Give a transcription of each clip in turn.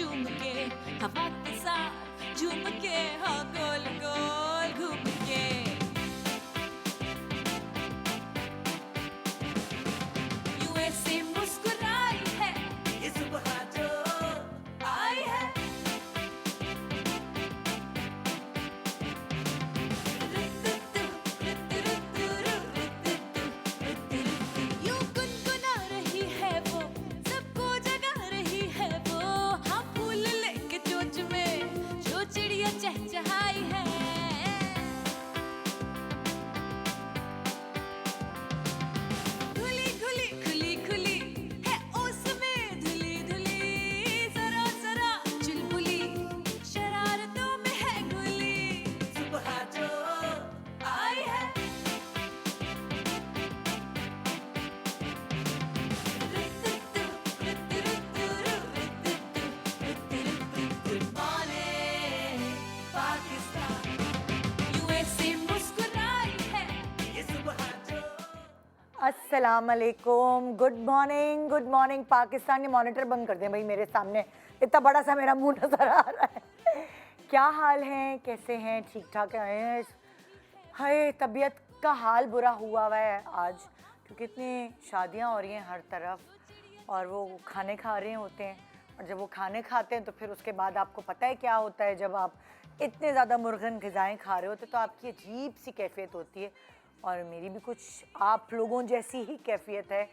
चूम के, हवा के साथ झूम के, हाँ गोल गोल घूम के। यूं ऐसे मुस्कुराई है ये सुबह जो आई है। यूं गुनगुना रही है वो, सबको जगा रही है वो, हाँ फूल लेके चोंच में जो चिड़िया चहचहाई है। धुली धुली खुली खुली है ओस में धुली धुली, जरा जरा चुलबुली शरारतों में है गुली, सुबह जो आई है। गुड मॉर्निंग पाकिस्तान, यूएसए मुस्कुराई है ये सुबह जो। अस्सलाम वालेकुम, गुड मॉर्निंग पाकिस्तान। ये मॉनिटर बंद कर दें भाई, मेरे सामने इतना बड़ा सा मेरा मुंह नज़र आ रहा है। क्या हाल है, कैसे हैं, ठीक ठाक हैं? हाय, तबीयत का हाल बुरा हुआ है आज, क्योंकि इतनी शादियां हो रही हैं हर तरफ और वो खाने खा रहे होते हैं, और जब वो खाने खाते हैं तो फिर उसके बाद आपको पता है क्या होता है, जब आप इतने ज़्यादा मुर्गन ग़िज़ाएँ खा रहे होते तो आपकी अजीब सी कैफियत होती है। और मेरी भी कुछ आप लोगों जैसी ही कैफियत है।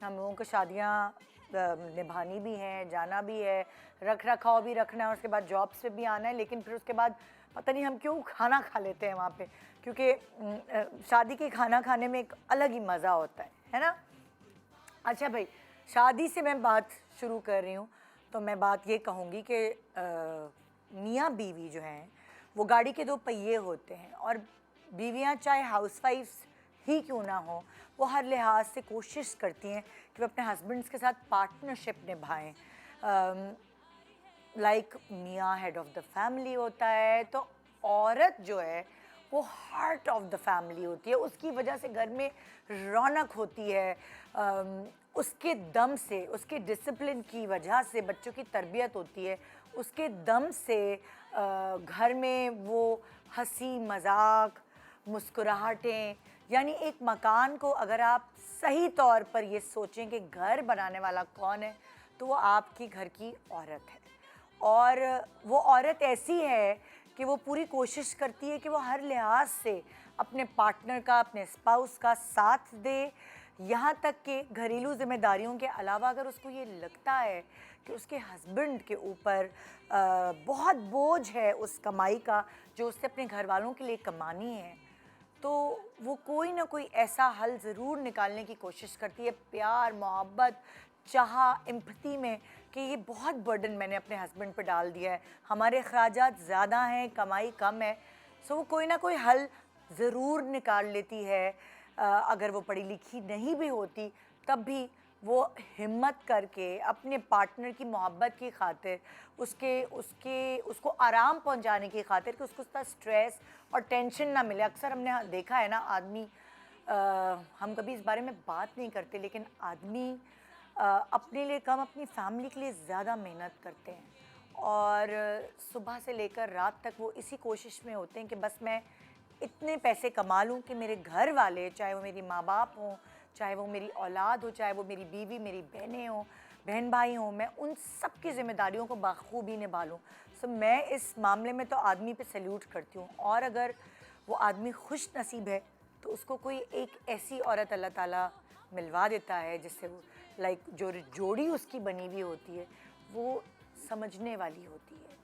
हम लोगों को शादियाँ निभानी भी हैं, जाना भी है, रख रखाव भी रखना है, और उसके बाद जॉब्स पे भी आना है, लेकिन फिर उसके बाद पता नहीं हम क्यों खाना खा लेते हैं वहाँ पे, क्योंकि शादी के खाना खाने में एक अलग ही मज़ा होता है ना। अच्छा भाई, शादी से मैं बात शुरू कर रही हूँ तो मैं बात ये कहूँगी कि मियाँ बीवी जो हैं वो गाड़ी के दो पहिए होते हैं, और बीवियाँ चाहे हाउसवाइफ्स ही क्यों ना हो, वो हर लिहाज से कोशिश करती हैं कि वो अपने हस्बैंड्स के साथ पार्टनरशिप निभाएं। लाइक मियाँ हेड ऑफ़ द फैमिली होता है, तो औरत जो है वो हार्ट ऑफ द फैमिली होती है। उसकी वजह से घर में रौनक होती है, उसके दम से, उसके डिसिप्लिन की वजह से बच्चों की तरबियत होती है, उसके दम से घर में वो हंसी मजाक मुस्कुराहटें, यानी एक मकान को अगर आप सही तौर पर ये सोचें कि घर बनाने वाला कौन है, तो वो आपकी घर की औरत है। और वो औरत ऐसी है कि वो पूरी कोशिश करती है कि वो हर लिहाज से अपने पार्टनर का, अपने स्पाउस का साथ दे। यहाँ तक कि घरेलू ज़िम्मेदारियों के अलावा अगर उसको ये लगता है कि उसके हस्बैंड के ऊपर बहुत बोझ है उस कमाई का जो उससे अपने घर वालों के लिए कमानी है, तो वो कोई ना कोई ऐसा हल ज़रूर निकालने की कोशिश करती है, प्यार, मोहब्बत, चाह, एम्पैथी में, कि ये बहुत बर्डन मैंने अपने हस्बैंड पे डाल दिया है, हमारे अखराजात ज़्यादा हैं, कमाई कम है। सो वो कोई ना कोई हल ज़रूर निकाल लेती है। अगर वो पढ़ी लिखी नहीं भी होती तब भी वो हिम्मत करके अपने पार्टनर की मोहब्बत की खातिर, उसको आराम पहुंचाने की खातिर कि उसको उसका स्ट्रेस और टेंशन ना मिले। अक्सर हमने देखा है ना, आदमी हम कभी इस बारे में बात नहीं करते, लेकिन आदमी अपने लिए कम, अपनी फैमिली के लिए ज़्यादा मेहनत करते हैं, और सुबह से लेकर रात तक वो इसी कोशिश में होते हैं कि बस मैं इतने पैसे कमा लूँ कि मेरे घर वाले, चाहे वो मेरी माँ बाप हों, चाहे वो मेरी औलाद हो, चाहे वो मेरी बीवी, मेरी बहनें हों, बहन भाई हों, मैं उन सब की ज़िम्मेदारियों को बखूबी निभा लूँ। सो मैं इस मामले में तो आदमी पे सैल्यूट करती हूँ। और अगर वो आदमी खुश नसीब है तो उसको कोई एक ऐसी औरत अल्लाह ताला मिलवा देता है जिससे वो लाइक जो जोड़ी उसकी बनी हुई होती है वो समझने वाली होती है,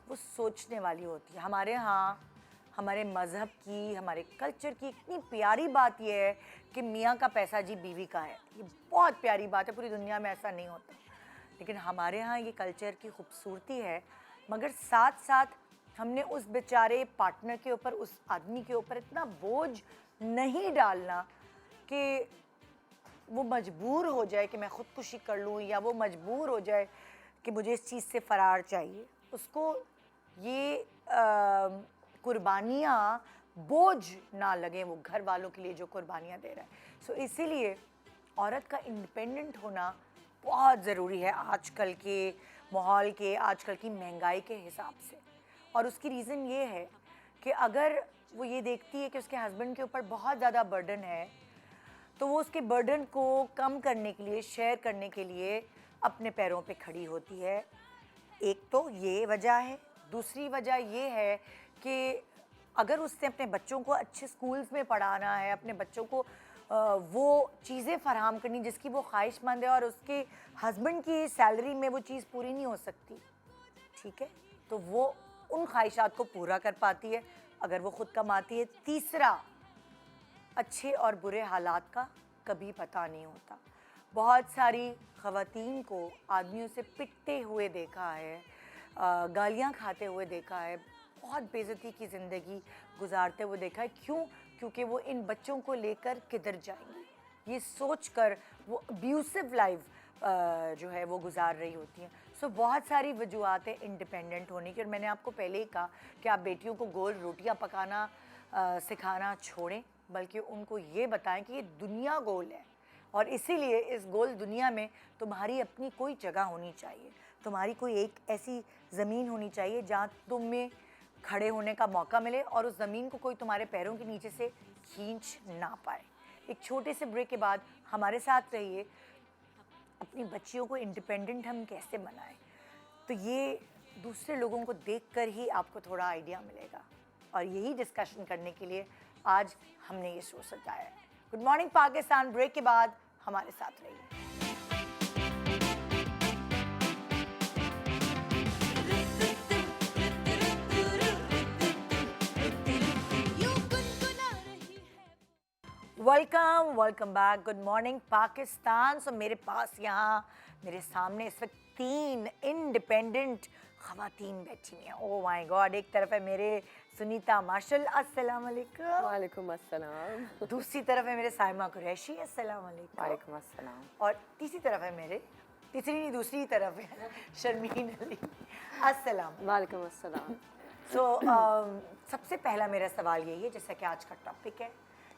वो सोचने वाली होती है। हमारे यहाँ हमारे मज़हब की, हमारे कल्चर की इतनी प्यारी बात यह है कि मियाँ का पैसा जी बीवी का है। ये बहुत प्यारी बात है, पूरी दुनिया में ऐसा नहीं होता, लेकिन हमारे यहाँ ये कल्चर की खूबसूरती है। मगर साथ साथ हमने उस बेचारे पार्टनर के ऊपर, उस आदमी के ऊपर इतना बोझ नहीं डालना कि वो मजबूर हो जाए कि मैं ख़ुदकुशी कर लूँ, या वो मजबूर हो जाए कि मुझे इस चीज़ से फ़रार चाहिए। उसको ये कुर्बानियाँ बोझ ना लगें, वो घर वालों के लिए जो कुर्बानियाँ दे रहा है। सो इसीलिए औरत का इंडिपेंडेंट होना बहुत ज़रूरी है आजकल के माहौल के, आजकल की महंगाई के हिसाब से। और उसकी रीज़न ये है कि अगर वो ये देखती है कि उसके हस्बैंड के ऊपर बहुत ज़्यादा बर्डन है, तो वो उसके बर्डन को कम करने के लिए, शेयर करने के लिए अपने पैरों पे खड़ी होती है। एक तो ये वजह है। दूसरी वजह ये है कि अगर उसने अपने बच्चों को अच्छे स्कूल्स में पढ़ाना है, अपने बच्चों को वो चीज़ें फराहम करनी जिसकी वो ख्वाहिशमंद है और उसके हस्बैंड की सैलरी में वो चीज़ पूरी नहीं हो सकती, ठीक है, तो वो उन ख्वाहिशात को पूरा कर पाती है अगर वो खुद कमाती है। तीसरा, अच्छे और बुरे हालात का कभी पता नहीं होता। बहुत सारी ख़वातीन को आदमियों से पिटते हुए देखा है, गालियाँ खाते हुए देखा है, बहुत बेइज्जती की ज़िंदगी गुजारते हुए देखा है। क्यों? क्योंकि वो इन बच्चों को लेकर किधर जाएंगी, ये सोचकर वो अब्यूसिव लाइफ जो है वो गुजार रही होती हैं। सो बहुत सारी वजूहत हैं इंडिपेंडेंट होने की। और मैंने आपको पहले ही कहा कि आप बेटियों को गोल रोटियां पकाना सिखाना छोड़ें, बल्कि उनको ये बताएं कि ये दुनिया गोल है और इसीलिए इस गोल दुनिया में तुम्हारी अपनी कोई जगह होनी चाहिए, तुम्हारी कोई एक ऐसी ज़मीन होनी चाहिए जहाँ तुम्हें खड़े होने का मौका मिले और उस ज़मीन को कोई तुम्हारे पैरों के नीचे से खींच ना पाए। एक छोटे से ब्रेक के बाद हमारे साथ रहिए। अपनी बच्चियों को इंडिपेंडेंट हम कैसे बनाएं, तो ये दूसरे लोगों को देखकर ही आपको थोड़ा आइडिया मिलेगा। और यही डिस्कशन करने के लिए आज हमने ये शो सजाया है। गुड मॉर्निंग पाकिस्तान ब्रेक के बाद हमारे साथ रहिए। Welcome back. Good morning Pakistan. So मेरे पास यहाँ मेरे सामने इस वक्त 3 इंडिपेंडेंट ख़वातीन बैठी हुई हैं। ओह माय गॉड, एक तरफ है मेरे सुनीता मार्शल, अस्सलाम वालेकुम। वालेकुम अस्सलाम। दूसरी तरफ है मेरे साइमा कुरैशी, अस्सलाम वालेकुम। वालेकुम अस्सलाम। और तीसरी तरफ है मेरे, तीसरी नहीं दूसरी तरफ है शर्मीन अली, अस्सलाम। वालेकुम अस्सलाम। सो सबसे पहला मेरा सवाल यही है, जैसा कि आज का टॉपिक है,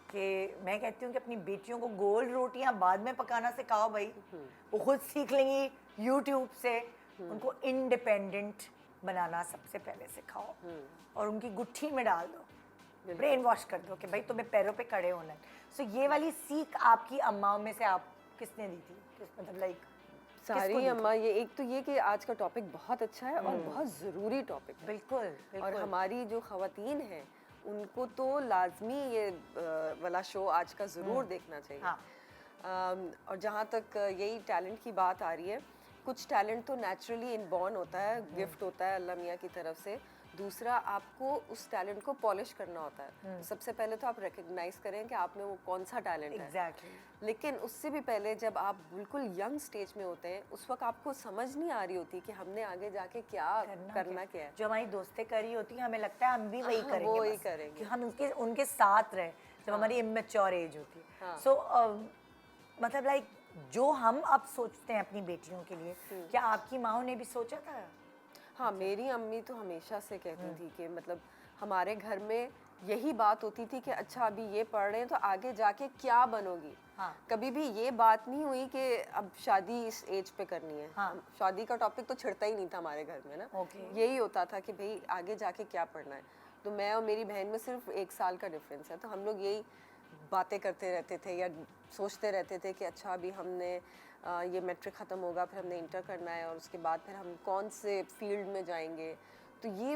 कि मैं कहती हूँ कि अपनी बेटियों को गोल रोटियां बाद में पकाना सिखाओ भाई, वो खुद सीख लेंगी यूट्यूब से। उनको इंडिपेंडेंट बनाना सबसे पहले सिखाओ और उनकी गुट्ठी में डाल दो, ब्रेन वॉश कर दो कि भाई तुम्हें पैरों पे खड़े होना है। सो ये वाली सीख आपकी अम्माओं में से आप किसने दी थी? मतलब लाइक सारी अम्मा, ये एक तो ये कि आज का टॉपिक बहुत अच्छा है और बहुत ज़रूरी टॉपिक है। बिल्कुल। और हमारी जो ख़वातीन हैं उनको तो लाजमी ये वाला शो आज का ज़रूर देखना चाहिए। हाँ। और जहाँ तक यही टैलेंट की बात आ रही है, कुछ टैलेंट तो नेचुरली इनबॉर्न होता है, गिफ्ट होता है अल्लाह मियाँ की तरफ से। दूसरा, आपको उस टैलेंट को पॉलिश करना होता है। सबसे पहले तो आप रिकग्नाइज करें कि आप में वो कौन सा टैलेंट है। एग्जैक्टली। लेकिन उससे भी पहले जब आप बिल्कुल यंग स्टेज में होते हैं, उस वक्त आपको समझ नहीं आ रही होती कि हमने आगे जाके क्या करना क्या है। जो हमारी दोस्तें कर रही होती हैं, हमें लगता है हम भी वही करेंगे, वो ही बस, करेंगे। कि हम उनके साथ रहे जब हमारी इमेच्योर एज होती है। हाँ। सो मतलब लाइक जो हम अब सोचते हैं अपनी बेटियों के लिए, क्या आपकी माँ ने भी सोचा था? हाँ, मेरी अम्मी तो हमेशा से कहती थी कि मतलब हमारे घर में यही बात होती थी कि अच्छा अभी ये पढ़ रहे हैं तो आगे जाके क्या बनोगी। हाँ। कभी भी ये बात नहीं हुई कि अब शादी इस एज पे करनी है। हाँ। शादी का टॉपिक तो छिड़ता ही नहीं था हमारे घर में ना। Okay. यही होता था कि भाई आगे जाके क्या पढ़ना है। तो मैं और मेरी बहन में सिर्फ 1 साल का डिफरेंस है, तो हम लोग यही बातें करते रहते थे या सोचते रहते थे कि अच्छा अभी हमने ये मैट्रिक ख़त्म होगा, फिर हमने इंटर करना है और उसके बाद फिर हम कौन से फील्ड में जाएंगे। तो ये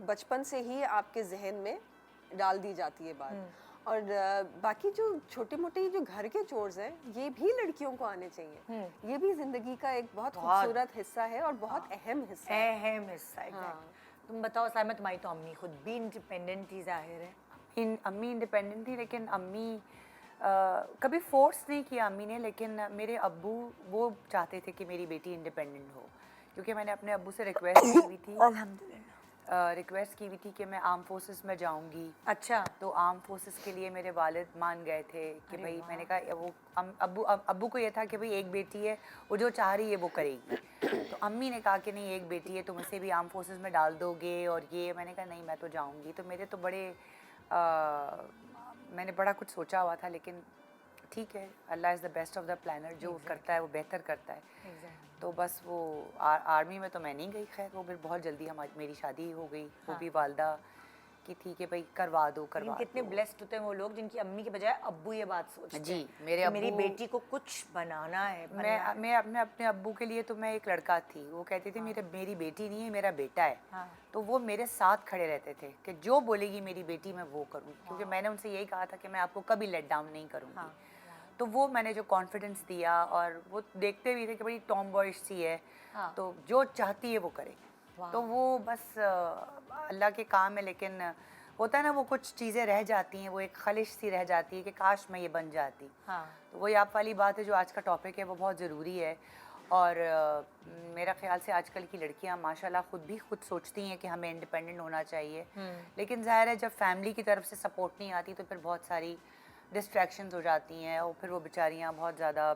बचपन से ही आपके जहन में डाल दी जाती है बात। और बाकी जो छोटे मोटे जो घर के चोर्स हैं, ये भी लड़कियों को आने चाहिए। ये भी ज़िंदगी का एक बहुत खूबसूरत हिस्सा है और बहुत अहम हिस्सा है। अहम हिस्सा है। हाँ। तुम बताओ साइमा, तुम्हारी तो अम्मी खुद भी इंडिपेंडेंट थी, जाहिर है। अम्मी इंडिपेंडेंट थी, लेकिन अम्मी कभी फोर्स नहीं किया अम्मी ने, लेकिन मेरे अब्बू वो चाहते थे कि मेरी बेटी इंडिपेंडेंट हो, क्योंकि मैंने अपने अब्बू से रिक्वेस्ट की हुई थी। अल्हम्दुलिल्लाह। रिक्वेस्ट की हुई थी कि मैं आर्म फोर्सेस में जाऊंगी। अच्छा। तो आर्म फोर्सेस के लिए मेरे वालिद मान गए थे कि भाई, मैंने कहा वो अब्बू को ये था कि भाई एक बेटी है, वो जो चाह रही है वो करेगी। तो अम्मी ने कहा कि नहीं, एक बेटी है, तुम इसे भी आर्म फोर्सेस में डाल दोगे और ये। मैंने कहा नहीं, मैं तो जाऊंगी। तो मेरे तो बड़े मैंने बड़ा कुछ सोचा हुआ था, लेकिन ठीक है, Allah is the best of the planner, जो करता है वो बेहतर करता है। Exactly. तो बस वो आर्मी में तो मैं नहीं गई, खैर वो फिर बहुत जल्दी मेरी शादी हो गई। वो भी वालदा कि ठीक है भाई करवा दो लेकिन करवा कितने दो। ब्लेस्ड होते हैं वो लोग जिनकी अम्मी के बजाय अब्बू ये बात सोचते जी, हैं मेरे कि मेरी अब्बू- बेटी को कुछ बनाना है, बनना है। मैं अपने अब्बू के लिए तो मैं एक लड़का थी, वो कहते थे मेरी बेटी नहीं है, मेरा बेटा है। हाँ। तो वो मेरे साथ खड़े रहते थे कि जो बोलेगी मेरी बेटी मैं वो करूँगी, क्योंकि मैंने उनसे यही कहा था कि मैं आपको कभी लेट डाउन नहीं करूँगी। हाँ, तो वो मैंने जो कॉन्फिडेंस दिया, और वो देखते भी थे कि बड़ी टॉम बॉयज सी है, हाँ। तो जो चाहती है वो करे। तो वो बस अल्लाह के काम है, लेकिन होता है ना वो कुछ चीज़ें रह जाती हैं, वो एक खलिश सी रह जाती है कि काश मैं ये बन जाती। हाँ। तो वही आप वाली बात है, जो आज का टॉपिक है वो बहुत ज़रूरी है। और मेरा ख्याल से आजकल की लड़कियां माशाल्लाह खुद सोचती हैं कि हमें इंडिपेंडेंट होना चाहिए, लेकिन ज़ाहिर है जब फैमिली की तरफ से सपोर्ट नहीं आती तो फिर बहुत सारी डिस्ट्रैक्शंस हो जाती हैं, और फिर वो बेचारियां बहुत ज़्यादा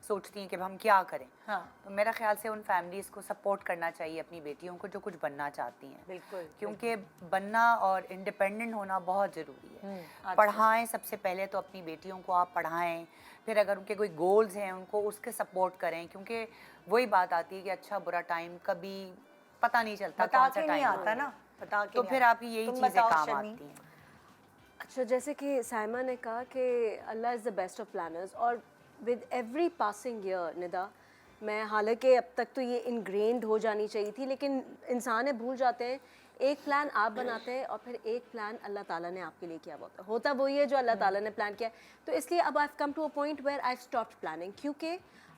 सोचती हैं कि हम क्या करें। हाँ। तो मेरा ख्याल से उन फैमिलीज़ को सपोर्ट करना चाहिए अपनी बेटियों को जो कुछ बनना चाहती हैं, बिल्कुल, क्योंकि बनना और इंडिपेंडेंट होना बहुत ज़रूरी है। आजकल। पढ़ाएं, सबसे पहले तो अपनी बेटियों को आप पढ़ाएं, फिर अगर उनके कोई गोल्स हैं उनको उसके सपोर्ट करें, क्योंकि वही बात आती है कि अच्छा बुरा टाइम कभी पता नहीं चलता बता कौन सा के नहीं टाइम आता ना, बता के तो नहीं फिर आता। आपकी यही तुम चीज़ें बताओ काम शमी। आती हैं। अच्छा, जैसे कि साइमा ने कहा कि Allah is the best of planners, और with every passing year Nida, मैं हालांकि अब तक तो ये इनग्रेन्ड हो जानी चाहिए थी, लेकिन इंसान है भूल जाते हैं, एक प्लान आप बनाते हैं और फिर एक प्लान अल्लाह ताला ने आपके लिए किया होता वही है जो अल्लाह ताला ने प्लान किया। तो इसलिए अब I come to a point where I stopped planning, क्योंकि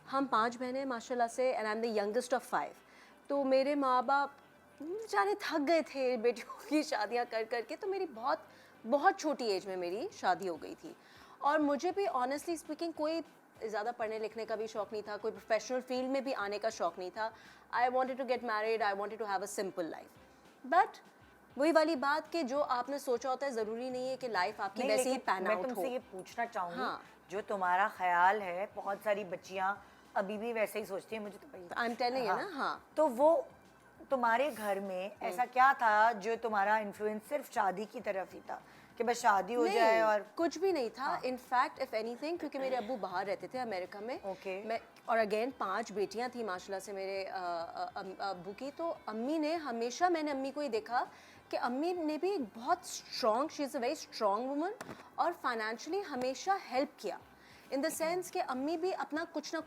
हम 5 बहनें माशाल्लाह से, and I am the youngest of 5। तो मेरे माँ बाप बेचारे थक गए थे बेटियों की शादियाँ कर करके, तो मेरी बहुत छोटी एज में मेरी शादी हो गई थी। और मुझे भी ऑनेस्टली स्पीकिंग कोई ज़्यादा पढ़ने लिखने का भी शौक़ नहीं था, कोई प्रोफेशनल फील्ड में भी आने का शौक़ नहीं था। I wanted to get married, I wanted to have a simple life. But वही वाली बात कि जो आपने सोचा होता है ज़रूरी नहीं है कि लाइफ आपकी नहीं, वैसे ही लेकिन पैन मैं आउट हो। तुमसे ये पूछना चाहूँगी, हाँ। जो तुम्हारा ख्याल है, बहुत सारी बच्चियाँ अभी भी वैसे ही सोचती हैं, मुझे तो भाई आई एम टेलिंग यू ना। हाँ, तो वो तुम्हारे घर में ऐसा क्या था जो तुम्हारा इन्फ्लुएंस सिर्फ शादी की तरफ ही था कि बस शादी हो जाए? नहीं, और कुछ भी नहीं था। इनफैक्ट इफ एनीथिंग, क्योंकि मेरे अब्बू बाहर रहते थे अमेरिका में। Okay. मैं, और अगेन 5 बेटियां थी माशाल्लाह से मेरे अब्बू की। तो अम्मी ने हमेशा, मैंने अम्मी को ही देखा कि अम्मी ने भी एक बहुत strong, she is a very strong woman, और फाइनेंशियली हमेशा हेल्प किया, इन द सेंस कि अम्मी भी अपना कुछ ना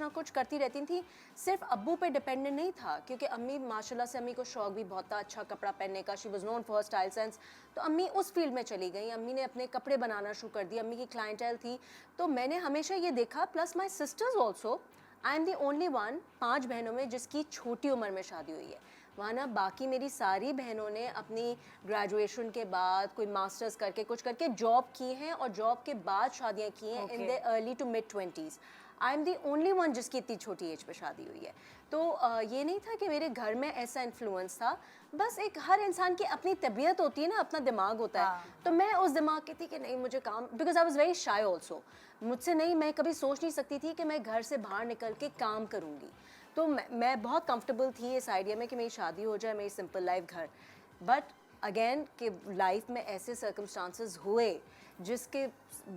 कुछ करती रहती थी, सिर्फ अब्बू पे डिपेंडेंट नहीं था। क्योंकि अम्मी माशाल्लाह से, अम्मी को शौक भी बहुत था अच्छा कपड़ा पहनने का, she was known for style sense. तो अम्मी उस फील्ड में चली गई, अम्मी ने अपने कपड़े बनाना शुरू कर दिया, अम्मी की क्लाइंटेल थी। तो मैंने हमेशा ये देखा, plus my sisters also, I am the only one 5 बहनों में जिसकी छोटी उम्र में शादी हुई है। वहाँ ना बाकी मेरी सारी बहनों ने अपनी ग्रेजुएशन के बाद कोई मास्टर्स करके कुछ करके जॉब की हैं, और जॉब के बाद शादियाँ की हैं in the early to mid 20s। I am the only one जिसकी इतनी छोटी एज पे शादी हुई है। तो ये नहीं था कि मेरे घर में ऐसा इन्फ्लुएंस था, बस एक हर इंसान की अपनी तबीयत होती है ना, अपना दिमाग होता है। तो मैं उस दिमाग की थी कि नहीं मुझे काम, because I was very shy also, मुझसे नहीं, मैं कभी सोच नहीं सकती थी कि मैं घर से बाहर निकल के काम करूँगी। तो मैं बहुत कंफर्टेबल थी इस आइडिया में कि मेरी शादी हो जाए, मेरी सिंपल लाइफ घर। बट अगेन कि लाइफ में ऐसे सर्कमस्टांसेस हुए जिसके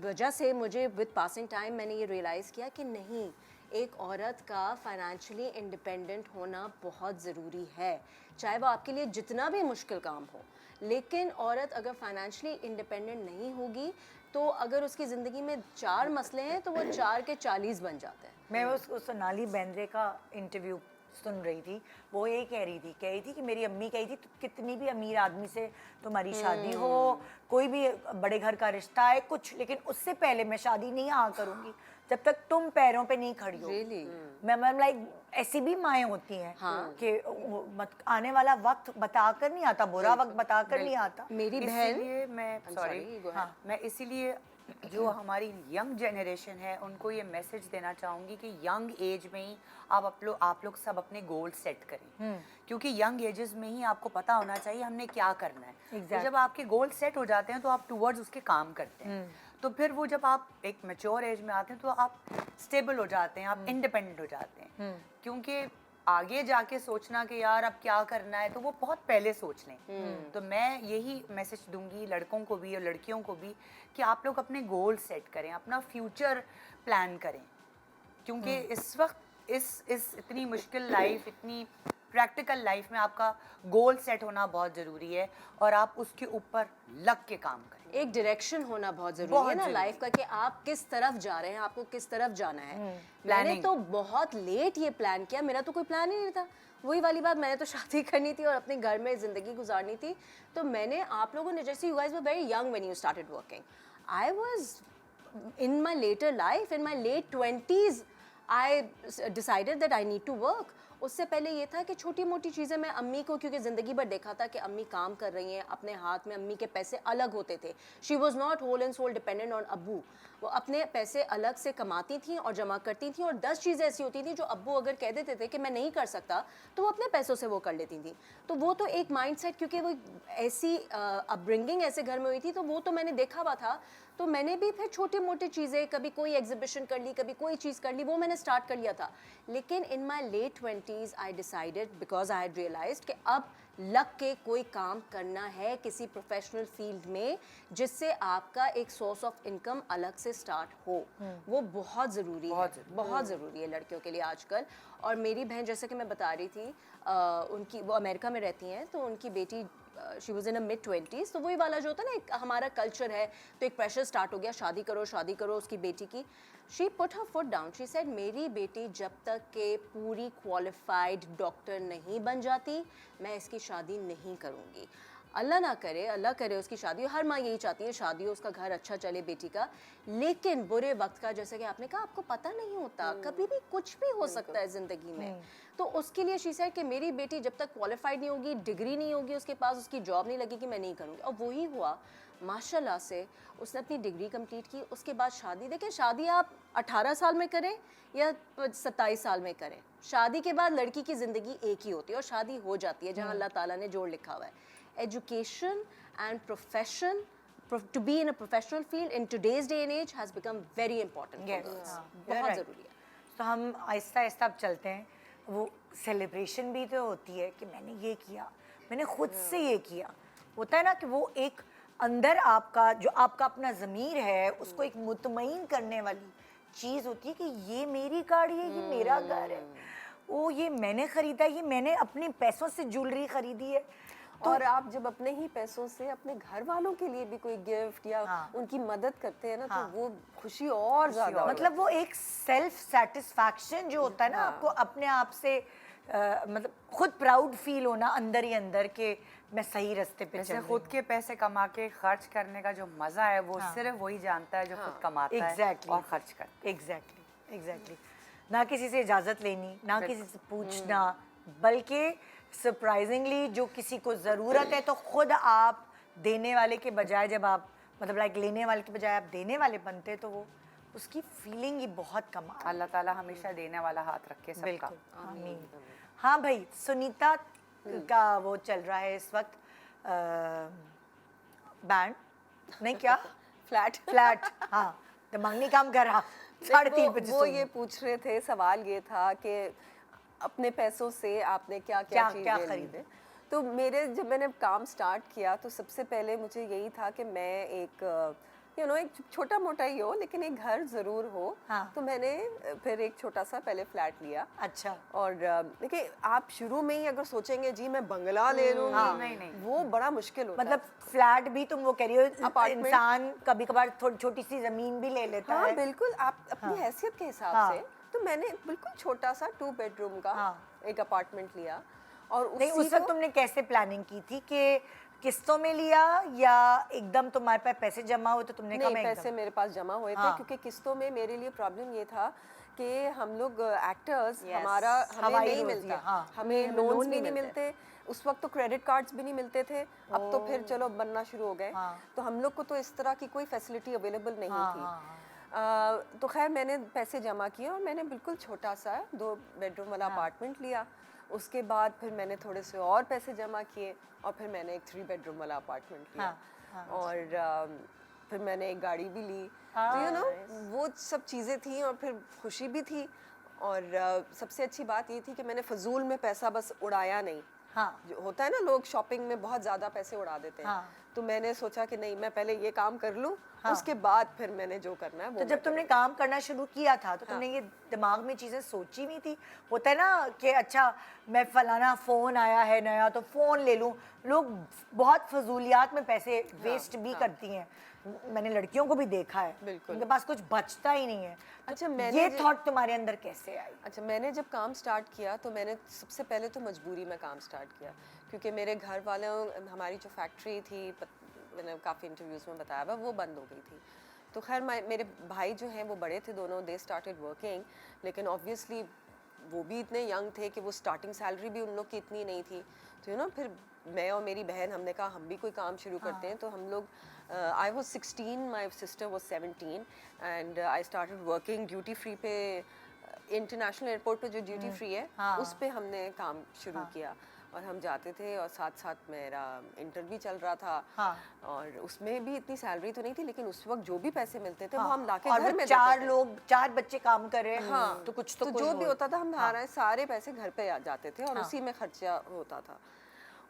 वजह से मुझे विद पासिंग टाइम मैंने ये रियलाइज़ किया कि नहीं, एक औरत का फाइनेंशियली इंडिपेंडेंट होना बहुत ज़रूरी है, चाहे वो आपके लिए जितना भी मुश्किल काम हो। लेकिन औरत अगर फाइनेंशियली इंडिपेंडेंट नहीं होगी, तो अगर उसकी ज़िंदगी में 4 मसले हैं तो वो 4 के 40 बन जाते हैं। मैं उस सोनाली बेंद्रे का इंटरव्यू सुन रही थी, वो ये कह रही थी कि मेरी अम्मी कही थी, कितनी भी अमीर आदमी से तुम्हारी शादी हो, कोई भी बड़े घर का रिश्ता है कुछ, लेकिन उससे पहले मैं शादी नहीं करूँगी जब तक तुम पैरों पे नहीं खड़ी हो। Really? मैं लाइक ऐसी भी माएँ होती हैं कि आने वाला वक्त बताकर नहीं आता, बुरा वक्त बताकर नहीं आता। मेरी बहन, इसीलिए मैं मैं इसीलिए जो हमारी यंग जनरेशन है उनको ये मैसेज देना चाहूँगी कि यंग एज में ही आप लोग सब अपने गोल सेट करें, क्योंकि यंग एजेस में ही आपको पता होना चाहिए हमने क्या करना है। तो जब आपके गोल सेट हो जाते हैं तो आप टूवर्ड्स उसके काम करते हैं। तो फिर वो जब आप एक मैच्योर एज में आते हैं तो आप स्टेबल हो जाते हैं, आप इंडिपेंडेंट हो जाते हैं। क्योंकि आगे जाके सोचना कि यार अब क्या करना है, तो वो बहुत पहले सोच लें। तो मैं यही मैसेज दूंगी लड़कों को भी और लड़कियों को भी कि आप लोग अपने गोल सेट करें, अपना फ्यूचर प्लान करें, क्योंकि इस वक्त इस इतनी मुश्किल लाइफ, इतनी प्रैक्टिकल लाइफ में आपका गोल सेट होना बहुत ज़रूरी है और आप उसके ऊपर लग के काम करें। एक डायरेक्शन होना बहुत जरूरी बहुत है ना जरूरी। लाइफ का, कि आप किस तरफ जा रहे हैं, आपको किस तरफ जाना है। मैंने Planning। तो बहुत लेट ये प्लान किया, मेरा तो कोई प्लान ही नहीं था। वही वाली बात, मैंने तो शादी करनी थी और अपने घर में ज़िंदगी गुजारनी थी। तो मैंने, आप लोगों ने, जैसे you guys were very young when you started working, I was in my later life, in my late 20s, I decided that I need to work. उससे पहले ये था कि छोटी मोटी चीज़ें मैं अम्मी को, क्योंकि ज़िंदगी भर देखा था कि अम्मी काम कर रही हैं, अपने हाथ में अम्मी के पैसे अलग होते थे। She was not whole and sole dependent on अब्बू। वो अपने पैसे अलग से कमाती थी और जमा करती थी, और 10 चीज़ें ऐसी होती थी जो अब्बू अगर कह देते थे कि मैं नहीं कर सकता, तो वो अपने पैसों से वो कर लेती थी। तो वो तो एक माइंडसेट, क्योंकि वो ऐसी अपब्रिंगिंग ऐसे घर में हुई थी, तो वो तो मैंने देखा हुआ था। तो मैंने भी फिर छोटी मोटी चीज़ें, कभी कोई एग्जीबिशन कर ली, कभी कोई चीज़ कर ली, वो मैंने स्टार्ट कर लिया था। लेकिन in my late 20s I decided, because I had realised कि अब लग के कोई काम करना है किसी प्रोफेशनल फील्ड में, जिससे आपका एक सोर्स ऑफ इनकम अलग से स्टार्ट हो। वो बहुत ज़रूरी है, बहुत ज़रूरी है लड़कियों के लिए आजकल। और मेरी बहन, जैसे कि मैं बता रही थी, उनकी, वो अमेरिका में रहती हैं, तो उनकी बेटी, she was in a mid 20s, तो वही वाला जो होता है ना, एक हमारा कल्चर है, तो एक प्रेशर स्टार्ट हो गया, शादी करो उसकी बेटी की। She put her foot down, she said मेरी बेटी जब तक के पूरी क्वालिफाइड डॉक्टर नहीं बन जाती, मैं इसकी शादी नहीं करूँगी। अल्लाह करे उसकी शादी हो, हर माँ यही चाहती है शादी हो, उसका घर अच्छा चले बेटी का। लेकिन बुरे वक्त का, जैसे कि आपने कहा, आपको पता नहीं होता, कभी भी कुछ भी हो सकता है ज़िंदगी में। तो उसके लिए शी सेड कि मेरी बेटी जब तक क्वालिफाइड नहीं होगी, डिग्री नहीं होगी उसके पास, उसकी जॉब नहीं लगेगी, मैं नहीं करूँगी। और वही हुआ माशाल्लाह से, उसने अपनी डिग्री कंप्लीट की, उसके बाद शादी। देखिए, शादी आप 18 साल में करें या 27 साल में करें, शादी के बाद लड़की की ज़िंदगी एक ही होती है और शादी हो जाती है जहाँ अल्लाह ताला ने जोड़ लिखा हुआ है। Education and profession, to be in a professional field in today's day and age has become very important for girls. बहुत ज़रूरी है। तो हम आहिस्ता आहिस्ता अब चलते हैं। वो सेलिब्रेशन भी तो होती है कि मैंने ये किया, मैंने खुद से ये किया। होता है ना कि वो एक अंदर आपका, जो आपका अपना ज़मीर है, उसको एक मुतमईन करने वाली चीज़ होती है कि ये मेरी गाड़ी है, ये मेरा घर है, वो ये मैंने ख़रीदा, ये मैंने अपने पैसों से ज्वेलरी ख़रीदी है। तो और आप जब अपने ही पैसों से अपने घर वालों के लिए भी कोई गिफ्ट या उनकी मदद करते हैं ना, तो वो खुशी और ज़्यादा, मतलब वो एक सेल्फ सेटिस्फैक्शन जो होता है ना, आपको अपने आप से मतलब खुद प्राउड फील होना अंदर ही अंदर के मैं सही रास्ते पे चल रही हूँ। खुद के पैसे कमा के खर्च करने का जो मजा है, वो सिर्फ वही जानता है जो खुद कमाता है और खर्च करता है। एग्जैक्टली। ना किसी से इजाज़त लेनी, ना किसी से पूछना, बल्कि सरप्राइजिंगली जो किसी को ज़रूरत है तो खुद आप देने वाले के बजाय, जब आप मतलब लाइक लेने वाले के बजाय आप देने वाले बनते हैं, तो वो उसकी फीलिंग ही बहुत कमाल। अल्लाह ताला हमेशा देने वाला हाथ रखे सबका। बिल्कुल, आमीन। हाँ भाई, सुनीता का वो चल रहा है इस वक्त, बैंड नहीं क्या फ्लैट। हाँ, दिमाग नहीं काम कर रहा। 3:30 बजे वो ये पूछ रहे थे, सवाल ये था कि अपने पैसों से आपने क्या चीज़ें खरीदे। तो जब मैंने काम स्टार्ट किया, तो सबसे पहले मुझे यही था कि मैं एक एक छोटा मोटा ही हो, लेकिन एक घर ज़रूर हो। तो मैंने फिर एक छोटा सा पहले फ्लैट लिया। अच्छा। और देखिए, आप शुरू में ही अगर सोचेंगे जी मैं बंगला ले लूँगी, नहीं, वो बड़ा मुश्किल होता है। मतलब फ्लैट भी तुम वो कह रही हो, इंसान कभी कभार थोड़ी छोटी सी ज़मीन भी ले लेता है। हाँ बिल्कुल, आप अपनी हैसियत के हिसाब से। तो मैंने बिल्कुल छोटा सा 2 बेडरूम का एक अपार्टमेंट लिया। और उस वक्त तुमने कैसे प्लानिंग की थी कि किस्तों में लिया या एकदम तुम्हारे पास पैसे जमा हुए तो तुमने कहा? नहीं, पैसे मेरे पास जमा हुए थे, क्योंकि किस्तों में मेरे लिए प्रॉब्लम ये था कि हम लोग एक्टर्स, हमें नहीं मिलता, हमें लोन्स भी नहीं मिलते। उस वक्त तो क्रेडिट कार्ड्स भी नहीं मिलते थे, अब तो फिर चलो बनना शुरू हो गए। तो हम लोग को तो इस तरह की कोई फैसिलिटी अवेलेबल नहीं थी। तो खैर मैंने पैसे जमा किए और मैंने बिल्कुल छोटा सा 2 बेडरूम वाला अपार्टमेंट लिया। उसके बाद फिर मैंने थोड़े से और पैसे जमा किए और फिर मैंने एक 3 बेडरूम वाला अपार्टमेंट लिया। और फिर मैंने एक गाड़ी भी ली। तो वो सब चीज़ें थी और फिर खुशी भी थी और सबसे अच्छी बात ये थी कि मैंने फजूल में पैसा बस उड़ाया नहीं। हाँ। जो होता है ना, लोग शॉपिंग में बहुत ज़्यादा पैसे उड़ा देते हैं। हाँ। तो मैंने सोचा कि नहीं, मैं पहले ये काम कर लूँ, हाँ। उसके बाद फिर मैंने जो करना है वो तो जब मैं तुमने करूँगी। काम करना शुरू किया था तो तुमने ये दिमाग में चीज़ें सोची नहीं थी? होता है ना कि अच्छा मैं फलाना फ़ोन आया है नया तो फ़ोन ले लूँ। लोग बहुत फजूलियात में पैसे वेस्ट भी करती हैं। मैंने लड़कियों को भी देखा है, बिल्कुल। उनके पास कुछ बचता ही नहीं है। अच्छा, तो मैंने ये जो- थॉट तुम्हारे अंदर कैसे आई? अच्छा, मैंने जब काम स्टार्ट किया तो मैंने सबसे पहले तो मजबूरी में काम स्टार्ट किया, क्योंकि मेरे घर वालों, हमारी जो फैक्ट्री थी, मैंने काफ़ी इंटरव्यूज़ में बताया हुआ, वो बंद हो गई थी। तो खैर मेरे भाई जो हैं वो बड़े थे दोनों, दे स्टार्टेड वर्किंग, लेकिन ऑब्वियसली वो भी इतने यंग थे कि वो स्टार्टिंग सैलरी भी उन लोग की इतनी नहीं थी। तो फिर मैं और मेरी बहन, हमने कहा हम भी कोई काम शुरू करते हैं। तो हम लोग, I was 16, my sister was 17 and I started working duty free पे। इंटरनेशनल एयरपोर्ट पे जो ड्यूटी फ्री है, उस पे हमने काम शुरू किया और हम जाते थे, और साथ साथ मेरा इंटर भी चल रहा था। और उसमें भी इतनी सैलरी तो नहीं थी, लेकिन उस वक्त जो भी पैसे मिलते थे वो हम लाके और घर वो में चार देते थे। लोग, 4 बच्चे काम कर रहे हैं। हाँ, तो कुछ तो जो भी होता था हमारे सारे पैसे घर पे आ जाते थे और उसी में खर्चा होता था।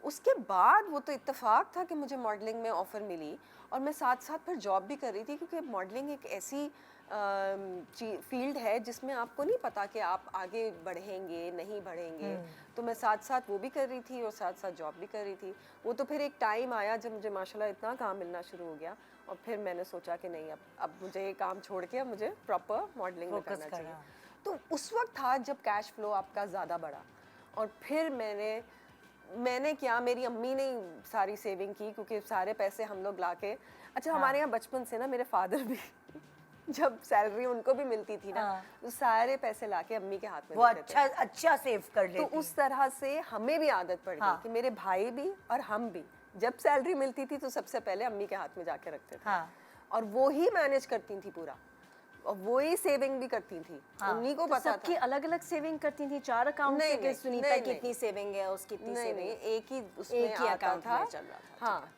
उसके बाद वो तो इत्तेफाक था कि मुझे मॉडलिंग में ऑफ़र मिली, और मैं साथ साथ फिर जॉब भी कर रही थी, क्योंकि मॉडलिंग एक ऐसी फील्ड है जिसमें आपको नहीं पता कि आप आगे बढ़ेंगे नहीं बढ़ेंगे। तो मैं साथ साथ वो भी कर रही थी और साथ साथ जॉब भी कर रही थी। वो तो फिर एक टाइम आया जब मुझे माशाल्लाह इतना काम मिलना शुरू हो गया, और फिर मैंने सोचा कि नहीं, अब मुझे ये काम छोड़ के अब मुझे प्रॉपर मॉडलिंग में करना चाहिए। तो उस वक्त था जब कैश फ्लो आपका ज़्यादा बढ़ा, और फिर मैंने क्या, मेरी अम्मी ने सारी सेविंग की, क्योंकि सारे पैसे हम लोग लाके, अच्छा हमारे यहाँ बचपन से ना मेरे फादर भी जब सैलरी उनको भी मिलती थी ना, तो सारे पैसे लाके अम्मी के हाथ में वो देते थे। अच्छा सेव कर तो लेती। उस तरह से हमें भी आदत पड़ गई कि मेरे भाई भी और हम भी जब सैलरी मिलती थी तो सबसे पहले अम्मी के हाथ में जाके रखते थे। और वो ही मैनेज करती थी पूरा, और वो ही सेविंग भी करती थी। उन्हीं को पता सबकी था। अलग अलग सेविंग करती थी, 4 अकाउंट से कि सुनीता की नहीं। इतनी सेविंग है, उसकी इतनी नहीं सेविंग नहीं, है? एक ही उसमें एक ही आता अकाउंट था। में चल रहा था। हाँ,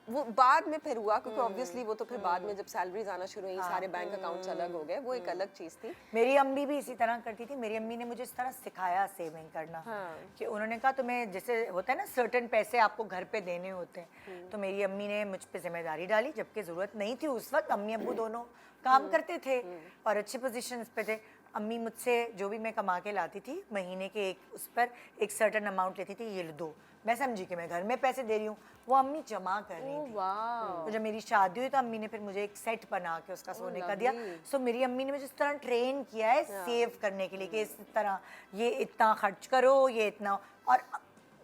वो बाद में फिर हुआ, क्योंकि ऑब्वियसली वो तो फिर बाद में जब सैलरीज आना शुरू हुई, सारे बैंक अकाउंट्स अलग हो गए, वो एक अलग चीज़ थी। मेरी अम्मी भी इसी तरह करती थी। मेरी अम्मी ने मुझे इस तरह सिखाया सेविंग करना। कि उन्होंने कहा तुम्हें जैसे होता है ना, सर्टेन पैसे आपको घर पे देने होते हैं, तो मेरी अम्मी ने मुझ पे जिम्मेदारी डाली, जबकि ज़रूरत नहीं थी उस वक्त। अम्मी अब्बू दोनों काम करते थे और अच्छे पोजीशंस पे थे। अम्मी मुझसे जो भी मैं कमा के लाती थी, महीने के उस पर एक सर्टेन अमाउंट लेती थी, ये दो। मैं समझी कि मैं घर में पैसे दे रही हूँ, वो अम्मी जमा कर रही थी। तो जब मेरी शादी हुई तो अम्मी ने फिर मुझे एक सेट बना के उसका सोने का दिया। सो मेरी अम्मी ने मुझे इस तरह ट्रेन किया है सेव करने के लिए, कि इस तरह ये इतना खर्च करो, ये इतना। और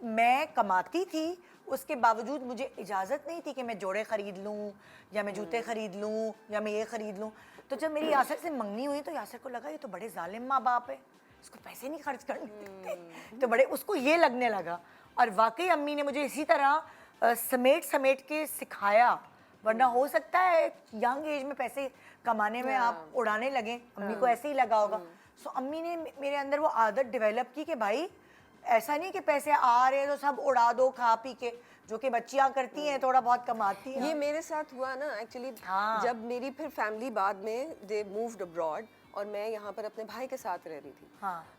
मैं कमाती थी, उसके बावजूद मुझे इजाज़त नहीं थी कि मैं जोड़े ख़रीद लूँ, या मैं जूते ख़रीद लूँ, या मैं ये ख़रीद लूँ। तो जब मेरी यासर से मंगनी हुई तो यासर को लगा ये तो बड़े जालिम माँ बाप है, इसको पैसे नहीं खर्च करने देते। तो बड़े उसको ये लगने लगा। और वाकई अम्मी ने मुझे इसी तरह समेट के सिखाया, वरना हो सकता है यंग एज में पैसे कमाने में आप उड़ाने लगें। अम्मी को ऐसे ही लगा होगा। सो अम्मी ने मेरे अंदर वो आदत डेवलप की कि भाई ऐसा नहीं कि पैसे आ रहे हैं तो सब उड़ा दो खा पी के, जो कि बच्चियां करती हैं, थोड़ा बहुत कमाती हैं। ये मेरे साथ हुआ ना एक्चुअली। जब मेरी फिर फैमिली बाद में दे मूव्ड अब्रॉड, और मैं यहाँ पर अपने भाई के साथ रह रही थी।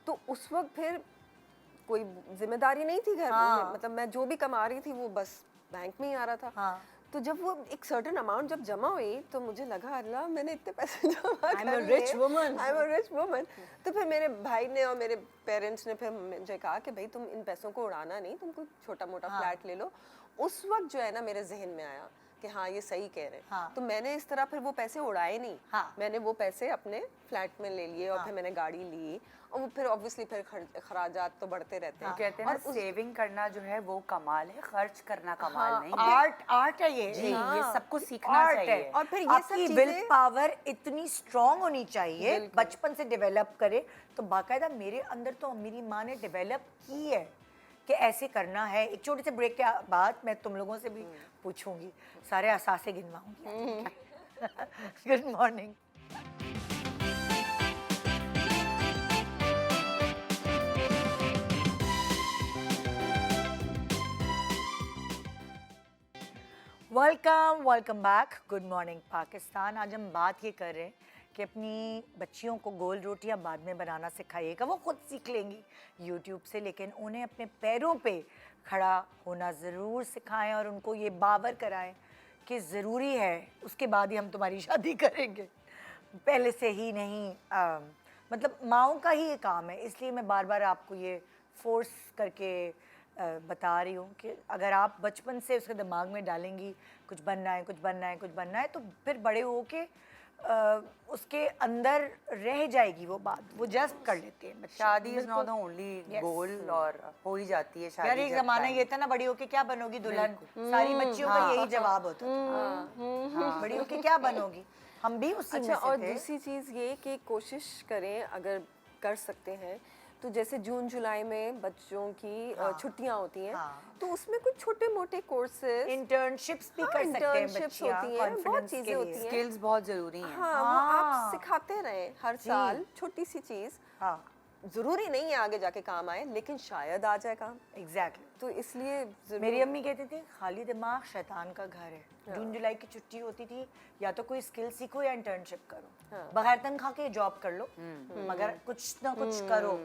तो उस वक्त फिर कोई जिम्मेदारी नहीं थी घर में, मतलब मैं जो भी कमा रही थी वो बस बैंक में ही आ रहा था। तो जब वो एक सर्टेन अमाउंट जब जमा हुई तो मुझे लगा अल्लाह मैंने इतने पैसे जमा कर लिए, I'm a rich woman. I'm a rich woman। तो फिर मेरे भाई ने और मेरे पेरेंट्स ने फिर मुझे कहा कि भाई तुम इन पैसों को उड़ाना नहीं, तुम कोई छोटा मोटा फ्लैट ले लो। उस वक्त जो है ना मेरे जहन में आया कि हाँ ये सही कह रहे हैं। तो मैंने इस तरह फिर वो पैसे उड़ाए नहीं। मैंने वो पैसे अपने फ्लैट में ले लिए, और फिर मैंने गाड़ी ली, और वो फिर ऑब्वियसली फिर खर्चात तो बढ़ते रहते हैं। कहते हैं ना, सेविंग करना जो है वो कमाल है, खर्च करना कमाल नहीं। आर्ट है ये। ये सबको सीखना आर्ट चाहिए। है। और फिर ये सब आपकी चीजें- विल पावर इतनी स्ट्रांग होनी चाहिए, बचपन से डेवलप करे। तो बाकायदा मेरे अंदर तो मेरी माँ ने डेवलप की है कि ऐसे करना है। एक छोटे से ब्रेक के बाद मैं तुम लोगों से भी पूछूंगी, सारे असासे गिनवाऊंगी। Good morning. Welcome back. Good morning Pakistan. आज हम बात ये कर रहे हैं कि अपनी बच्चियों को गोल रोटियां बाद में बनाना सिखाइएगा, वो खुद सीख लेंगी यूट्यूब से, लेकिन उन्हें अपने पैरों पे खड़ा होना ज़रूर सिखाएं और उनको ये बावर कराएं कि ज़रूरी है, उसके बाद ही हम तुम्हारी शादी करेंगे, पहले से ही नहीं। मतलब माओं का ही ये काम है, इसलिए मैं बार बार आपको ये फोर्स करके बता रही हूँ कि अगर आप बचपन से उसके दिमाग में डालेंगी कुछ बनना है, कुछ बनना है, कुछ बनना है, तो फिर बड़े हो के उसके अंदर रह जाएगी वो बात, वो जज्ब कर लेते हैं बच्चे। शादी is not the only goal, और हो ही जाती है शादी। यार एक ज़माना ये था ना, बड़ी होके क्या बनोगी दुल्हन, सारी बच्चियों का यही जवाब होता था, बड़ी होके क्या बनोगी, हम भी उसी में अच्छा, से और थे। दूसरी चीज़ ये कि कोशिश करें अगर कर सकते हैं तो जैसे जून जुलाई में बच्चों की छुट्टियां होती हैं, तो उसमें कुछ छोटे मोटे कोर्सेज, इंटर्नशिप्स भी कर सकते हैं internships बच्चियां, होती हैं, बहुत confidence चीज़ें के होती लिए। हैं। स्किल्स बहुत जरूरी हैं। हाँ, वो आप सिखाते रहें हर साल, छोटी सी चीज़, हाँ ज़रूरी नहीं है आगे जाके काम आए, लेकिन शायद आ जाए काम, एग्जैक्टली। तो इसलिए मेरी अम्मी कहती थी खाली दिमाग शैतान का घर है, जून जुलाई की छुट्टी होती थी, या तो कोई स्किल सीखो या इंटर्नशिप करो, बगैर तनख्वाह के जॉब कर लो, मगर कुछ ना कुछ करो।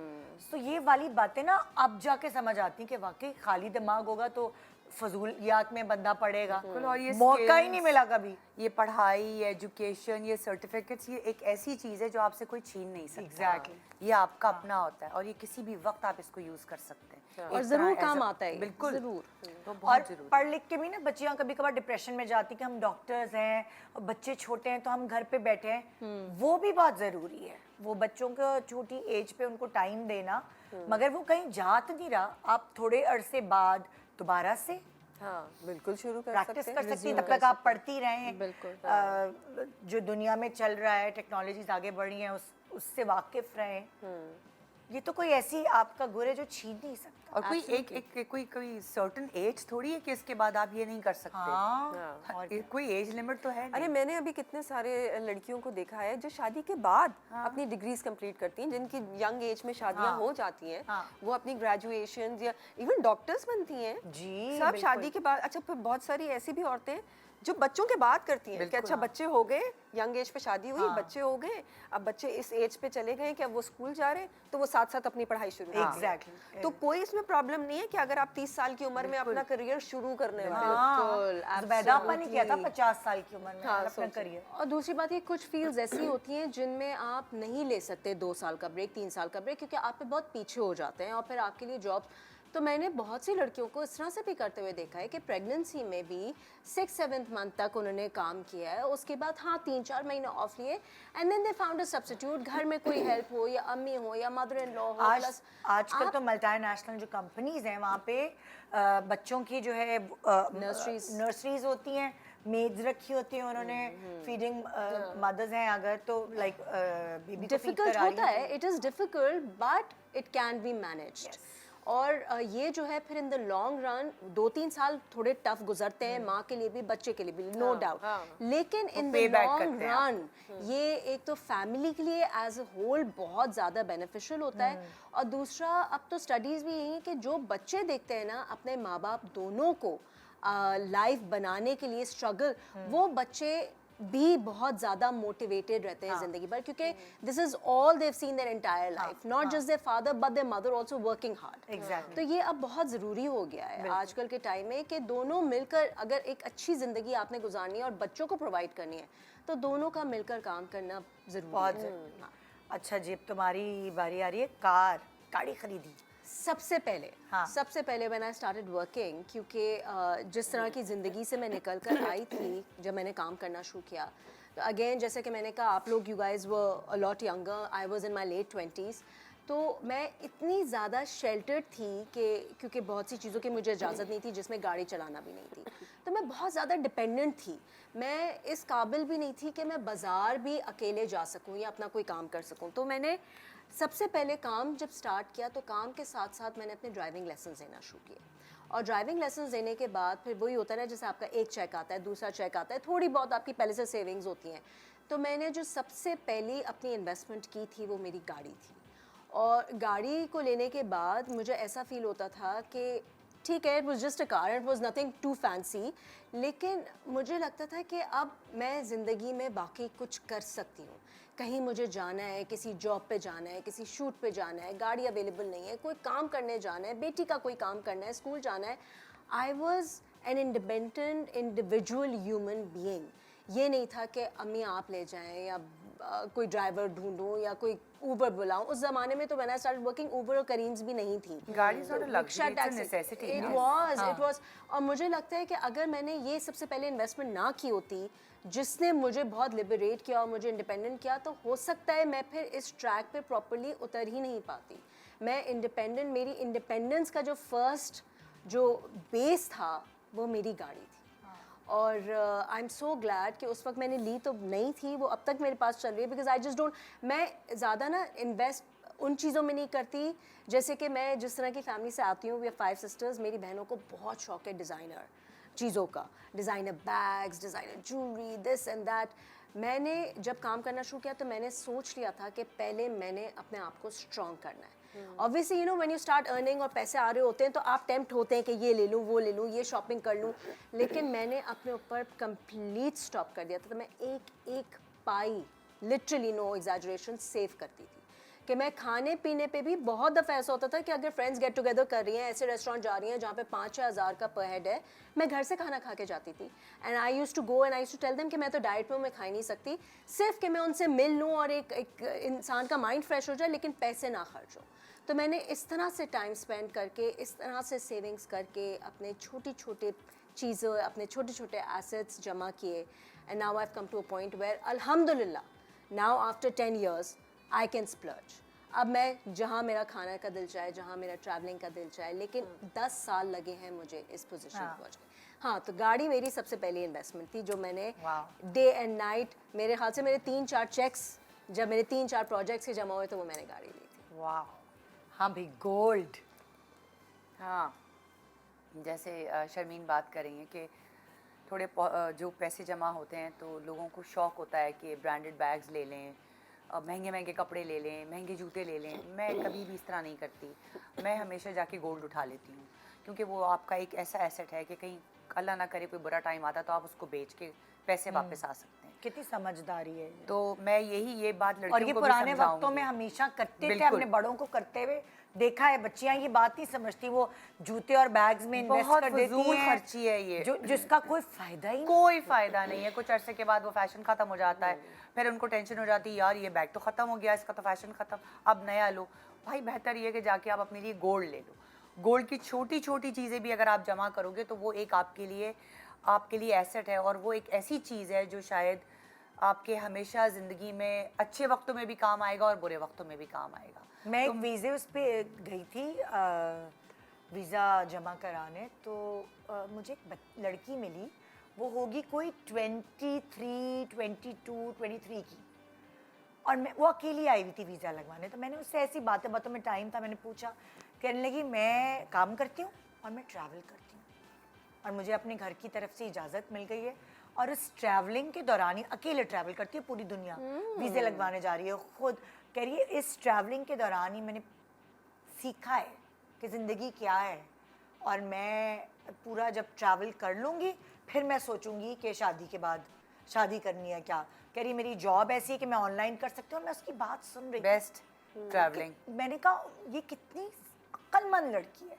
तो ये वाली बातें ना अब जाके समझ आती कि वाकई खाली दिमाग होगा तो फजूलियात में बंदा पड़ेगा, और ये मौका ही skills, नहीं मिला कभी। ये पढ़ाई, ये एजुकेशन, ये सर्टिफिकेट्स, ये एक ऐसी चीज़ है जो आपसे कोई छीन नहीं सकता। Exactly. ये आपका अपना होता है और ये किसी भी वक्त आप इसको यूज़ कर सकते हैं। और एक ज़रूर तरह काम as a- आता है, बिल्कुल ज़रूर। तो और बहुत जरूरी। पढ़ लिख के भी ना बच्चियां कभी कभार डिप्रेशन में जाती कि हम डॉक्टर्स हैं और बच्चे छोटे हैं तो हम घर पे बैठे हैं, वो भी बहुत ज़रूरी है। वो बच्चों को छोटी एज पे उनको टाइम देना, मगर वो कहीं जा तो नहीं रहा, आप थोड़े अरसे बाद दोबारा से हाँ बिल्कुल शुरू कर प्रैक्टिस सकते कर हैं। सकती हैं, तब तक आप पढ़ती रहें। बिल्कुल। जो दुनिया में चल रहा है, टेक्नोलॉजीज आगे बढ़ रही हैं, उससे वाकिफ रहें। ये तो कोई ऐसी आपका गुर है जो छीन नहीं सकता। और कोई कोई सर्टेन एज थोड़ी है कि इसके बाद आप ये नहीं कर सकते। हाँ, कोई एज लिमिट तो है नहीं। अरे मैंने अभी कितने सारे लड़कियों को देखा है जो शादी के बाद अपनी डिग्रीज कंप्लीट करती हैं, जिनकी यंग एज में शादियां हो जाती हैं, वो अपनी ग्रेजुएशन या इवन डॉक्टर्स बनती हैं जी, सब शादी के बाद। अच्छा, फिर बहुत सारी ऐसी भी औरतें हैं जो बच्चों के बाद करती हैं कि अच्छा बच्चे हो गए, यंग एज पे शादी हुई, बच्चे हो गए, अब बच्चे इस एज पे चले गए कि अब वो स्कूल जा रहे हैं, तो वो साथ साथ अपनी पढ़ाई शुरू कर Exactly. तो कोई इसमें प्रॉब्लम नहीं है कि अगर आप 30 साल की उम्र में अपना करियर शुरू करने वाले हो। जुबैदा आपा ने किया था 50 साल की उम्र में अपना करियर। और दूसरी बात ये, कुछ फील्ड्स ऐसी होती हैं जिनमें आप नहीं ले सकते 2 साल का ब्रेक, 3 साल का ब्रेक, क्योंकि आप पे बहुत पीछे हो जाते हैं और फिर आपके लिए जॉब। तो मैंने बहुत सी लड़कियों को इस तरह से भी करते हुए देखा है कि प्रेगनेंसी में भी 6-7 मंथ तक उन्होंने काम किया है, उसके बाद 3-4 महीने ऑफ लिए, and then they found a substitute, घर में कोई हेल्प हो या अम्मी हो या मदर इन लॉ हो। प्लस आजकल तो मल्टीनेशनल जो कंपनीज हैं वहाँ पे बच्चों की जो है नर्सरीज होती हैं, मेड्स रखी होती हैं उन्होंने, फीडिंग मदर्स हैं अगर तो लाइक बेबी को फीड डिफिकल्ट करा रही होता हैं। है, it is difficult but it can be managed. और ये जो है फिर इन द लॉन्ग रन 2-3 साल थोड़े टफ गुजरते हैं, माँ के लिए भी बच्चे के लिए भी, नो डाउट, लेकिन इन द payback लॉन्ग करते हैं रन ये एक तो फैमिली के लिए एज अ होल बहुत ज़्यादा बेनिफिशियल होता है। और दूसरा, अब तो स्टडीज़ भी यही है कि जो बच्चे देखते हैं ना अपने माँ बाप दोनों को लाइफ बनाने के लिए स्ट्रगल, वो बच्चे भी बहुत ज़्यादा मोटिवेटेड रहते हैं ज़िंदगी भर, क्योंकि this is all they've seen their entire life, not just their father but there mother also working hard. Exactly. तो ये अब बहुत ज़रूरी हो गया है आजकल के टाइम में कि दोनों मिलकर अगर एक अच्छी ज़िंदगी आपने गुजारनी है और बच्चों को प्रोवाइड करनी है, तो दोनों का मिलकर काम करना ज़रूरी बहुत है। ज़रूरी। अच्छा जी, अब तुम्हारी बारी आ रही है। गाड़ी खरीदी सबसे पहले व्हेन आई स्टार्टेड वर्किंग, क्योंकि जिस तरह की ज़िंदगी से मैं निकल कर आई थी जब मैंने काम करना शुरू किया, तो अगेन जैसे कि मैंने कहा, आप लोग, you guys were a lot younger, I was in my late 20s, तो मैं इतनी ज़्यादा शेल्टर्ड थी कि क्योंकि बहुत सी चीज़ों की मुझे इजाज़त नहीं थी, जिसमें गाड़ी चलाना भी नहीं थी, तो मैं बहुत ज़्यादा डिपेंडेंट थी। मैं इस काबिल भी नहीं थी कि मैं बाज़ार भी अकेले जा सकूं या अपना कोई काम कर सकूं। तो मैंने सबसे पहले काम जब स्टार्ट किया, तो काम के साथ साथ मैंने अपने ड्राइविंग लेसन्स देना शुरू किए। और ड्राइविंग लेसन्स देने के बाद फिर वही होता है ना, जैसे आपका एक चेक आता है, दूसरा चेक आता है, थोड़ी बहुत आपकी पहले से सेविंग्स होती हैं। तो मैंने जो सबसे पहली अपनी इन्वेस्टमेंट की थी वो मेरी गाड़ी थी। और गाड़ी को लेने के बाद मुझे ऐसा फील होता था कि ठीक है, it was just a car, it was nothing too fancy, लेकिन मुझे लगता था कि अब मैं ज़िंदगी में बाकी कुछ कर सकती हूँ, कहीं मुझे जाना है, किसी जॉब पे जाना है, किसी शूट पे जाना है, गाड़ी अवेलेबल नहीं है, कोई काम करने जाना है, बेटी का कोई काम करना है, स्कूल जाना है, I was an independent individual human being. ये नहीं था कि अम्मी आप ले जाएं या कोई ड्राइवर ढूंढूं या कोई ऊबर बुलाऊं। उस ज़माने में तो मैंने स्टार्ट वर्किंग, ऊबर और करीम्स भी नहीं थी। गाड़ी is not a luxury, it's a necessity. It Yes. Was और मुझे लगता है कि अगर मैंने ये सबसे पहले इन्वेस्टमेंट ना की होती, जिसने मुझे बहुत लिबरेट किया और मुझे इंडिपेंडेंट किया, तो हो सकता है मैं फिर इस ट्रैक पे प्रॉपर्ली उतर ही नहीं पाती। मैं इंडिपेंडेंट, मेरी इंडिपेंडेंस का जो फर्स्ट जो बेस था वो मेरी गाड़ी थी। और आई एम सो ग्लैड कि उस वक्त मैंने ली तो नहीं थी, वो अब तक मेरे पास चल रही है। बिकॉज आई जस्ट डोंट, मैं ज़्यादा ना इन्वेस्ट उन चीज़ों में नहीं करती। जैसे कि मैं जिस तरह की फैमिली से आती हूँ, वी आर 5 सिस्टर्स, मेरी बहनों को बहुत शौक है डिज़ाइनर चीज़ों का, designer bags, designer jewellery, this and that. मैंने जब काम करना शुरू किया तो मैंने सोच लिया था कि पहले मैंने अपने आप को स्ट्रॉन्ग करना है। Obviously you know when you start earning और पैसे आ रहे होते हैं तो आप टेम्प्ट होते हैं कि ये ले लूँ, वो ले लूँ, ये शॉपिंग कर लूँ, लेकिन मैंने अपने ऊपर कंप्लीट स्टॉप कर दिया था। तो मैं एक एक पाई, लिटरली नो एग्जैजरेशन, सेव करती थी। कि मैं खाने पीने पे भी बहुत दफ़ा ऐसा होता था कि अगर फ्रेंड्स गेट टुगेदर कर रही हैं, ऐसे रेस्टोरेंट जा रही हैं जहाँ पे 5-6 हज़ार का पर हेड है, मैं घर से खाना खा के जाती थी। And I used to go and I used to tell them कि मैं तो डाइट में हूँ, मैं खा ही नहीं सकती, सिर्फ कि मैं उनसे मिल लूँ और एक इंसान का माइंड फ्रेश हो जाए, लेकिन पैसे ना खर्च हो। तो मैंने इस तरह से टाइम स्पेंड करके, इस तरह से सेविंग्स करके, अपने छोटी छोटे चीज़ें, अपने छोटे छोटे एसेट्स जमा किए। And now I have come to a point where अल्हम्दुलिल्लाह now after 10 years I can splurge. अब मैं जहाँ मेरा खाना का दिल चाहे, जहाँ मेरा ट्रैवलिंग का दिल चाहे, लेकिन 10 साल लगे हैं मुझे इस पोजीशन पे पहुँच गए। हाँ, तो गाड़ी मेरी सबसे पहली इन्वेस्टमेंट थी, जो मैंने डे एंड नाइट, मेरे ख्याल से मेरे 3-4 चेक्स, जब मेरे 3-4 प्रोजेक्ट्स के जमा हुए तो वो मैंने गाड़ी ली थी। वाह, हाँ भी गोल्ड। हाँ, जैसे शर्मीन बात कर रही हैं कि थोड़े जो पैसे जमा होते हैं तो लोगों को शौक़ होता है कि ब्रांडेड बैग्स ले लें, महंगे महंगे कपड़े ले लें, महंगे जूते ले लें। मैं कभी भी इस तरह नहीं करती। मैं हमेशा जाके गोल्ड उठा लेती हूँ, क्योंकि वो आपका एक ऐसा एसेट है कि कहीं अल्लाह ना करे कोई बुरा टाइम आता तो आप उसको बेच के पैसे वापस आ सकते हैं। कितनी समझदारी है ये। तो मैं ये बात लड़कियों और ये को भी पुराने वक्तों समझाऊंगी। में हमेशा करते थे, बिल्कुल। अपने बड़ों को करते हुए देखा है। बच्चियां ये बात नहीं समझती, वो जूते और बैग्स में इन्वेस्ट बहुत कर देती फजूल हैं, खर्ची है ये, जो जिसका कोई फायदा ही नहीं। कोई फायदा नहीं है। कुछ अरसे के बाद वो फैशन खत्म हो जाता है, फिर उनको टेंशन हो जाती है, यार ये बैग तो खत्म हो गया, इसका तो फैशन खत्म, अब नया लो। भाई बेहतर ये कि जाके आप अपने लिए गोल्ड ले लो। गोल्ड की छोटी छोटी चीज़ें भी अगर आप जमा करोगे तो वो एक आपके लिए एसेट है, और वो एक ऐसी चीज़ है जो शायद आपके हमेशा ज़िंदगी में अच्छे वक्तों में भी काम आएगा और बुरे वक्तों में भी काम आएगा। मैं एक वीज़े उस पे गई थी, वीज़ा जमा कराने, तो मुझे एक लड़की मिली, वो होगी कोई 23, 22, 23 की, और वो अकेली आई हुई थी वीज़ा लगवाने। तो मैंने उससे ऐसी बातों में टाइम था, मैंने पूछा, कहने लगी मैं काम करती हूँ और मैं ट्रैवल करती हूँ, और मुझे अपने घर की तरफ से इजाज़त मिल गई है, और उस ट्रैवलिंग के दौरान ही अकेले ट्रैवल करती है पूरी दुनिया, वीज़े लगवाने जा रही है खुद। कह रही है इस ट्रैवलिंग के दौरान ही मैंने सीखा है कि ज़िंदगी क्या है, और मैं पूरा जब ट्रैवल कर लूँगी फिर मैं सोचूंगी कि शादी के बाद शादी करनी है क्या। कह रही मेरी जॉब ऐसी है कि मैं ऑनलाइन कर सकती हूँ। मैं उसकी बात सुन रही बेस्ट ट्रैवलिंग। मैंने कहा ये कितनी अक्लमंद लड़की है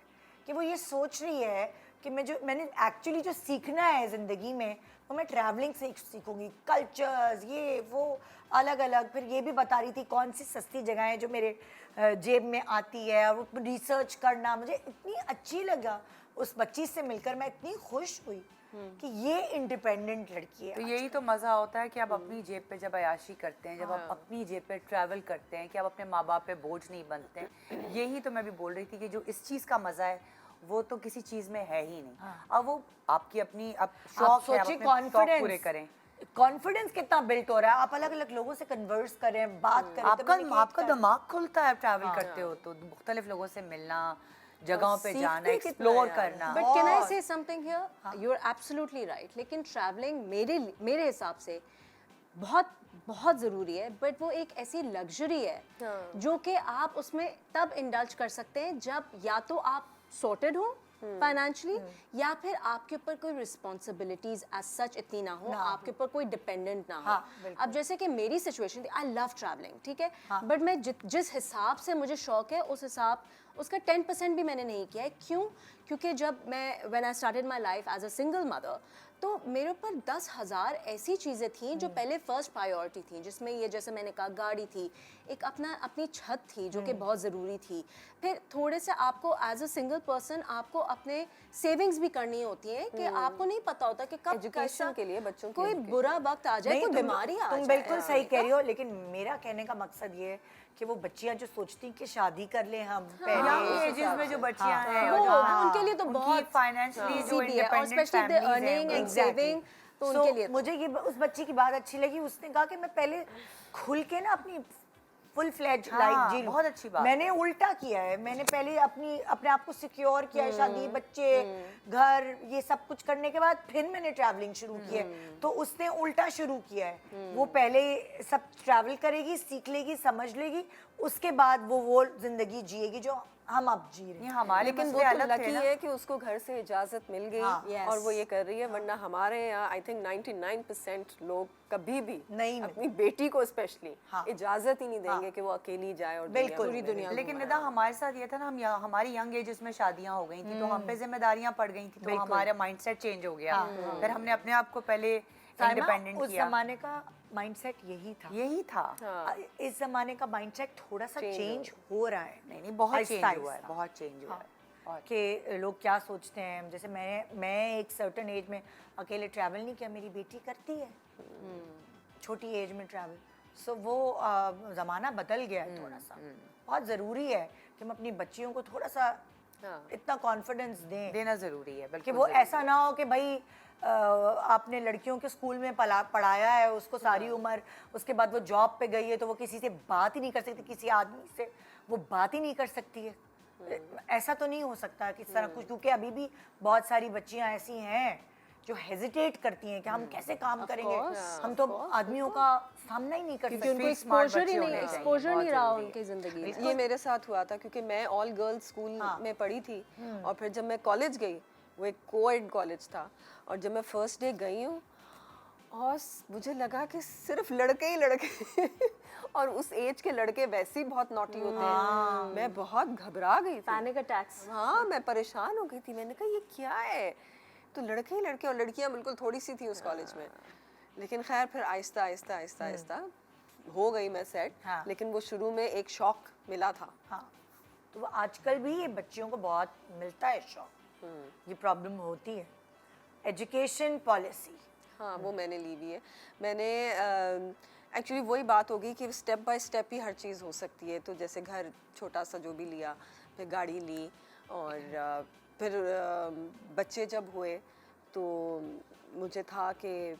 कि वो ये सोच रही है कि मैंने एक्चुअली जो सीखना है ज़िंदगी में वो मैं ट्रैवलिंग से सीखूंगी, कल्चर्स, ये वो अलग अलग। फिर ये भी बता रही थी कौन सी सस्ती जगह है जो मेरे जेब में आती है, और वो रिसर्च करना मुझे इतनी अच्छी लगा। उस बच्ची से मिलकर मैं इतनी खुश हुई कि ये इंडिपेंडेंट लड़की है। तो यही तो मज़ा होता है कि आप अपनी जेब पे जब अयाशी करते हैं, जब आप अपनी जेब पे ट्रैवल करते हैं, कि आप अपने माँ बाप पे बोझ नहीं बनते हैं। यही तो मैं भी बोल रही थी कि जो इस चीज़ का मज़ा है वो तो किसी चीज़ में है ही नहीं। अब वो आपकी अपनी शौक है, आप अपने शौक पूरे करें। कॉन्फिडेंस कितना बिल्ट हो रहा है, आप अलग अलग लोगों से कन्वर्स करें, बात करें। आपका दिमाग खुलता है ट्रैवल करते हो तो, मुख्तलिफ लोगों से मिलना, जगहों पे जाना, एक्सप्लोर करना। But can I say something here, you are absolutely right. लेकिन ट्रैवलिंग मेरे हिसाब से बहुत बहुत ज़रूरी है, बट वो एक ऐसी लग्जरी है जो कि आप उसमें तब इंडल्ज कर सकते हैं जब या तो आप सॉर्टेड हो फाइनेंशियली, या फिर आपके ऊपर कोई रिस्पॉन्सिबिलिटीज एज सच इतनी ना हो, आपके ऊपर कोई डिपेंडेंट ना हो। अब जैसे कि मेरी सिचुएशन थी, आई लव ट्रैवलिंग, ठीक है, बट मैं जिस हिसाब से मुझे शौक है उस हिसाब उसका 10% भी मैंने नहीं किया है। क्यों? क्योंकि जब मैं when I started my life as a single mother, तो मेरे ऊपर 10,000 ऐसी चीज़ें थीं जो पहले फर्स्ट प्रायोरिटी थी, जिसमें ये जैसे मैंने कहा गाड़ी थी, एक अपनी छत थी जो कि बहुत ज़रूरी थी, फिर थोड़े से आपको एज अ सिंगल पर्सन आपको अपने सेविंग्स भी करनी होती है कि आपको नहीं पता होता कि कब एजुकेशन के लिए, बच्चों के कोई बुरा वक्त आ जाए, कोई बीमारी आ जाए। तुम बिल्कुल सही कह रही हो, लेकिन मेरा कहने का मकसद ये है कि वो बच्चियां जो सोचती हैं कि शादी कर ले हम यंग पहले, एजेस में जो बच्चियां हैं वो और उनके लिए तो बहुत फाइनेंशियली जो easy भी है, और independent specially the families earning हैं एंड सेविंग, तो उनके लिए मुझे ये उस बच्ची की बात अच्छी लगी, उसने कहा कि मैं पहले खुल के ना अपनी फुल फ्लेज लाइफ जी लूं। बहुत अच्छी बात मैंने उल्टा किया है, मैंने पहले अपने आप को सिक्योर किया है, शादी, बच्चे, घर, ये सब कुछ करने के बाद फिर मैंने ट्रैवलिंग शुरू की है। तो उसने उल्टा शुरू किया है, वो पहले सब ट्रैवल करेगी, सीख लेगी, समझ लेगी, उसके बाद वो जिंदगी जिएगी जो हम अब जी रहे हैं। हमारे लेकिन वो मसले तो अलग थे लकी ना। है कि उसको घर से इजाजत मिल गई हाँ, और वो ये कर रही है, वरना हमारे यहाँ आई थिंक 99% लोग कभी भी नहीं अपनी बेटी को स्पेशली हाँ। इजाजत ही नहीं देंगे कि वो अकेली जाए और बिल्कुल, पूरी दुनिया लेकिन निदा हमारे साथ ये था ना, हमारी यंग एजेस में शादियां हो गई थी, तो हम पे जिम्मेदारियां पड़ गई थी, तो हमारा माइंडसेट चेंज हो गया। फिर हमने अपने आप को पहले इंडिपेंडेंट उस किया। जमाने का माइंडसेट यही था। यही था। इस जमाने का माइंडसेट थोड़ा सा चेंज हो रहा है। नहीं बहुत आहिस्ता चेंज हुआ है, आहिस्ता। बहुत चेंज हुआ है। और कि लोग क्या सोचते हैं, जैसे मैं एक सर्टेन एज में अकेले ट्रैवल नहीं किया, मेरी बेटी करती है छोटी एज में ट्रैवल। सो वो ज़माना बदल गया है थोड़ा सा। बहुत ज़रूरी है कि हम अपनी बच्चियों को थोड़ा सा इतना कॉन्फिडेंस दें देना जरूरी है, कि बल्कि वो ऐसा ना हो कि भाई आपने लड़कियों के स्कूल में पढ़ाया है उसको सारी उम्र, उसके बाद वो जॉब पे गई है तो वो किसी से बात ही नहीं कर सकती, किसी आदमी से वो बात ही नहीं कर सकती है। ऐसा तो नहीं हो सकता कि इस तरह कुछ, क्योंकि अभी भी बहुत सारी बच्चियां ऐसी हैं जो हेजिटेट करती हैं कि हम कैसे काम करेंगे, हम तो आदमियों का सामना ही नहीं कर क्योंकि उनको सकते। एक्सपोजर ही नहीं, एक्सपोजर नहीं रहा उनकी जिंदगी में। ये मेरे साथ हुआ था क्योंकि मैं ऑल गर्ल्स स्कूल में पढ़ी थी और फिर जब मैं कॉलेज गई, वो एक कोएड कॉलेज था, और जब मैं फर्स्ट डे गई हूँ और मुझे लगा कि सिर्फ लड़के ही लड़के और उस एज के लड़के वैसे ही बहुत नॉटी होते हैं। मैं बहुत घबरा गई थी, पैनिक अटैक्स। हाँ मैं परेशान हो गई थी, मैंने कहा ये क्या है, तो लड़के ही लड़के और लड़कियां बिल्कुल थोड़ी सी थी उस कॉलेज में। लेकिन खैर फिर आहिस्ता आहिस्ता आहिस्ता आहिस्ता हो गई मैं सेट। लेकिन वो शुरू में एक शॉक मिला था। हाँ, तो वो आजकल भी ये बच्चियों को बहुत मिलता है शौक, ये प्रॉब्लम होती है। एजुकेशन पॉलिसी, हाँ वो मैंने ली हुई है। मैंने एक्चुअली वही बात होगी कि स्टेप बाय स्टेप ही हर चीज़ हो सकती है। तो जैसे घर छोटा सा जो भी लिया, फिर गाड़ी ली, और फिर बच्चे जब हुए तो मुझे था कि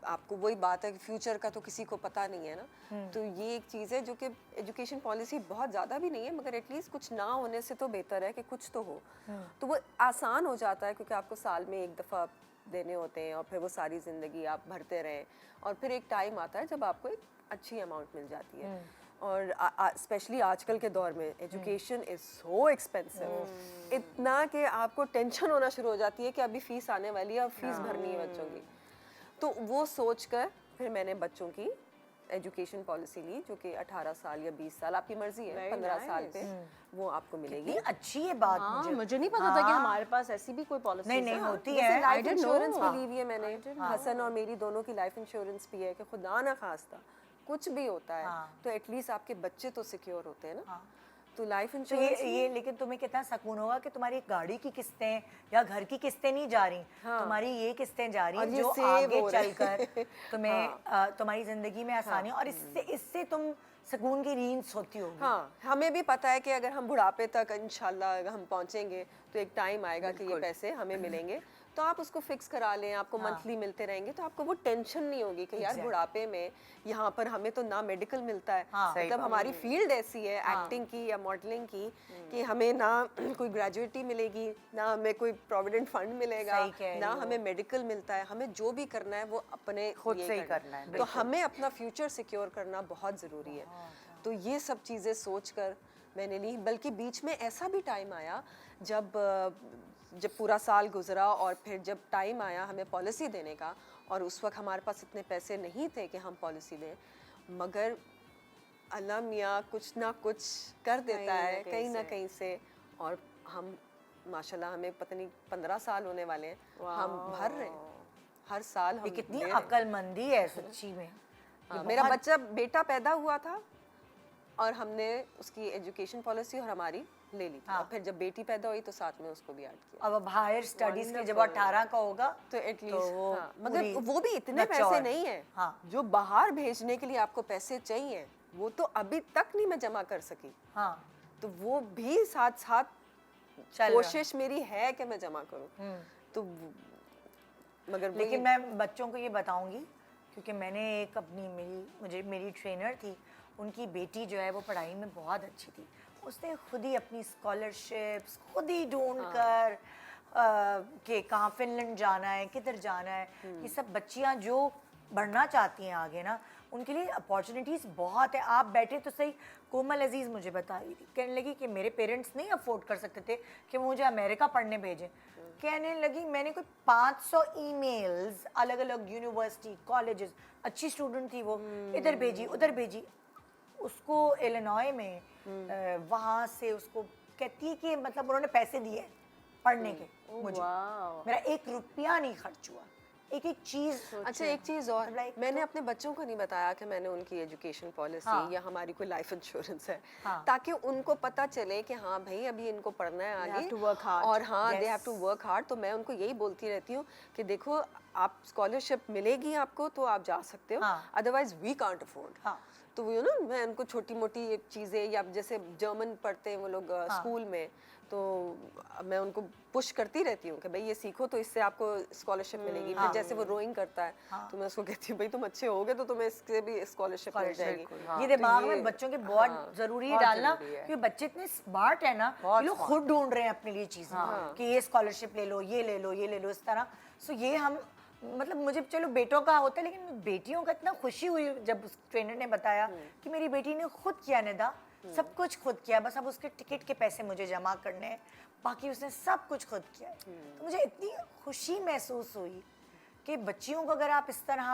आपको वही बात है कि फ्यूचर का तो किसी को पता नहीं है ना। तो ये एक चीज़ है जो कि एजुकेशन पॉलिसी बहुत ज़्यादा भी नहीं है, मगर एटलीस्ट कुछ ना होने से तो बेहतर है कि कुछ तो हो। तो वो आसान हो जाता है क्योंकि आपको साल में एक दफ़ा देने होते हैं और फिर वो सारी ज़िंदगी आप भरते रहें, और फिर एक टाइम आता है जब आपको एक अच्छी अमाउंट मिल जाती है। और स्पेशली आजकल के दौर में एजुकेशन इज़ सो एक्सपेंसिव, इतना कि आपको टेंशन होना शुरू हो जाती है कि अभी फ़ीस आने वाली है, अब फीस भरनी है बच्चों की। तो वो सोचकर फिर मैंने बच्चों की एजुकेशन पॉलिसी ली, जो कि 18 साल या 20 साल, आपकी मर्जी है, 15 साल पे वो आपको मिलेगी। ये अच्छी है बात। हाँ, मुझे नहीं पता था कि हमारे पास ऐसी भी कोई पॉलिसी नहीं नहीं होती जैसे है। लाइफ इंश्योरेंस भी ली हुई है मैंने, हसन और मेरी दोनों की लाइफ इंश्योरेंस भी है कि खुदा ना खास्ता कुछ भी होता है तो एटलीस्ट आपके बच्चे तो सिक्योर होते हैं ना। तो लाइफ तो इंश्योरेंस ये लेकिन तुम्हें कितना सुकून होगा कि तुम्हारी गाड़ी की किस्तें या घर की किस्तें नहीं जा रही, तुम्हारी ये किस्तें जा रही और हैं ये जो सेव आगे हो रहे चलकर तुम्हें तुम्हारी जिंदगी में आसानी, और इससे तुम सुकून की नींद सोती होगी। हाँ, हमें भी पता है कि अगर हम बुढ़ापे तक इंशाल्लाह हम पहुंचेंगे तो एक टाइम आएगा कि ये पैसे हमें मिलेंगे, तो आप उसको फिक्स करा लें, आपको मंथली मिलते रहेंगे, तो आपको वो टेंशन नहीं होगी कि यार बुढ़ापे में यहाँ पर हमें तो ना मेडिकल मिलता है। मतलब हमारी फील्ड ऐसी है एक्टिंग की या मॉडलिंग की कि हमें ना कोई ग्रेजुएटी मिलेगी, ना हमें कोई प्रोविडेंट फंड मिलेगा, ना हमें मेडिकल मिलता है। हमें जो भी करना है वो अपने खुद से ही करना है। तो हमें अपना फ्यूचर सिक्योर करना बहुत ज़रूरी है। तो ये सब चीज़ें सोचकर मैंने ली। बल्कि बीच में ऐसा भी टाइम आया जब जब पूरा साल गुजरा और फिर जब टाइम आया हमें पॉलिसी देने का, और उस वक्त हमारे पास इतने पैसे नहीं थे कि हम पॉलिसी दें, मगर अल्लाह मियाँ कुछ ना कुछ कर देता है कहीं ना कहीं से, और हम माशाल्लाह हमें पता नहीं 15 साल होने वाले हैं, हम भर रहे हैं हर साल। हम ये कितनी दे रहे हैं। अक्लमंदी है सच्ची में। हाँ, मेरा बच्चा बेटा पैदा हुआ था और हमने उसकी एजुकेशन पॉलिसी और हमारी ले ली थी, और फिर जब बेटी पैदा हुई तो साथ में उसको भी ऐड किया। अब हायर स्टडीज के जब 18 का होगा तो एटलीस्ट वो मगर पूरी वो भी इतने पैसे mature। नहीं है हाँ। जो बाहर भेजने के लिए आपको पैसे चाहिए, वो तो अभी तक नहीं मैं जमा कर सकी। हाँ तो वो भी साथ साथ चल रहा। कोशिश मेरी है कि मैं जमा करूं। तो मगर लेकिन मैं बच्चों को ये बताऊंगी, क्योंकि मैंने एक अपनी मेरी ट्रेनर थी, उनकी बेटी जो है वो पढ़ाई में बहुत अच्छी थी, उसने खुद ही अपनी स्कॉलरशिप्स खुद ही ढूंढ कर कि कहाँ फिनलैंड जाना है, किधर जाना है, ये सब बच्चियाँ जो बढ़ना चाहती हैं आगे ना, उनके लिए अपॉर्चुनिटीज़ बहुत है। आप बैठे तो सही, कोमल अजीज़ मुझे बता रही थी, कहने लगी कि मेरे पेरेंट्स नहीं अफोर्ड कर सकते थे कि मुझे अमेरिका पढ़ने भेजें। कहने लगी मैंने कोई 500 ईमेल्स अलग अलग यूनिवर्सिटी कॉलेजेस, अच्छी स्टूडेंट थी वो, इधर भेजी उधर भेजी। उसको इलिनॉय में वहाँ से उसको कहती है कि मतलब उन्होंने पैसे दिए पढ़ने के मुझे, मेरा 1 रुपया नहीं खर्च हुआ, एक एक चीज। अच्छा एक चीज़ और, Like, मैंने अपने बच्चों को नहीं बताया कि मैंने उनकी एजुकेशन पॉलिसी या हमारी कोई लाइफ इंश्योरेंस है, ताकि उनको पता चले कि हाँ भाई अभी इनको पढ़ना है आगे to work hard. और हाँ they have to work hard. तो मैं उनको यही बोलती रहती हूँ कि देखो आप स्कॉलरशिप मिलेगी आपको तो आप जा सकते हो, अदरवाइज वी कांट अफोर्ड। तो यू नो मैं उनको छोटी मोटी चीज़ें, या जैसे जर्मन पढ़ते हैं वो लोग स्कूल में, तो मैं उनको पुश करती रहती हूँ कि भाई ये सीखो तो इससे आपको स्कॉलरशिप मिलेगी। फिर जैसे वो रोइंग करता है तो मैं उसको कहती हूँ भाई तुम अच्छे होगे तो तुम्हें इससे भी स्कॉलरशिप मिल जाएगी। ये दिमाग में बच्चों के बहुत जरूरी है डालना, क्योंकि बच्चे इतने स्मार्ट है ना, ये लोग खुद ढूंढ रहे हैं अपने लिए चीजें कि ये स्कॉलरशिप ले लो, ये ले लो, ये ले लो, इस तरह। सो ये हम मतलब मुझे चलो बेटों का होता है, लेकिन बेटियों का इतना खुशी हुई जब उस ट्रेनर ने बताया कि मेरी बेटी ने खुद किया, निदा सब कुछ खुद किया, बस अब उसके टिकट के पैसे मुझे जमा करने हैं, बाकी उसने सब कुछ खुद किया है। तो मुझे इतनी खुशी महसूस हुई कि बच्चियों को अगर आप इस तरह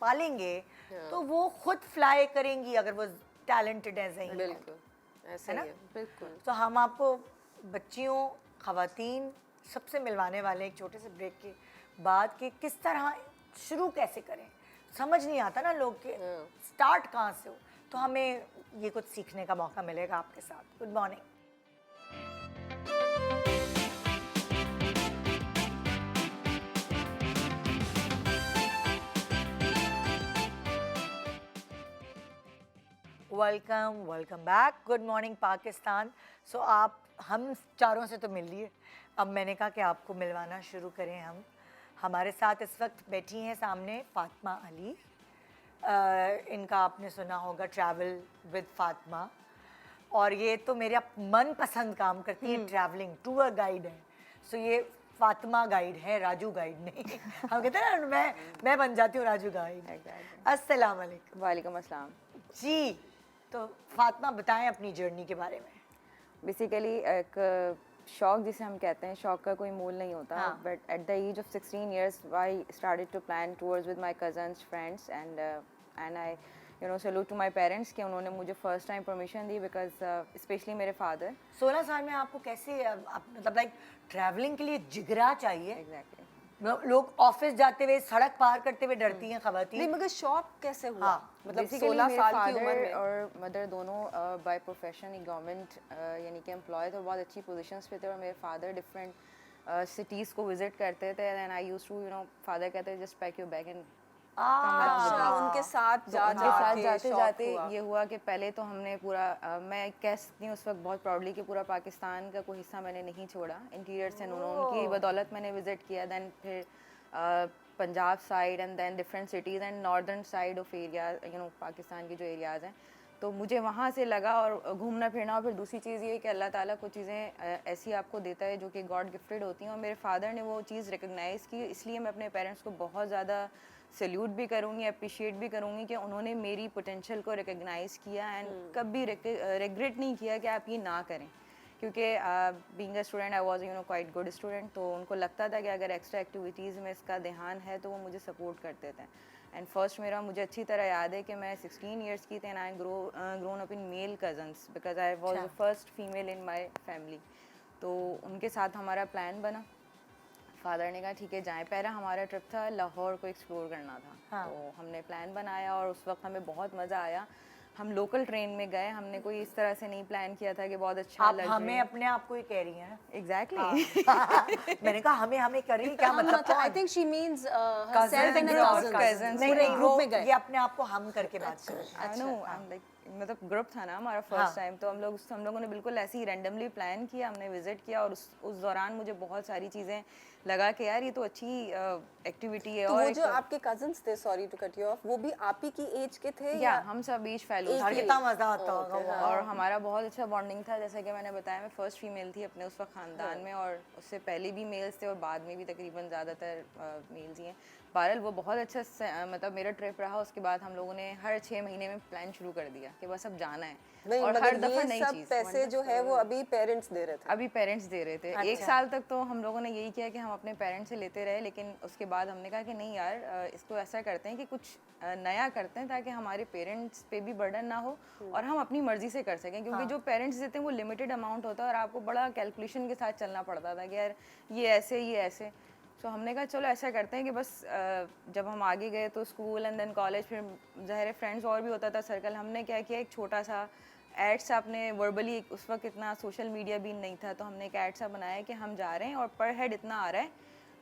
पालेंगे तो वो खुद फ्लाई करेंगी अगर वो टैलेंटेड है। सही बिल्कुल ऐसे ही है, बिल्कुल। तो हम आपको बच्चियों, खवातीन सबसे मिलवाने वाले एक छोटे से ब्रेक के बाद कि किस तरह शुरू कैसे करें। समझ नहीं आता ना लोग के स्टार्ट कहाँ से हो, तो हमें ये कुछ सीखने का मौका मिलेगा आपके साथ। Good morning. Welcome back. Good morning Pakistan. So आप हम चारों से तो मिल लिए, अब मैंने कहा कि आपको मिलवाना शुरू करें हम। हमारे साथ इस वक्त बैठी हैं सामने फातिमा अली। इनका आपने सुना होगा ट्रैवल विद फातिमा, और ये तो मेरा मनपसंद काम करती हैं, ट्रैवलिंग टूर गाइड है। सो ये फातिमा गाइड है, राजू गाइड नहीं। हम कहते हैं ना मैं बन जाती हूँ राजू गाइड। अस्सलाम वालेकुम। वालेकुम अस्सलाम। जी, तो फातिमा बताएं अपनी जर्नी के बारे में। बेसिकली एक शौक जिसे हम कहते हैं, शौक का कोई मूल नहीं होता, but at the age of 16 years I started to plan tours with my cousins friends and I salute to my parents कि उन्होंने मुझे फर्स्ट टाइम परमिशन दी, बिकॉज स्पेशली मेरे फादर। 16 साल में आपको कैसे मतलब लाइक ट्रैवलिंग के लिए जिगरा चाहिए। एग्जैक्टली। लोग ऑफिस जाते हुए सड़क पार करते हुए डरती हैं खवातीन। नहीं मगर शौक कैसे हुआ? हाँ, मतलब बेसिकली 16 मेरे साल की उम्र फादर में और मदर दोनों बाय प्रोफेशन गवर्नमेंट यानी कि एम्प्लॉय थे, बहुत अच्छी पोजीशंस पे थे, और मेरे फादर डिफरेंट सिटीज़ को विजिट करते थे। And I used to father कहते just pack your bag and अच्छा उनके साथ जाते जाते ये हुआ कि पहले तो हमने पूरा मैं कह सकती हूँ उस वक्त बहुत प्राउडली कि पूरा पाकिस्तान का कोई हिस्सा मैंने नहीं छोड़ा, इंटीरियर से उनकी बदौलत मैंने विजिट किया। दैन फिर Punjab side and then different cities and northern side of area Pakistan के जो एरियाज़ हैं, तो मुझे वहाँ से लगा। और घूमना फिरना, और फिर दूसरी चीज़ ये कि अल्लाह ताला कुछ चीज़ें ऐसी आपको देता है जो कि गॉड गिफ्टेड होती हैं, और मेरे फादर ने वो चीज़ रिकग्नाइज़ की। इसलिए मैं अपने पेरेंट्स को बहुत ज़्यादा सैल्यूट भी करूँगी, अप्रिशिएट भी करूँगी कि उन्होंने मेरी पोटेंशियल को रिकग्नाइज़ किया एंड कभी रिग्रेट नहीं किया कि आप ये ना करें, क्योंकि being a student I was quite good student, तो उनको लगता था कि अगर एक्स्ट्रा एक्टिविटीज़ में इसका ध्यान है तो वो मुझे सपोर्ट करते थे। एंड फर्स्ट मेरा मुझे अच्छी तरह याद है कि मैं 16 ईयर्स की थी and I grown up in male cousins because I was the first female in my family. तो उनके साथ हमारा प्लान बना, फादर ने कहा ठीक है जाएं। पहला हमारा ट्रिप था लाहौर को एक्सप्लोर करना था। हाँ। तो हमने प्लान बनाया और उस वक्त हमें बहुत मज़ा आया। हम लोकल ट्रेन में गए, हमने कोई इस तरह से नहीं प्लान किया था कि बहुत अच्छा आप लग हमें अपने आप को ही कह रही हैं। एग्जैक्टली मैंने कहा हमें हमें कर रही है, क्या मतलब मतलब I think she means herself and her Cousins. cousins नहीं पूरे नहीं ग्रुप वो में गए। ये अपने आप को हम करके बात कर रही हैं। नो आई एम लाइक मतलब ग्रुप था ना हमारा फर्स्ट टाइम, तो हम लोगों ने बिल्कुल ऐसे ही रैंडमली प्लान किया, हमने विजिट किया और उस दौरान मुझे बहुत सारी चीज़ें लगा कि यार ये तो अच्छी एक्टिविटी है। तो और वो जो आपके कजन्स थे, sorry to cut you off, वो भी आप ही की एज के थे या हम सब बीच फेलोज और थे कितना मजा आता होगा वो। और हमारा बहुत अच्छा बॉन्डिंग था। जैसा कि मैंने बताया मैं फर्स्ट फीमेल थी अपने उस वक्त ख़ानदान में, और उससे पहले भी मेल्स थे और बाद में भी तकरीबन ज़्यादातर मेल्स ही हैं। बहरहाल वो बहुत अच्छा मतलब मेरा ट्रिप रहा। उसके बाद हम लोगों ने हर 6 महीने में प्लान शुरू कर दिया कि बस अब जाना है। नहीं, और हर मगर दफ़ा ये नई सब चीज़। पैसे जो है वो अभी पेरेंट्स दे रहे थे। अभी पेरेंट्स दे रहे थे। एक साल तक तो हम लोगों ने यही किया कि हम अपने पेरेंट्स से लेते रहे, लेकिन उसके बाद हमने कहा कि नहीं यार इसको ऐसा करते हैं कि कुछ नया करते हैं ताकि हमारे पेरेंट्स पे भी बर्डन ना हो और हम अपनी मर्जी से कर सकें। क्योंकि जो पेरेंट्स देते हैं वो लिमिटेड अमाउंट होता है और आपको बड़ा कैलकुलेशन के साथ चलना पड़ता था कि यार ये ऐसे। तो हमने कहा चलो ऐसा करते हैं कि बस जब हम आगे गए तो स्कूल एंड देन कॉलेज, फिर ज़ाहिर फ्रेंड्स और भी होता था सर्कल। हमने क्या किया, एक छोटा सा एड सा अपने वर्बली, उस वक्त इतना सोशल मीडिया भी नहीं था, तो हमने एक एड सा बनाया कि हम जा रहे हैं और पर हेड इतना आ रहा है,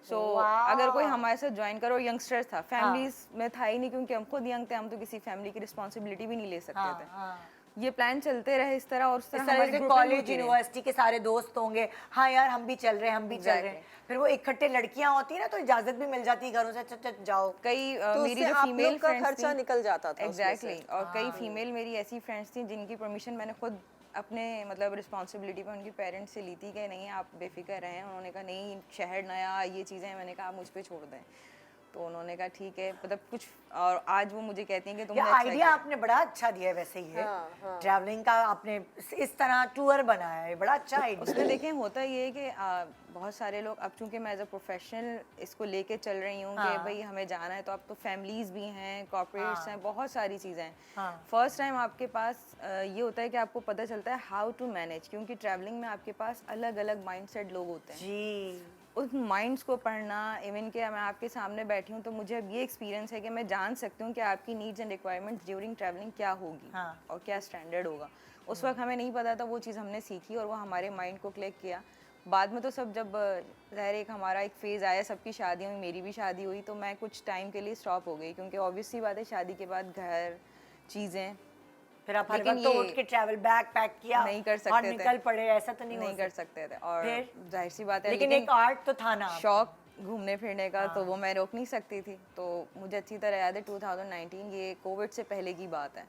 सो अगर कोई हमारे साथ ज्वाइन करो। यंगस्टर्स था, फैमिलीज में था ही नहीं क्योंकि हम खुद यंग थे, हम तो किसी फैमिली की रिस्पॉन्सिबिलिटी भी नहीं ले सकते थे। ये प्लान चलते रहे इस तरह, और उस तरह हमारे से group में कॉलेज होती रही। यूनिवर्सिटी के सारे दोस्त होंगे, हाँ यार हम भी चल रहे हैं। फिर वो इकट्ठे लड़कियां होती है ना, तो इजाजत भी मिल जाती है घरों से, अच्छा जाओ। कई तो मेरी उससे जो आप फीमेल लोग का फ्रेंड्स खर्चा निकल जाता था उसमें से। एग्जैक्टली और कई फीमेल मेरी ऐसी फ्रेंड्स थी जिनकी परमिशन मैंने खुद अपने मतलब रिस्पॉन्सिबिलिटी पे उनकी पेरेंट्स से ली थी कि नहीं आप बेफिक्र रहें। उन्होंने कहा नहीं शहर नया ये चीज़ें, मैंने कहा आप मुझ पे छोड़ दें, तो उन्होंने कहा ठीक है। मतलब कुछ, और आज वो मुझे कहती हैं कि तुमने ये अच्छा आइडिया किया। आपने बड़ा अच्छा दिया है वैसे ही है। ट्रैवलिंग का आपने इस तरह टूर बनाया है, बड़ा अच्छा आइडिया। उसमें देखें होता ये है कि बहुत सारे लोग, अब चूंकि मैं एज अ प्रोफेशनल इसको लेके चल रही हूँ कि भाई हमें जाना है, तो अब तो फैमिलीज भी हैं, कॉर्पोरेट्स हैं, बहुत सारी चीज़ें हैं। फर्स्ट टाइम आपके पास ये होता है कि आपको पता चलता है हाउ टू मैनेज, क्योंकि ट्रैवलिंग में आपके पास अलग अलग माइंडसेट लोग होते हैं। जी उस माइंड्स को पढ़ना, इवन कि मैं आपके सामने बैठी हूँ तो मुझे अब ये एक्सपीरियंस है कि मैं जान सकती हूँ कि आपकी needs and requirements during travelling क्या होगी और क्या स्टैंडर्ड होगा। उस वक्त हमें नहीं पता था, वो चीज़ हमने सीखी और वो हमारे माइंड को क्लिक किया। बाद में तो सब जब ज़ाहिर एक हमारा एक फेज़ आया, सबकी शादी हुई, मेरी भी शादी हुई, तो मैं कुछ टाइम के लिए स्टॉप हो गई क्योंकि ऑब्वियस सी बात है शादी के बाद घर चीज़ें, फिर आप हर लेकिन वक्त तो ये उठ के ट्रैवल बैग पैक किया नहीं कर और सकते थे। निकल पड़े, ऐसा तो नहीं कर सकते थे। और फिर? जाहिर सी बात है, लेकिन एक आर्ट तो था ना। शौक घूमने फिरने का, तो वो मैं रोक नहीं सकती थी। तो मुझे अच्छी तरह याद है 2019, ये कोविड से पहले की बात है,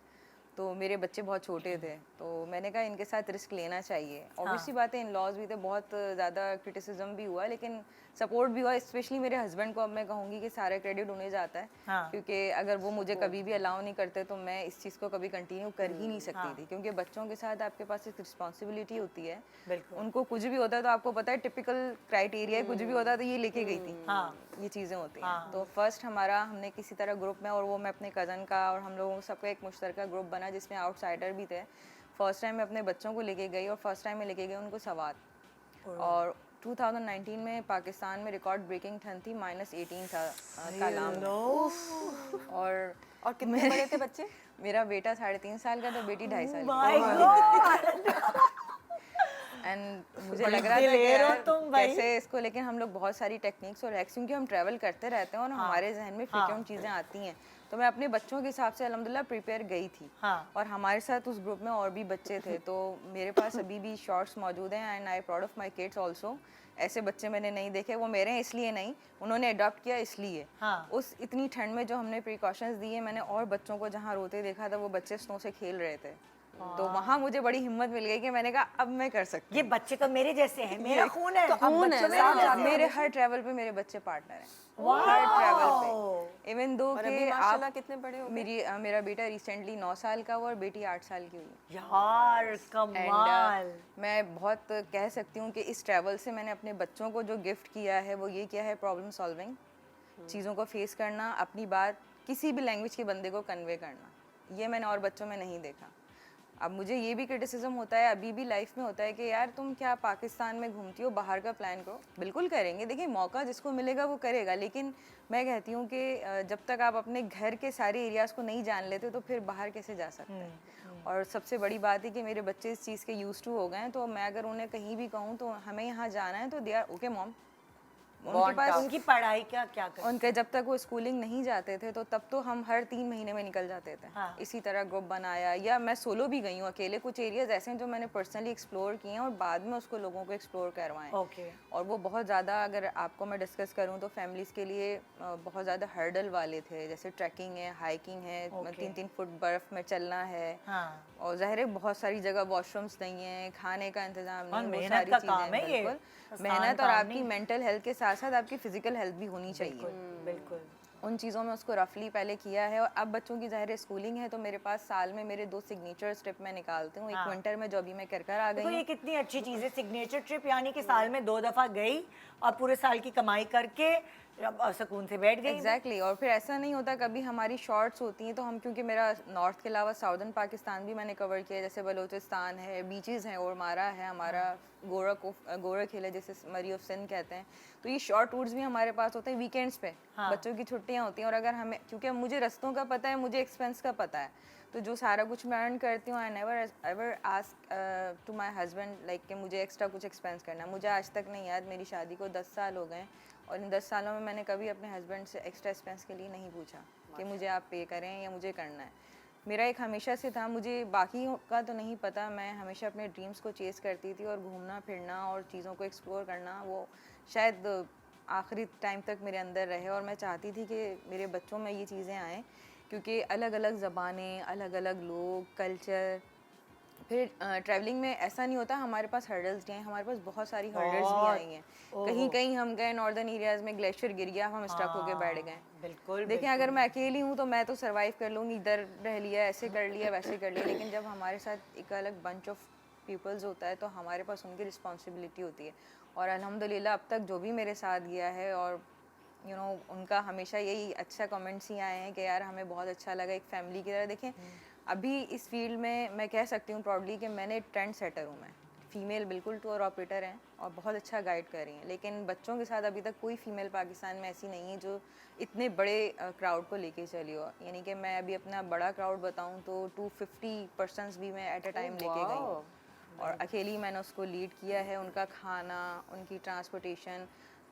तो मेरे बच्चे बहुत छोटे थे, तो मैंने कहा इनके साथ रिस्क लेना चाहिए। ऑब्वियसली बात है, इन लॉज भी थे, बहुत ज़्यादा क्रिटिसिज्म भी हुआ, लेकिन सपोर्ट भी हुआ। स्पेशली मेरे हस्बैंड को अब मैं कहूँगी कि सारा क्रेडिट उन्हें जाता है, क्योंकि अगर वो मुझे कभी भी अलाउ नहीं करते तो मैं इस चीज़ को कभी कंटिन्यू कर ही नहीं सकती थी, क्योंकि बच्चों के साथ आपके पास एक रिस्पॉन्सिबिलिटी होती है। उनको कुछ भी होता है तो आपको पता है टिपिकल क्राइटेरिया, कुछ भी होता है तो ये लेके गई थी, ये चीज़ें होती हैं। तो फर्स्ट हमने किसी तरह ग्रुप में, और वो मैं अपने कज़न का और हम लोगों सबका एक मुश्तरका ग्रुप बना जिसमें आउटसाइडर भी थे। फर्स्ट टाइम मैं अपने बच्चों को लेके गई और फर्स्ट टाइम मैं लेके गई उनको सवात। और 2019 में पाकिस्तान में रिकॉर्ड ब्रेकिंग ठंड थी, -18 था कालाम में। और कितने बड़े थे बच्चे? मेरा बेटा 3.5 साल का था, बेटी 2.5 साल एंड मुझे लग रहा था कि यार कैसे इसको, लेकिन हम लोग बहुत सारी टेक्निक्स और हैक्स, क्योंकि हम ट्रैवल करते रहते हैं और हमारे जहन में फ्रीक्वेंट चीज़ें आती हैं, तो मैं अपने बच्चों के हिसाब से अल्हम्दुलिल्लाह प्रिपेयर गई थी। और हमारे साथ उस ग्रुप में और भी बच्चे थे, तो मेरे पास अभी भी शॉर्ट्स मौजूद हैं and I proud of my kids also. ऐसे बच्चे मैंने नहीं देखे, वो मेरे हैं इसलिए नहीं, उन्होंने अडॉप्ट किया इसलिए। उस इतनी ठंड में जो हमने प्रिकॉशंस दिए, मैंने और बच्चों को जहाँ रोते देखा था, वो बच्चे स्नो से खेल रहे थे। तो वहाँ मुझे बड़ी हिम्मत मिल गई कि मैंने कहा अब मैं कर सकती ये बच्चे तो मेरे जैसे हैं, मेरा खून है। हूँ। तो अब बच्चों में मेरे हर ट्रैवल पे मेरे बच्चे पार्टनर हैं, हर ट्रैवल पे, इवन दो और अभी कि माशाल्लाह आप कितने बड़े हो गए? मेरा बेटा रिसेंटली 9 साल का हुआ और बेटी 8 साल की हुई। यार कमाल। मैं बहुत कह सकती हूँ कि इस ट्रैवल से मैंने अपने बच्चों को जो गिफ्ट किया है वो ये किया है प्रॉब्लम सॉल्विंग, चीज़ों को फेस करना, अपनी बात किसी भी लैंग्वेज के बंदे को कन्वे करना। ये मैंने और बच्चों में नहीं देखा। अब मुझे ये भी क्रिटिसिज्म होता है, अभी भी लाइफ में होता है कि यार तुम क्या पाकिस्तान में घूमती हो, बाहर का प्लान करो। बिल्कुल करेंगे, देखिए मौका जिसको मिलेगा वो करेगा, लेकिन मैं कहती हूँ कि जब तक आप अपने घर के सारे एरियाज़ को नहीं जान लेते तो फिर बाहर कैसे जा सकते हैं। और सबसे बड़ी बात है कि मेरे बच्चे इस चीज़ के यूज टू हो गए हैं, तो मैं अगर उन्हें कहीं भी कहूँ तो हमें यहाँ जाना है तो दे आर ओके मॉम। उनके पास उनकी पढ़ाई का क्या कर उनके जब तक वो स्कूलिंग नहीं जाते थे तो तब तो हम हर 3 महीने में निकल जाते थे। हाँ। इसी तरह ग्रुप बनाया, या मैं सोलो भी गई हूँ अकेले। कुछ एरियाज ऐसे हैं जो मैंने पर्सनली एक्सप्लोर किए हैं और बाद में उसको लोगों को एक्सप्लोर करवाएं। ओके। और वो बहुत ज़्यादा, अगर आपको मैं डिस्कस करूँ तो फैमिलीज़ के लिए बहुत ज़्यादा हर्डल वाले थे, जैसे ट्रैकिंग है, हाइकिंग है, 3-3 फुट बर्फ़ में चलना है। हाँ। और ज़ाहिर है बहुत सारी जगह वॉशरूम्स नहीं है, खाने का इंतजाम नहीं, वो मेहनत सारी का चीज़ें काम है ये, बिल्कुल आसान मेहनत, और काम आपकी नहीं। मेंटल हेल्थ के साथ साथ आपकी फिजिकल हेल्थ भी होनी चाहिए। बिल्कुल। उन चीज़ों में उसको रफली पहले किया है। और अब बच्चों की ज़ाहिर स्कूलिंग है तो मेरे पास साल में मेरे 2 सिग्नेचर ट्रिप मैं निकालती हूँ। एक विंटर में जो अभी मैं कर आ गई देखो ये हूँ। कितनी अच्छी चीज़ है, सिग्नेचर ट्रिप, यानी कि साल में 2 दफ़ा गई और पूरे साल की कमाई करके सुकून से बैठ गई। एग्जैक्टली और फिर ऐसा नहीं होता, कभी हमारी शॉर्ट्स होती हैं तो हम, क्योंकि मेरा नॉर्थ के अलावा साउदर्न पाकिस्तान भी मैंने कवर किया, जैसे बलूचिस्तान है, बीचेस हैं, और मारा है हमारा, गोरख हिल है जिसे मरी ऑफ सिंध कहते हैं। तो ये शॉर्ट टूर्स भी हमारे पास होते हैं वीकेंड्स पे। बच्चों की छुट्टियां होती हैं और अगर हमें, क्योंकि अब मुझे रस्तों का पता है, मुझे एक्सपेंस का पता है, तो जो सारा कुछ मैं अर्न करती हूँ, I never ever ask to my husband like कि मुझे एक्स्ट्रा कुछ एक्सपेंस करना है। मुझे आज तक नहीं याद, मेरी शादी को 10 साल हो गए और इन 10 सालों में मैंने कभी अपने हस्बैंड से एक्स्ट्रा एक्सपेंस के लिए नहीं पूछा कि मुझे आप पे करें या मुझे करना है। मेरा एक हमेशा से था, मुझे बाकी का तो नहीं पता, मैं हमेशा अपने ड्रीम्स को चेस करती थी और घूमना फिरना और चीज़ों को एक्सप्लोर करना वो शायद आखिरी टाइम तक मेरे अंदर रहे। और मैं चाहती थी कि मेरे बच्चों में ये चीज़ें आएँ, क्योंकि अलग अलग ज़बानें, अलग अलग लोग, कल्चर। फिर ट्रैवलिंग में ऐसा नहीं होता हमारे पास हर्डल्स नहीं हैं, हमारे पास बहुत सारी हर्डल्स भी आई हैं। कहीं कहीं हम गए नॉर्दर्न एरियाज़ में, ग्लेशियर गिर गया, हम स्टक होके बैठ गए। बिल्कुल। देखें, अगर मैं अकेली हूँ तो मैं तो सरवाइव कर लूँगी, इधर रह लिया, ऐसे कर लिया, वैसे कर लिया, लेकिन जब हमारे साथ एक अलग बंच ऑफ पीपल्स होता है तो हमारे पास उनकी रिस्पॉन्सिबिलिटी होती है। और अल्हम्दुलिल्लाह अब तक जो भी मेरे साथ गया है, और उनका हमेशा यही अच्छा कमेंट्स ही आए हैं कि यार हमें बहुत अच्छा लगा, एक फैमिली की तरह। देखें अभी इस फील्ड में मैं कह सकती हूँ प्राउडली कि मैंने ट्रेंड सेटर हूँ। मैं फ़ीमेल बिल्कुल टूर ऑपरेटर हैं और बहुत अच्छा गाइड कर रही हैं, लेकिन बच्चों के साथ अभी तक कोई फ़ीमेल पाकिस्तान में ऐसी नहीं है जो इतने बड़े क्राउड को लेके चली हो। यानी कि मैं अभी अपना बड़ा क्राउड बताऊँ तो 250 पर्सनस भी मैं एट अ टाइम लेके गई हूँ, और अकेली मैंने उसको लीड किया है। उनका खाना, उनकी ट्रांसपोर्टेशन,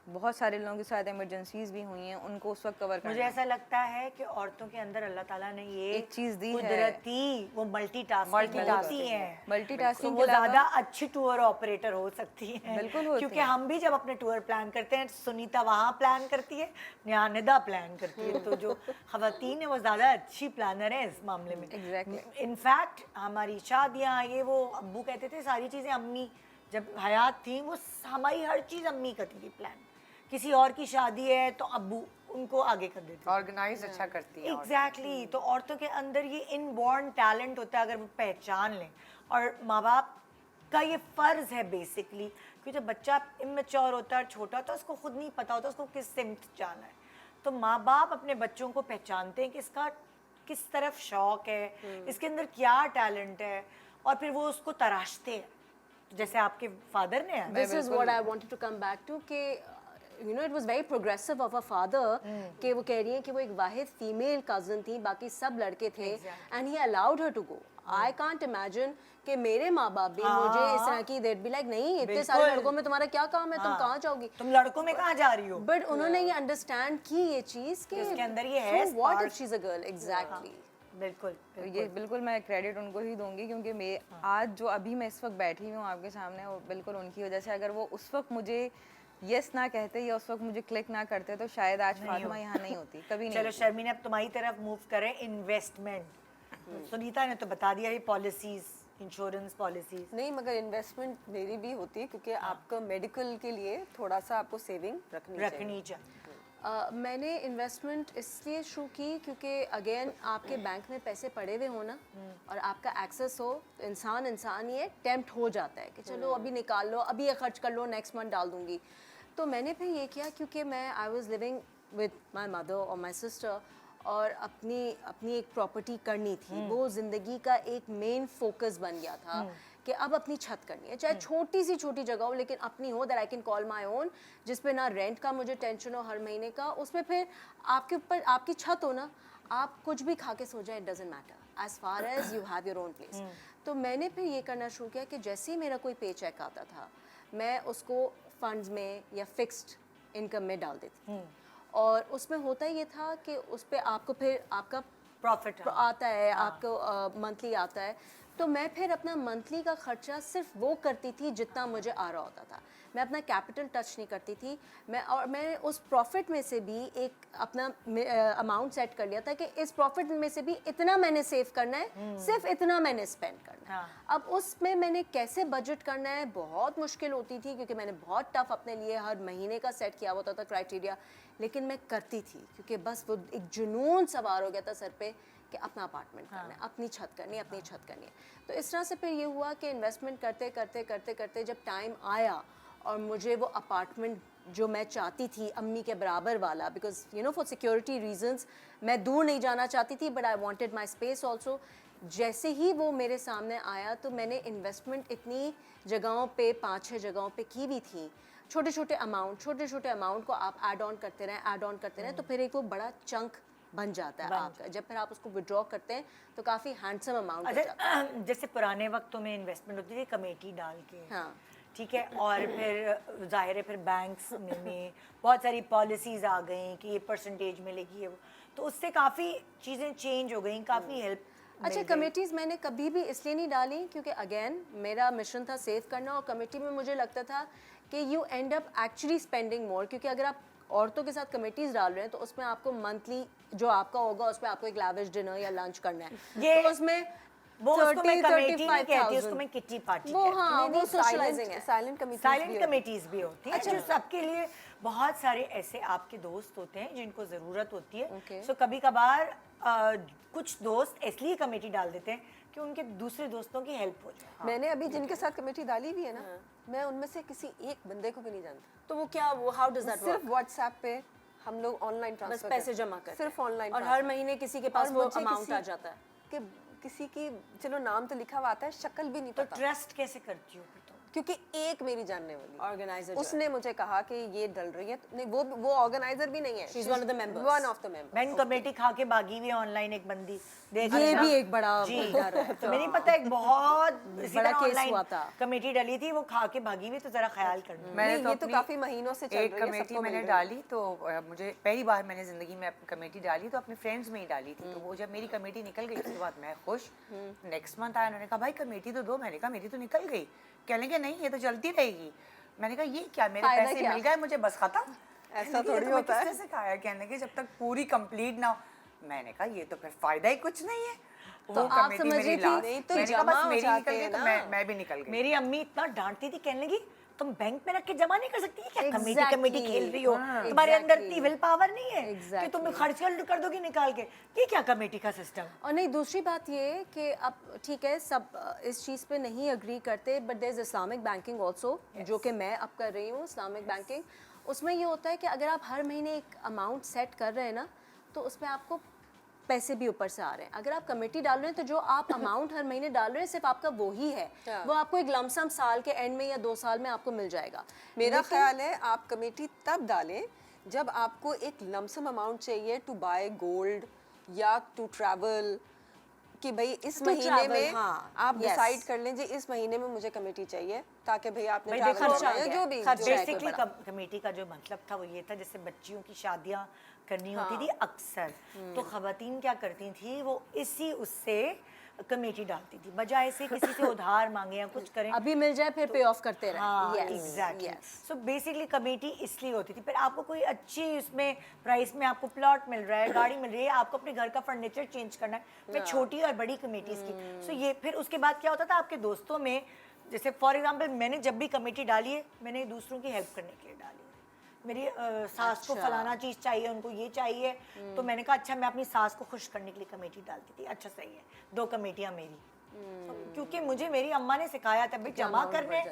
बहुत सारे लोगों के साथ इमरजेंसीज भी हुई हैं, उनको उस वक्त कवर करना। मुझे ऐसा लगता है कि औरतों के अंदर अल्लाह ताला ने ये एक चीज़ दी है, कुदरती, वो मल्टीटास्किंग होती हैं। मल्टीटास्किंग वो ज़्यादा अच्छी टूर ऑपरेटर हो सकती हैं। बिल्कुल होती क्योंकि हैं। हम भी जब अपने टूर प्लान करते हैं, सुनीता वहाँ प्लान करती है, निदा प्लान करती है, तो जो ख़वातीन है वो ज़्यादा अच्छी प्लानर है इस मामले में। Exactly. इनफैक्ट हमारी शादियाँ, ये वो, अब्बू कहते थे सारी चीज़ें अम्मी जब हयात थी, वो हमारी हर चीज़ अम्मी करती थी प्लान। किसी और की शादी है तो अब्बू उनको आगे कर देते, ऑर्गेनाइज अच्छा करती है। एग्जैक्टली। तो औरतों के अंदर ये इनबॉर्न टैलेंट होता है, अगर वो पहचान लें। और माँ बाप का ये फ़र्ज़ है बेसिकली, क्योंकि जब बच्चा इमेच्योर होता है, छोटा होता है, उसको खुद नहीं पता होता उसको किस सिमत जाना है, तो माँ बाप अपने बच्चों को पहचानते हैं कि इसका किस तरफ शौक़ है, इसके अंदर क्या टैलेंट है, और फिर वो उसको तराशते हैं, जैसे आपके फादर ने है। This is what I wanted to come back to कि it was very progressive of a father कि वो कह रही हैं कि वो एक वाहिद फीमेल कज़न थी, बाकी सब लड़के थे, and he allowed her to go. I can't imagine कि मेरे माँ बाप भी मुझे इस तरह की, they'd be like नहीं, इतने सारे लड़कों में तुम्हारा क्या काम है, तुम कहाँ जाओगी, तुम लड़कों में कहाँ जा रही हो। बट उन्होंने ये अंडरस्टैंड की ये चीज़ कि उसके अंदर ये है so what spark. if she's a girl, exactly. बिल्कुल, तो ये बिल्कुल मैं क्रेडिट उनको ही दूंगी, क्योंकि मैं आज जो अभी मैं इस वक्त बैठी हूँ आपके सामने, वो बिल्कुल उनकी वजह से। अगर वो उस वक्त मुझे यस ना कहते या उस वक्त मुझे क्लिक ना करते तो शायद आज फातिमा यहाँ नहीं होती, कभी नहीं। चलो शर्मीन, अब तुम्हारी तरफ मूव करें, इन्वेस्टमेंट। सुनीता ने तो बता दिया ये पॉलिसीज इंश्योरेंस पॉलिसीज? नहीं, मगर इन्वेस्टमेंट मेरी भी होती है क्योंकि आपका मेडिकल के लिए थोड़ा सा आपको सेविंग रखनी चाहिए। मैंने इन्वेस्टमेंट इसलिए शुरू की क्योंकि अगेन आपके बैंक में पैसे पड़े हुए हो ना और आपका एक्सेस हो तो इंसान ये टेम्प्ट हो जाता है कि चलो अभी निकाल लो, अभी ये खर्च कर लो, नेक्स्ट मंथ डाल दूंगी। तो मैंने फिर ये किया क्योंकि मैं I was living with my mother और माई सिस्टर और अपनी एक प्रॉपर्टी करनी थी, वो ज़िंदगी का एक मेन फोकस बन गया था कि अब अपनी छत करनी है, चाहे छोटी सी छोटी जगह हो लेकिन अपनी हो, that I can call my own, जिस पे ना रेंट का मुझे टेंशन हो हर महीने का, उसमें फिर आपके ऊपर आपकी छत हो ना, आप कुछ भी खा के सो जाए, it doesn't matter as far as you have your own place. तो मैंने फिर ये करना शुरू किया कि जैसे ही मेरा कोई पे चेक आता था मैं उसको फंड्स में या फिक्स्ड इनकम में डाल देती थी और उसमें होता ये था कि उस पर आपको फिर आपका प्रॉफिट आता है, आपको मंथली आता है। तो मैं फिर अपना मंथली का खर्चा सिर्फ वो करती थी जितना मुझे आ रहा होता था, मैं अपना कैपिटल टच नहीं करती थी। मैं उस प्रॉफिट में से भी एक अपना अमाउंट सेट कर लिया था कि इस प्रॉफिट में से भी इतना मैंने सेव करना है, सिर्फ इतना मैंने स्पेंड करना है। अब उसमें मैंने कैसे बजट करना है बहुत मुश्किल होती थी क्योंकि मैंने बहुत टफ अपने लिए हर महीने का सेट किया होता था क्राइटेरिया, लेकिन मैं करती थी क्योंकि बस वो एक जुनून सवार हो गया था सर पे कि अपना अपार्टमेंट करना है, अपनी छत करनी है, अपनी छत करनी है। तो इस तरह से फिर ये हुआ कि इन्वेस्टमेंट करते करते करते करते जब टाइम आया और मुझे वो अपार्टमेंट जो मैं चाहती थी अम्मी के बराबर वाला, because you know for security reasons मैं दूर नहीं जाना चाहती थी but I wanted my space also. जैसे ही वो मेरे सामने आया तो मैंने इन्वेस्टमेंट इतनी जगहों पे 5-6 जगहों पे की भी थी, छोटे छोटे अमाउंट को आप ऐड ऑन करते रहें तो फिर एक वो बड़ा चंक बन जाता है आपका। जब फिर आप उसको विड्रॉ करते हैं तो काफ़ी हैंडसम अमाउंट हो जाता है। जैसे पुराने वक्तों में इन्वेस्टमेंट होती थी कमेटी डाल के, हाँ ठीक है, और फिर जाहिर है फिर बैंक्स में बहुत सारी पॉलिसीज आ गई कि ये परसेंटेज मिलेगी, ये वो, तो उससे काफ़ी चीज़ें चेंज हो गई, काफ़ी हेल्प। अच्छा, कमेटीज़ मैंने कभी भी इसलिए नहीं डाली क्योंकि अगेन मेरा मिशन था सेव करना और कमेटी में मुझे लगता था कि you and up actually spending more, क्योंकि अगर आप औरतों के साथ कमेटीज डाल रहे हैं तो उसमें आपको मंथली जो आपका होगा उसमें आपको एक लाविश डिनर या लंच करना है, ये तो उसमें वो उसको मैं कमेटी नहीं कहती, उसको मैं किटी पार्टी वो कहती हूँ। हाँ वो सोशलाइजिंग है। साइलेंट कमेटीज भी होती हैं जो सबके लिए, बहुत सारे ऐसे आपके दोस्त होते हैं जिनको ज़रूरत होती है। सो कभी कभार कुछ दोस्त इसलिए कमेटी डाल देते हैं कि उनके दूसरे दोस्तों की हेल्प हो जाए। मैंने अभी जिनके साथ कमेटी डाली भी है ना, मैं उनमें से किसी एक बंदे को भी नहीं जानती। तो वो क्या, वो हाउ डज दैट वर्क? सिर्फ व्हाट्सएप पे हम लोग ऑनलाइन बस ट्रांसफर पैसे जमा करते सिर्फ हैं ऑनलाइन, और हर महीने किसी के पास वो अमाउंट आ जाता है कि किसी की चलो नाम तो लिखा हुआ आता है, शक्ल भी नहीं तो पता। ट्रस्ट कैसे करती हो फिर तुम? क्योंकि एक मेरी जानने वाली ऑर्गेनाइजर उसने मुझे कहा कि ये डल रही है, नहीं वो ऑर्गेनाइजर भी नहीं है, She's one of the members. One of the members. मैंने कमेटी खा के भागी हुई ऑनलाइन एक बंदी देख ये लेना। भी एक बड़ा जी डर है। तो नहीं पता, एक बहुत बड़ा केस हुआ था। कमेटी डली थी, वो खा के भागी हुई, तो जरा ख्याल करना। मैंने ये तो अपनी काफी महीनों से चल एक रही है, कमेटी सबको मैंने मिल रही है। डाली तो मुझे पहली बार मैंने ज़िंदगी में अपनी कमेटी डाली तो अपने फ्रेंड्स में ही डाली थी। तो वो जब मेरी कमेटी निकल गई उसके बाद मैं खुश। नेक्स्ट मंथ आया, उन्होंने कहा भाई कमेटी तो दो। मैंने कहा मेरी तो निकल गई। कहने के नहीं ये तो चलती रहेगी। मैंने कहा ये क्या, मेरे फायदा पैसे क्या? मिल गए मुझे बस खत्म। ऐसा थोड़ी होता है। किसने सिखाया? कहने के जब तक पूरी कंप्लीट ना हो। मैंने कहा ये तो फिर फायदा ही कुछ नहीं है। तो वो आप कमेटी समझ मेरी रही थी? last। नहीं तो मैंने कहा बस जमा हो मेरी जाते निकल गई हैं तो ना। मैं भी निकल गई। मेरी अम्मी इतना डांटती थी, कहने लगी तुम बैंक में रख के जमा नहीं कर सकती, ये क्या कमेटी Exactly. कमेटी खेल रही हो, हाँ, तुम्हारे अंदर exactly. इतनी विल पावर नहीं है कि तुम Exactly. खर्च कर दोगी निकाल के, ये क्या कमेटी का सिस्टम। और नहीं, दूसरी बात ये कि अब ठीक है सब इस चीज़ पे नहीं अग्री करते, but there is Islamic banking also, जो कि मैं अब कर रही हूँ इस्लामिक बैंकिंग। उसमें ये होता है कि अगर आप हर महीने एक अमाउंट सेट कर रहे हैं ना तो उसमें आपको पैसे भी ऊपर से आ रहे हैं। अगर आप कमेटी डाल रहे हैं तो जो आप अमाउंट हर महीने डाल रहे हैं सिर्फ आपका वो ही है, वो आपको एक लमसम साल के एंड में या 2 साल में आपको मिल जाएगा। मेरा ख्याल है आप कमेटी तब डालें जब आपको एक लमसम अमाउंट चाहिए टू बाय गोल्ड या टू ट्रैवल, कि भाई इस To महीने travel, में हाँ, आप yes. डिसाइड कर लें जी इस महीने में मुझे कमेटी चाहिए, ताकि भैया आपने भाई travel देखो, करना है, जो भी जो है, कोई बेसिकली बड़ा। कमेटी का जो मतलब था वो ये था, जैसे बच्चियों की शादियां करनी होती थी अक्सर, तो खवातीन क्या करती थी, वो इसी उससे कमेटी डालती थी, बजाय से किसी से उधार मांगे या कुछ करें। अभी मिल जाए फिर पे ऑफ करते रहे। हाँ, Yes, exactly. yes. So basically committee इसलिए होती थी, फिर आपको कोई अच्छी उसमें प्राइस में आपको प्लॉट मिल रहा है, गाड़ी मिल रही है, आपको अपने घर का फर्नीचर चेंज करना है, फिर छोटी और बड़ी कमेटीज की। सो ये फिर उसके बाद क्या होता था आपके दोस्तों में, जैसे फॉर एग्जांपल मैंने जब भी कमेटी डाली है, मैंने दूसरों की हेल्प करने के लिए डाली है। मेरी सास को फलाना चीज़ चाहिए, उनको ये चाहिए, तो मैंने कहा अच्छा मैं अपनी सास को खुश करने के लिए कमेटी डालती थी। अच्छा सही है, 2 कमेटियाँ मेरी, क्योंकि मुझे मेरी अम्मा ने सिखाया था भाई जमा करने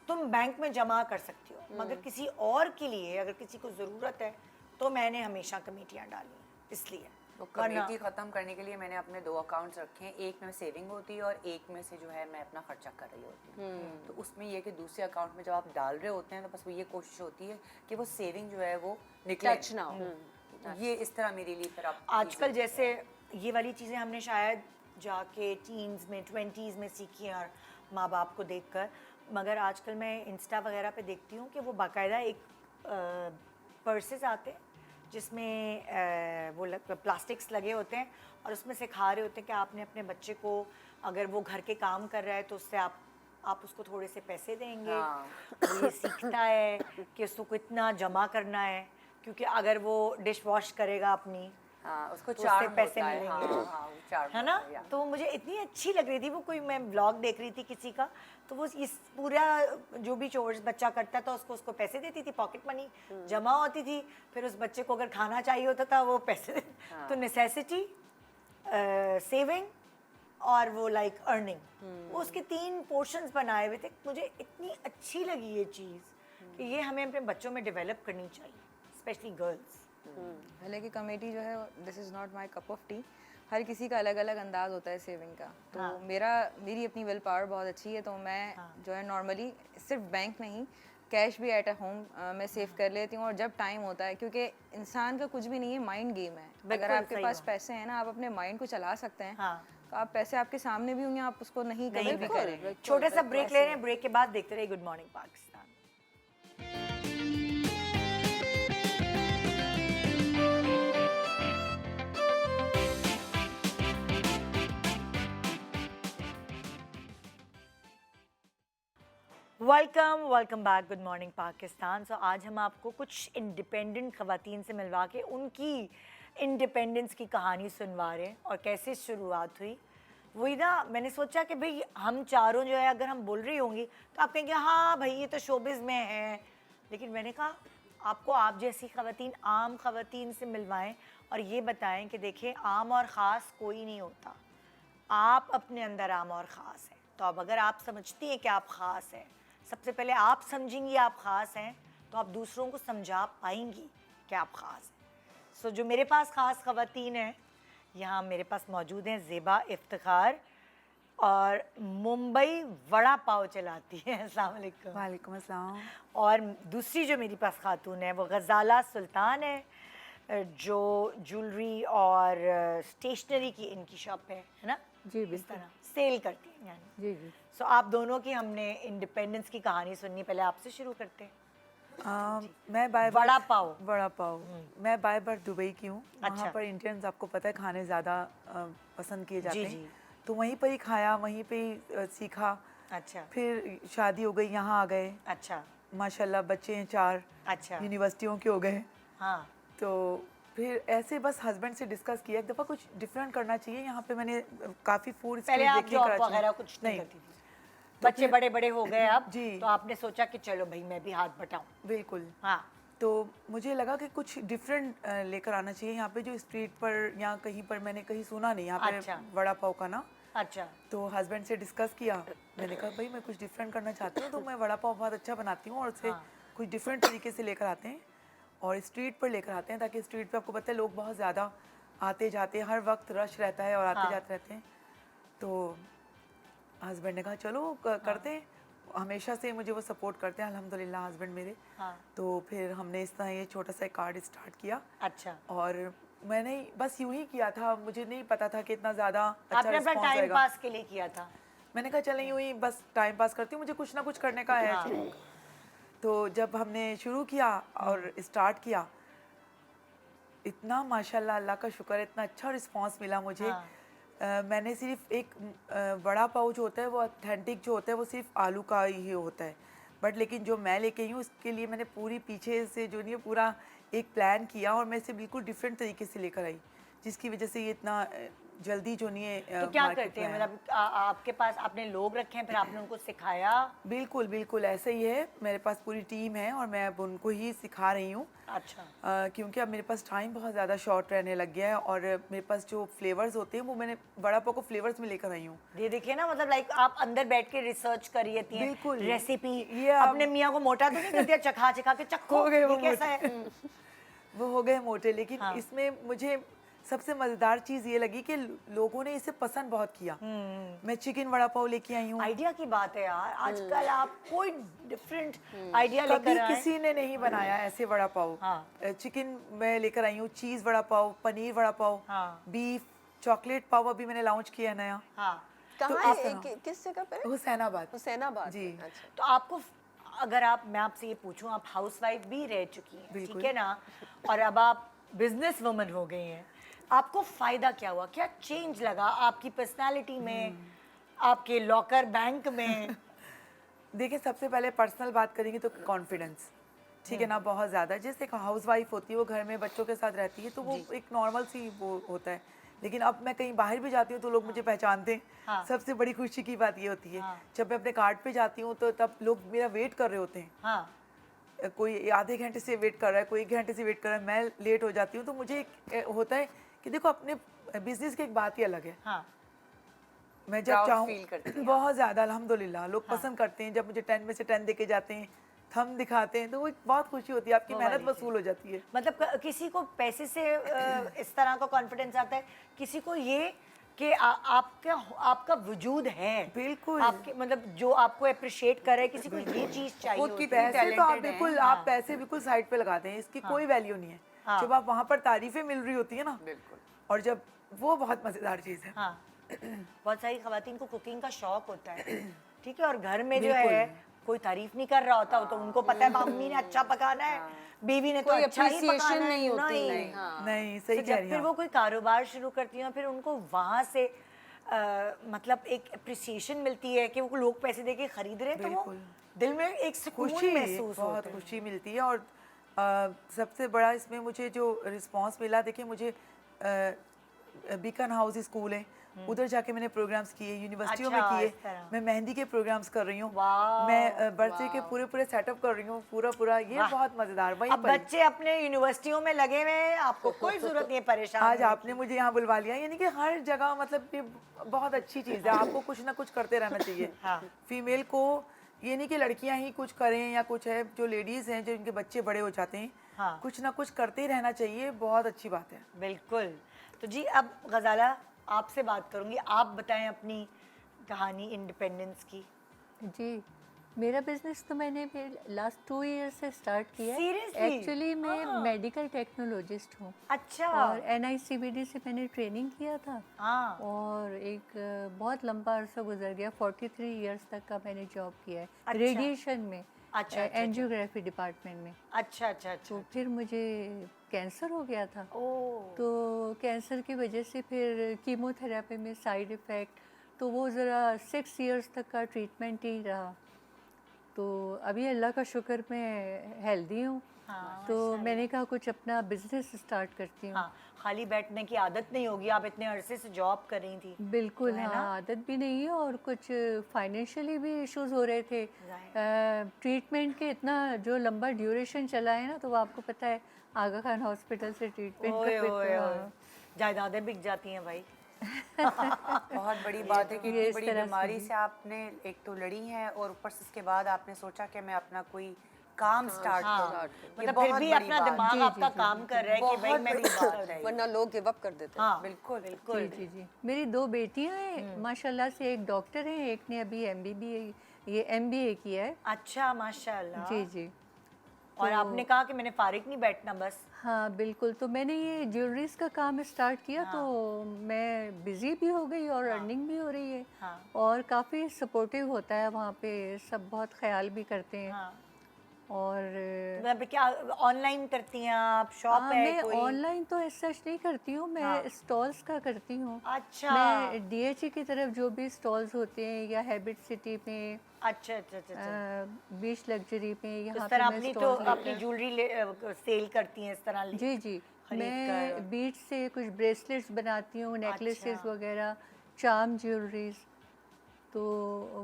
तुम बैंक में जमा कर सकती हो, मगर किसी और के लिए अगर किसी को ज़रूरत है तो मैंने हमेशा कमेटियाँ डाली हैं, इसलिए। तो कमेटी खत्म करने के लिए मैंने अपने 2 अकाउंट्स रखे हैं, एक में सेविंग होती है और एक में से जो है मैं अपना खर्चा कर रही होती हूँ। तो उसमें ये कि दूसरे अकाउंट में जब आप डाल रहे होते हैं तो बस वो ये कोशिश होती है कि वो सेविंग जो है वो निकले टच ना हो। ये इस तरह मेरे लिए फिर आप आजकल जैसे ये वाली चीज़ें हमने शायद जाके टीन्स में 20s में सीखी हैं और माँ बाप को देखकर, मगर आजकल मैं इंस्टा वगैरह पे देखती हूँ कि वो बाकायदा एक पर्सेस आते हैं जिसमें वो प्लास्टिक्स लगे होते हैं और उसमें सिखा रहे होते हैं कि आपने अपने बच्चे को, अगर वो घर के काम कर रहा है तो उससे आप उसको थोड़े से पैसे देंगे। हाँ। वो ये सीखता है कि उसको कितना जमा करना है, क्योंकि अगर वो डिश वॉश करेगा अपनी हाँ, उसको तो चार उससे पैसे होता है, मिलेंगे। हाँ, हाँ, वो चार है ना, होता है, तो वो मुझे इतनी अच्छी लग रही थी, वो कोई मैं ब्लॉग देख रही थी किसी का, तो वो इस पूरा जो भी चोर्स बच्चा करता था उसको पैसे देती थी, पॉकेट मनी जमा होती थी, फिर उस बच्चे को अगर खाना चाहिए होता था वो पैसे तो नेसेसिटी, सेविंग और वो लाइक अर्निंग, वो उसके 3 पोर्शंस बनाए हुए थे। मुझे इतनी अच्छी लगी ये चीज़ कि ये हमें अपने बच्चों में डेवलप करनी चाहिए, स्पेशली गर्ल्स। हालांकि कमेटी जो है this is not my cup of tea, हर किसी का अलग अलग अंदाज होता है सेविंग का। तो हाँ। मेरी अपनी विल पावर बहुत अच्छी है, तो मैं जो है नॉर्मली सिर्फ बैंक नहीं, कैश भी एट होम मैं सेव कर लेती हूँ। और जब टाइम होता है, क्योंकि इंसान का कुछ भी नहीं है, माइंड गेम है। अगर बिल्कुल आपके सही पास बात। पैसे हैं ना, आप अपने माइंड को चला सकते हैं। हाँ। तो आप पैसे आपके सामने भी होंगे, आप उसको नहीं कभी भी करें। छोटे सा ब्रेक ले रहे हैं, ब्रेक के बाद देखते रहे good morning Pakistan. Welcome back, good morning Pakistan. So आज हम आपको कुछ इंडिपेंडेंट ख़वातीन से मिलवा के उनकी इंडिपेंडेंस की कहानी सुनवा रहे हैं और कैसे शुरुआत हुई। वही ना, मैंने सोचा कि भाई हम चारों जो है अगर हम बोल रही होंगी तो आप कहेंगे हाँ भाई ये तो शोबिज़ में है, लेकिन मैंने कहा आपको आप जैसी ख़वातीन, आम ख़वातीन से मिलवाएं और ये बताएं कि देखिए आम और ख़ास कोई नहीं होता, आप अपने अंदर आम और ख़ास हैं। तो अब अगर आप समझती हैं कि आप ख़ास हैं, सबसे पहले आप समझेंगी आप ख़ास हैं तो आप दूसरों को समझा पाएंगी कि आप ख़ास हैं। सो जो मेरे पास ख़ास ख़वातीन हैं, यहाँ मेरे पास मौजूद हैं ज़ेबा इफ्तिखार, और मुंबई वड़ा पाव चलाती हैं। अस्सलाम वालेकुम। वालेकुम अस्सलाम। और दूसरी जो मेरी पास खातून है वो गज़ाला सुल्तान है, जो ज्वेलरी और स्टेशनरी की इनकी शॉप है ना जी इस बिल्कुल। तरह सेल करती हैं यानी। जी जी। सो आप दोनों की हमने इंडिपेंडेंस की कहानी सुननी, पहले आपसे शुरू करते हैं। मैं बाय वड़ा पाव। वड़ा पाव मैं बाय बर्थ दुबई की हूँ। अच्छा। वहाँ पर इंडियंस आपको पता है खाने ज़्यादा पसंद किए जाते जी, हैं। जी। तो वहीं पर ही खाया, वहीं पे ही सीखा। अच्छा फिर शादी हो गई, यहाँ आ गए। अच्छा माशाल्लाह बच्चे हैं 4, अच्छा। यूनिवर्सिटियों के हो गए। हाँ तो फिर ऐसे बस हस्बैंड से डिस्कस किया एक दफ़ा कुछ डिफरेंट करना चाहिए। यहाँ पे मैंने काफ़ी फूड पहले आप जॉब वगैरह कुछ नहीं करती थी, बच्चे बड़े बड़े हो गए अब जी। तो आपने सोचा कि चलो भाई मैं भी हाथ बटाऊं। बिल्कुल। हाँ तो मुझे लगा कि कुछ डिफरेंट लेकर आना चाहिए। यहाँ पे जो स्ट्रीट पर या कहीं पर मैंने कहीं सुना नहीं यहाँ पे अच्छा। वड़ा पाव का ना। अच्छा तो हस्बैंड से डिस्कस किया, मैंने कहा भाई मैं कुछ डिफरेंट करना चाहती हूँ, तो मैं वड़ा पाव बहुत अच्छा बनाती हूँ और उसे कुछ डिफरेंट तरीके से लेकर आते हैं और स्ट्रीट पर लेकर आते हैं, ताकि स्ट्रीट पे आपको पता है लोग बहुत ज़्यादा आते जाते हैं, हर वक्त रश रहता है और आते जाते रहते हैं। तो हस्बैंड ने कहा चलो करते हैं। हमेशा से मुझे वो सपोर्ट करते हैं अल्हम्दुलिल्लाह हस्बैंड मेरे। हाँ। तो फिर हमने इस तरह ये छोटा सा कार्ड स्टार्ट किया अच्छा। और मैंने बस यूं ही किया था, मुझे नहीं पता था कि इतना ज़्यादा अच्छा आपने अपना रिस्पॉन्स टाइम आएगा। पास के लिए किया था? मैंने कहा चलें यूँ ही बस टाइम पास करती हूँ, मुझे कुछ ना कुछ करने का है शौक। तो जब हमने शुरू किया और स्टार्ट किया, इतना माशाल्लाह अल्लाह का शुक्र है, इतना अच्छा रिस्पांस मिला मुझे। मैंने सिर्फ एक वड़ा पाव जो होता है वो ऑथेंटिक जो होता है वो सिर्फ आलू का ही होता है, बट लेकिन जो मैं लेके आई हूँ उसके लिए मैंने पूरी पीछे से जो नहीं पूरा एक प्लान किया और मैं इसे बिल्कुल डिफरेंट तरीके से लेकर आई, जिसकी वजह से ये इतना जल्दी जो नहीं है तो क्या market करते हैं में मतलब आपके पास आपने लोग रखे हैं फिर आपने उनको सिखाया? बिल्कुल बिल्कुल ऐसा ही है, मेरे पास पूरी टीम है और मैं अब उनको ही सिखा रही हूँ। अच्छा। क्योंकि अब मेरे पास टाइम बहुत ज़्यादा शॉर्ट रहने लग गया है और मेरे पास जो फ्लेवर्स होते हैं वो मैंने वड़ा पाव को फ्लेवर्स में लेकर आई हूँ। ये देखिए ना, मतलब लाइक आप अंदर बैठ के रिसर्च कर रही हैं बिल्कुल। रेसिपी, ये आप- अपने मियाँ को मोटा तो नहीं कर दिया चखा चखा के चखो हो गए वो ये कैसा है? वो हो गए मोटे, लेकिन हाँ। इसमें मुझे सबसे मज़ेदार चीज़ ये लगी कि लोगों ने इसे पसंद बहुत किया। मैं चिकन वड़ा पाव लेके आई हूँ। आइडिया की बात है यार, आजकल आप कोई डिफरेंट आइडिया कभी लेकर आए। किसी ने नहीं बनाया ऐसे वड़ा पाव। हाँ। चिकन मैं लेकर आई हूँ, चीज़ वड़ा पाव, पनीर वड़ा पाव, हाँ। बीफ, चॉकलेट पाव अभी मैंने लॉन्च किया है नया, हाँ। कहाँ इस है तरह। किस जगह पे? हुसैनाबाद। हुसैनाबाद जी। में, अच्छा। तो आपको अगर मैं आपसे ये पूछूं, आप हाउसवाइफ भी रह चुकी हैं, बिल्कुल। ठीक है ना, और अब आप बिजनेस वुमन हो गई हैं, आपको फायदा क्या हुआ, क्या चेंज लगा आपकी पर्सनालिटी में, आपके लॉकर बैंक में? देखिए सबसे पहले पर्सनल बात करेंगे तो कॉन्फिडेंस, ठीक है ना, बहुत ज़्यादा। जैसे एक हाउस वाइफ होती है वो घर में बच्चों के साथ रहती है तो वो एक नॉर्मल सी वो होता है, लेकिन अब मैं कहीं बाहर भी जाती हूँ तो लोग मुझे पहचानते हैं। हाँ। सबसे बड़ी खुशी की बात ये होती है। हाँ। जब मैं अपने कार्ड पे जाती हूँ तो तब लोग मेरा वेट कर रहे होते हैं। हाँ। कोई आधे घंटे से वेट कर रहा है, कोई 1 घंटे से वेट कर रहा है, मैं लेट हो जाती हूँ तो मुझे एक होता है कि देखो अपने बिजनेस की एक बात ही अलग है। हाँ। मैं जब Proud चाहूँ feel करती हैं बहुत ज़्यादा अल्हम्दुलिल्लाह लोग पसंद करते हैं, जब मुझे 10 में से 10 देके जाते हैं, थम दिखाते हैं, तो वो एक बहुत खुशी होती है, आपकी वो मेहनत वाली वसूल हो जाती है। मतलब किसी को पैसे से इस तरह का कॉन्फिडेंस आता है, किसी को ये कि आपका वजूद है, बिल्कुल। आपके मतलब जो आपको अप्रिशिएट करे, किसी को ये चीज चाहिए खुद होती की है। पैसे तो आप talented हैं। बिल्कुल आप पैसे बिल्कुल साइड पे लगाते हैं, इसकी कोई वैल्यू नहीं है। हाँ। जब आप वहाँ पर तारीफें मिल रही होती है ना, बिल्कुल। और जब वो बहुत मज़ेदार चीज़ है। हाँ। बहुत सारी खवातीन को कुकिंग का शौक होता है, ठीक है, और घर में जो है कोई तारीफ नहीं कर रहा होता हो तो उनको पता है मम्मी ने अच्छा पकाना है, बीवी ने तो कोई अच्छा ही appreciation पकाना है। नहीं होती। नहीं। हाँ। नहीं, सही तो कह जब रही फिर हैं वो आप। कोई कारोबार शुरू करती हैं फिर उनको वहाँ से मतलब एक अप्रिसिएशन मिलती है कि वो लोग पैसे दे के खरीद रहे हैं, तो वो बिल्कुल। दिल में एक सुकून खुशी महसूस बहुत होता है। खुशी मिलती है। और सबसे बड़ा इसमें मुझे जो रिस्पांस मिला, देखिए मुझे बीकन हाउस स्कूल है, उधर जाके मैंने प्रोग्राम्स किए, यूनिवर्सिटियों में अच्छा, किए। इस तरह। मैं मेहंदी के प्रोग्राम्स कर रही हूँ, वाह, मैं बर्थडे के पूरे सेटअप कर रही हूँ, पूरा ये वाह। बहुत मज़ेदार। वहीं अब पर ही। बच्चे अपने यूनिवर्सिटियों में लगे हुए हैं, आपको कोई जरूरत नहीं है परेशान आज होने की। आपने मुझे यहाँ बुलवा लिया, यानी कि हर जगह मतलब ये बहुत अच्छी चीज़ है, आपको कुछ ना कुछ करते रहना चाहिए। हाँ। फीमेल को ये नहीं कि लड़कियां ही कुछ करें या कुछ है, जो लेडीज़ हैं, जो इनके बच्चे बड़े हो जाते हैं, हाँ। कुछ ना कुछ करते ही रहना चाहिए, बहुत अच्छी बात है। बिल्कुल। तो जी अब गजाला आपसे बात करूंगी, आप बताएं अपनी कहानी इंडिपेंडेंस की। जी, मेरा बिजनेस तो मैंने लास्ट 2 ईयर से स्टार्ट किया है। Seriously? एक्चुअली मैं मेडिकल टेक्नोलॉजिस्ट हूँ अच्छा। और NICBD से मैंने ट्रेनिंग किया था हाँ। और एक बहुत लंबा अरसा गुजर गया, 43 इयर्स तक का मैंने जॉब किया है अच्छा। रेडिएशन में, अच्छा, अच्छा। एंजियोग्राफी डिपार्टमेंट में। अच्छा अच्छा अच्छा। तो फिर मुझे कैंसर हो गया था, ओह। तो कैंसर की वजह से फिर कीमोथेरेपी में साइड इफ़ेक्ट, तो वो ज़रा 6 इयर्स तक का ट्रीटमेंट ही रहा। तो अभी अल्लाह का शुक्र मैं हेल्दी हूँ। हाँ, तो मैंने कहा कुछ अपना बिजनेस स्टार्ट करती हूँ। हाँ, खाली बैठने की आदत नहीं होगी, आप इतने अरसे से जॉब कर रही थी। बिल्कुल तो है हाँ, ना? आदत भी नहीं है और कुछ फाइनेंशियली भी इश्यूज हो रहे थे। ट्रीटमेंट के इतना जो लंबा ड्यूरेशन चला है ना, तो वो आपको पता है आगा खान हॉस्पिटल से ट्रीटमेंट ओए का ओए फिर ओए, जायदादें बिक जाती हैं भाई। बहुत बड़ी बात है कि ये इतनी इस बड़ी तरह से बीमारी भी। से आपने एक तो लड़ी हैं और ऊपर से इसके बाद आपने सोचा कि मैं अपना कोई काम स्टार्ट हाँ, करूँ। ये मतलब फिर बहुत भी बड़ी अपना बात दिमाग जी, आपका जी, काम कर रहा है कि भाई बहुत मैं बड़ी कुछ बात है। वरना लोग गिव अप कर देते हैं। हाँ बिल्कुल बिल्कुल। जी जी जी, मेरी 2 बेटियां हैं माशाल्लाह से, एक डॉक्टर हैं, एक ने अभी MBA किया है। अच्छा माशाल्लाह। जी जी। और आपने कहा कि मैंने फारिग नहीं बैठना बस। हाँ बिल्कुल, तो मैंने ये ज्वेलरीज का काम स्टार्ट किया तो मैं बिज़ी भी हो गई और अर्निंग भी हो रही है। और काफ़ी सपोर्टिव होता है वहाँ पे, सब बहुत ख्याल भी करते हैं। और मतलब क्या ऑनलाइन करती हैं आप, शॉप है मैं कोई? ऑनलाइन तो ऐसा नहीं करती हूँ, मैं स्टॉल्स का करती हूँ। अच्छा। मैं डीएचई की तरफ जो भी स्टॉल्स होते हैं या हैबिट सिटी में, अच्छा अच्छा अच्छा अच्छा। बीच लग्जरी में, इस यहाँ पे तरह मैं अपनी तो स्टॉल्स अपनी ज्वेलरी सेल करती हैं इस तरह जी जी, खरीद कर। मैं बीच से कुछ ब्रेसलेट्स बनाती हूँ, नेकलेसेस अच्छा। वगैरह, चार्म ज्वेलरीज, तो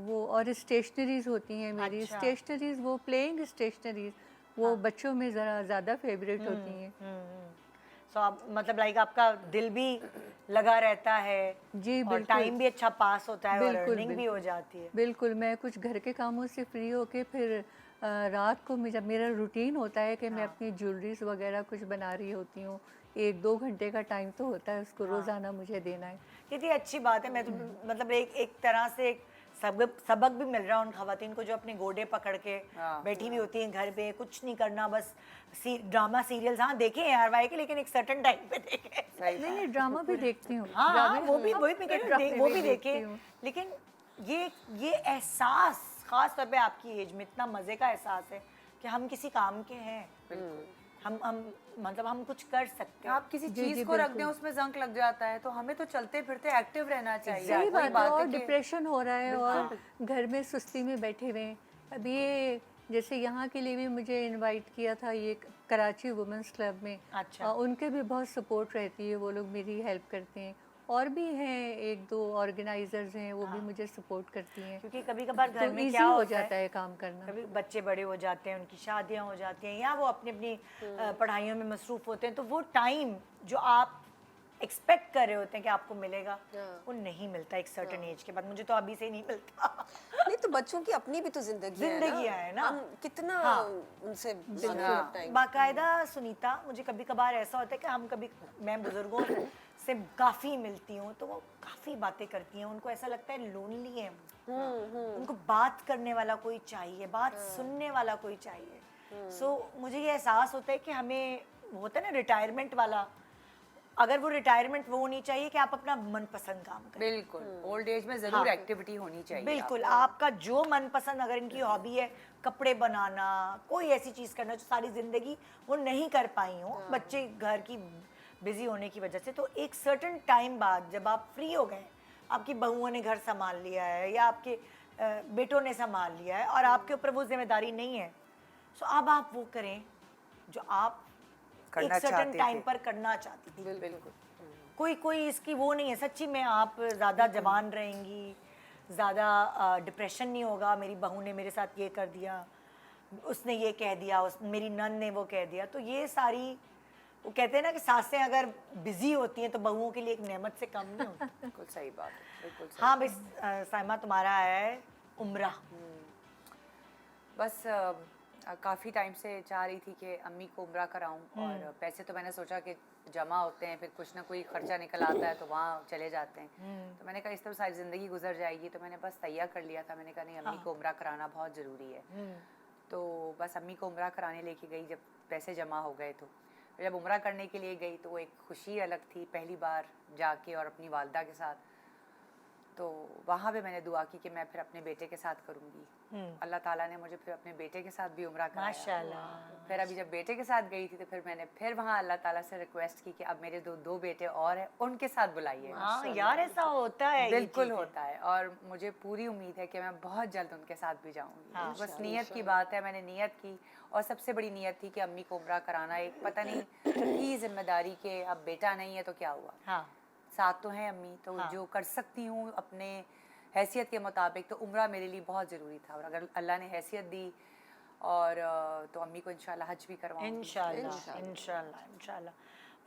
वो और स्टेशनरीज होती हैं मेरी। अच्छा। स्टेशनरीज वो प्लेइंग स्टेशनरीज वो बच्चों में ज़रा ज़्यादा फेवरेट होती हैं। सो आप मतलब लाइक आपका दिल भी लगा रहता है जी और बिल्कुल, टाइम भी अच्छा पास होता है और बिल्कुल अर्निंग भी हो जाती है। बिल्कुल। मैं कुछ घर के कामों से फ्री होके फिर रात को जब मेरा रूटीन होता है कि मैं अपनी ज्वेलरीज वगैरह कुछ बना रही होती हूँ, 1-2 घंटे का टाइम तो होता है, उसको रोज़ाना मुझे देना है। कितनी अच्छी बात है। मैं तो मतलब एक तरह से एक सबक भी मिल रहा है उन खवातीन को जो अपने गोडे पकड़ के बैठी हुई होती हैं घर पे, कुछ नहीं करना, बस ड्रामा सीरियल्स हाँ देखे हैं यार भाई के, लेकिन एक सर्टेन टाइम पे देखे। नहीं नहीं, ड्रामा भी देखती हूँ। हाँ वो भी मैं कह रही हूँ, वो भी देखे, देखती हूँ। लेकिन ये एहसास खास तौर पे आपकी एज में इतना मजे का एहसास है कि हम किसी काम के हैं, हम मतलब हम कुछ कर सकते हैं। आप किसी चीज को रख दें उसमें जंक लग जाता है, तो हमें तो चलते फिरते एक्टिव रहना चाहिए। सही वही बात है। और कि- डिप्रेशन हो रहा है और घर में सुस्ती में बैठे हुए हैं। अब ये जैसे यहाँ के लिए भी मुझे इनवाइट किया था ये कराची वुमेंस क्लब में। अच्छा। उनके भी बहुत सपोर्ट रहती है, वो लोग मेरी हेल्प करते हैं। और भी हैं 1-2 ऑर्गेनाइजर्स हैं, वो भी मुझे सपोर्ट करती हैं। क्योंकि कभी कभार घर तो में ईजी क्या हो होता जाता है काम करना। कभी बच्चे बड़े हो जाते हैं, उनकी शादियां हो जाती हैं या वो अपनी अपनी पढ़ाइयों में मसरूफ होते हैं, तो वो टाइम जो आप एक्सपेक्ट कर रहे होते हैं कि आपको मिलेगा वो नहीं मिलता एक सर्टेन एज के बाद। मुझे तो अभी से ही नहीं मिलता। नहीं तो बच्चों की अपनी भी तो जिंदगियां है ना। हम कितना उनसे टाइम। बाकायदा सुनीता, मुझे कभी कभार ऐसा होता है कि मैं बुजुर्गों से काफ़ी मिलती हूँ तो वो काफ़ी बातें करती हैं, उनको ऐसा लगता है लोनली है, उनको बात करने वाला कोई चाहिए, बात सुनने वाला कोई चाहिए। सो मुझे ये एहसास होता है कि हमें होता है ना रिटायरमेंट वाला, अगर वो रिटायरमेंट वो होनी चाहिए कि आप अपना मनपसंद काम करें। बिल्कुल, ओल्ड एज में जरूर एक्टिविटी होनी चाहिए। बिल्कुल, आपका जो मनपसंद, अगर इनकी हॉबी है कपड़े बनाना, कोई ऐसी चीज़ करना जो सारी ज़िंदगी वो नहीं कर पाई हो, बच्चे घर की बिजी होने की वजह से, तो एक सर्टेन टाइम बाद जब आप फ्री हो गए, आपकी बहुओं ने घर संभाल लिया है या आपके बेटों ने संभाल लिया है और आपके ऊपर वो जिम्मेदारी नहीं है, सो अब आप वो करें जो आप एक सर्टेन टाइम पर करना चाहती थी। बिल्कुल। कोई इसकी वो नहीं है सच्ची में, आप ज़्यादा जवान रहेंगी, ज़्यादा डिप्रेशन नहीं होगा, मेरी बहू ने मेरे साथ ये कर दिया, उसने ये कह दिया, मेरी नन ने वो कह दिया। तो ये सारी, वो कहते हैं ना कि सासें अगर बिजी होती हैं तो बहुओं के लिए एक नेमत से कम नहीं होती। बिल्कुल सही बात है, बिल्कुल सही। हाँ भाई साइमा, तुम्हारा आया है उम्रा। बस काफ़ी टाइम से चाह रही थी कि अम्मी को उम्रा कराऊं, और पैसे तो मैंने सोचा कि जमा होते हैं, फिर कुछ ना कोई खर्चा निकल आता है तो वहाँ चले जाते हैं। तो मैंने कहा इस तरह सारी ज़िंदगी गुजर जाएगी, तो मैंने बस तैयार कर लिया था। मैंने कहा नहीं, अम्मी को उम्रा कराना बहुत ज़रूरी है। तो बस अम्मी को उम्रा कराने लेके गई, जब पैसे जमा हो गए तो जब उम्रा करने के लिए गई तो एक खुशी अलग थी, पहली बार जाके और अपनी वालदा के साथ। तो वहाँ पे मैंने दुआ की कि मैं फिर अपने बेटे के साथ करूँगी। अल्लाह ताला ने मुझे फिर अपने बेटे के साथ भी उम्रा कराया। माशाल्लाह। फिर अभी जब बेटे के साथ गई थी तो फिर मैंने फिर वहाँ अल्लाह ताला से रिक्वेस्ट की कि अब मेरे दो बेटे और हैं, उनके साथ बुलाइए। हाँ यार, ऐसा होता है, ये बिल्कुल चीज़ें। होता है, और मुझे पूरी उम्मीद है कि मैं बहुत जल्द उनके साथ भी जाऊँगी। बस नीयत की बात है, मैंने नीयत की, और सबसे बड़ी नीयत थी कि अम्मी को उम्रा कराना। एक पता नहीं की जिम्मेदारी के अब बेटा नहीं है तो क्या हुआ, हाँ साथ तो हैं अम्मी, तो जो कर सकती हूँ अपने हैसियत के मुताबिक, तो उम्रा मेरे लिए बहुत ज़रूरी था। और अगर अल्लाह ने हैसियत दी और तो अम्मी को इंशाल्लाह हज भी करवाऊंगी। इंशाल्लाह।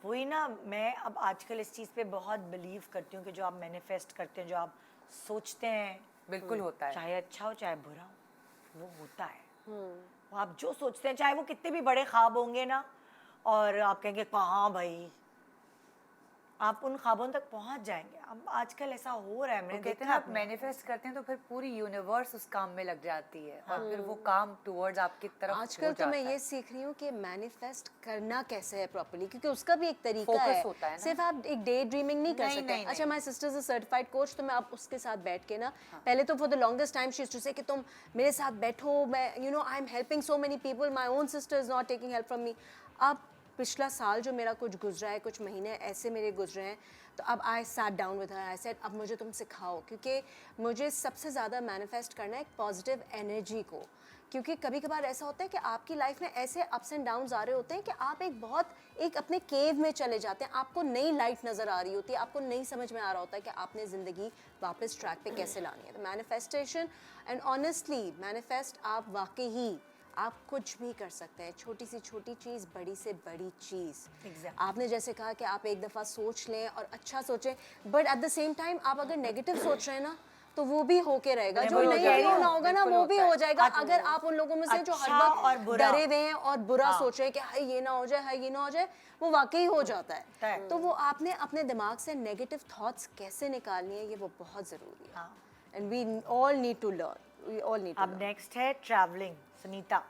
वही ना, मैं अब आजकल इस चीज़ पे बहुत बिलीव करती हूँ कि जो आप मैनिफेस्ट करते हैं, जो आप सोचते हैं, बिल्कुल होता है। चाहे अच्छा हो चाहे बुरा हो, वो होता है। वो आप जो सोचते हैं, चाहे वो कितने भी बड़े ख्वाब होंगे ना, और आप कहेंगे कहाँ भाई, आप उन ख्वाबों तक पहुंच जाएंगे। अब आजकल ऐसा हो रहा है, मैंने कहते हैं देखा ना, आप मैनिफेस्ट करते हैं तो फिर पूरी यूनिवर्स उस काम में लग जाती है और फिर वो काम टुवर्ड्स आपकी तरफ आजकल हो तो मैं जाता ये है। सीख रही हूँ कि मैनिफेस्ट करना कैसे है प्रॉपर्ली, क्योंकि उसका भी एक तरीका Focus है। होता है ना। सिर्फ आप एक डे ड्रीमिंग नहीं कर नहीं, सकते। नहीं, अच्छा, नहीं। My sister is a certified coach, तो मैं अब उसके साथ बैठ के ना, पहले तो for the longest time she used to say कि तुम मेरे साथ बैठो, मैं you know I am helping so many people, my own sister is not taking help from me. अब पिछला साल जो मेरा कुछ गुजरा है, कुछ महीने ऐसे मेरे गुजरे हैं, तो अब I sat down with her, I said अब मुझे तुम सिखाओ, क्योंकि मुझे सबसे ज़्यादा मैनिफेस्ट करना है एक पॉजिटिव एनर्जी को। क्योंकि कभी कभार ऐसा होता है कि आपकी लाइफ में ऐसे अप्स एंड डाउन्स आ रहे होते हैं कि आप एक अपने केव में चले जाते हैं, आपको नई लाइट नज़र आ रही होती है, आपको नहीं समझ में आ रहा होता है कि आपने ज़िंदगी वापस ट्रैक पे कैसे लानी है। तो मैनिफेस्टेशन एंड ऑनेस्टली मैनिफेस्ट आप वाकई ही आप कुछ भी कर सकते हैं, छोटी से छोटी चीज़, बड़ी से बड़ी चीज़। आपने जैसे कहा कि आप एक दफ़ा सोच लें और अच्छा सोचें, but at the same time आप अगर नेगेटिव सोच रहे हैं ना, तो वो भी होके रहेगा। जो नहीं होना होगा ना, वो भी हो जाएगा। अगर आप उन लोगों में से जो हर अच्छा और वक्त बुरा। डरे हुए हैं और बुरा सोच रहे हैं कि हाय ये ना हो जाए, हाय ये ना हो जाए, वो वाकई हो जाता है। तो वो आपने अपने दिमाग से नेगेटिव थॉट्स कैसे निकालनी है, ये वो बहुत ज़रूरी है। And we all need to learn, we all need to अब नेक्स्ट है ट्रैवलिंग। सुनीता,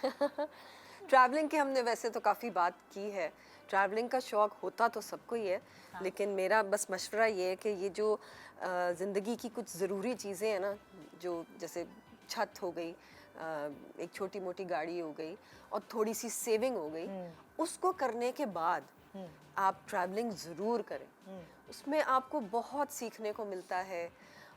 ट्रैवलिंग की हमने वैसे तो काफ़ी बात की है। ट्रैवलिंग का शौक़ होता तो सबको ही है, लेकिन मेरा बस मशवरा ये है कि ये जो ज़िंदगी की कुछ ज़रूरी चीज़ें हैं ना, जो जैसे छत हो गई, एक छोटी मोटी गाड़ी हो गई और थोड़ी सी सेविंग हो गई, उसको करने के बाद आप ट्रैवलिंग ज़रूर करें। उसमें आपको बहुत सीखने को मिलता है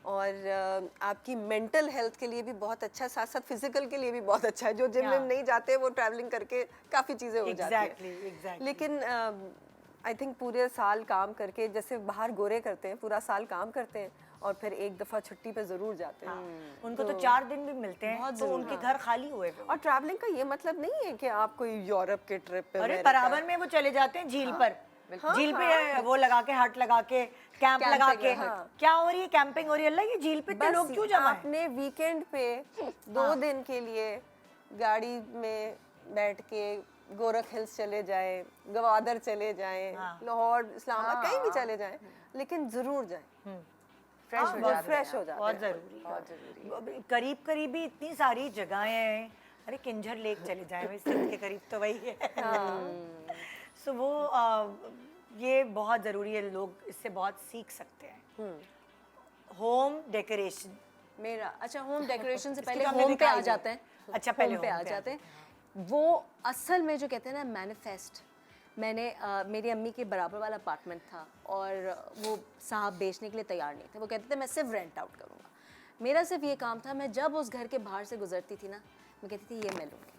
और आपकी मेंटल हेल्थ के लिए भी बहुत अच्छा है, साथ साथ फिजिकल के लिए भी बहुत अच्छा है। जो जिम में नहीं जाते वो ट्रैवलिंग करके काफ़ी चीज़ें हो जाती हैं। लेकिन आई थिंक पूरे साल काम करके, जैसे बाहर गोरे करते हैं, पूरा साल काम करते हैं और फिर एक दफ़ा छुट्टी पे ज़रूर जाते हैं। उनको तो 4 दिन भी मिलते हैं, तो उनके घर खाली हुए हुए। और ट्रैवलिंग का ये मतलब नहीं है कि आप कोई यूरोप के ट्रिप पे, अरे बराबर में वो चले जाते हैं झील पर, झील पे वो लगा के, हट लगा के, कैंप लगा के। क्या हो रही है? कैंपिंग हो रही है। अल्लाह, ये झील पे इतने लोग क्यों जमा हैं? अपने वीकेंड पे 2 दिन के लिए गाड़ी में बैठ के गोरख हिल्स चले जाएं, गवादर चले जाएं, लाहौर, इस्लामाबाद, कहीं भी चले जाएं, लेकिन ज़रूर जाएं। फ्रेश हो जाते बहुत ज़रूरी। करीब करीब ही इतनी सारी जगहें हैं। अरे किंजर लेक चले जाएं, वही सिंध के करीब तो वही है। सो वो ये बहुत ज़रूरी है, लोग इससे बहुत सीख सकते हैं। होम डेकोरेशन मेरा, अच्छा होम डेकोरेशन से इसकी पहले तो हमने होम पे दिखाई आ दी। जाते हैं। अच्छा, पहले होम पे home आ पे जाते हैं। वो असल में जो कहते हैं ना मैनिफेस्ट, मैंने मेरी अम्मी के बराबर वाला अपार्टमेंट था और वो साहब बेचने के लिए तैयार नहीं थे। वो कहते थे मैं सिर्फ रेंट आउट करूँगा। मेरा सिर्फ ये काम था, मैं जब उस घर के बाहर से गुजरती थी ना, मैं कहती थी ये मैं लूँगी।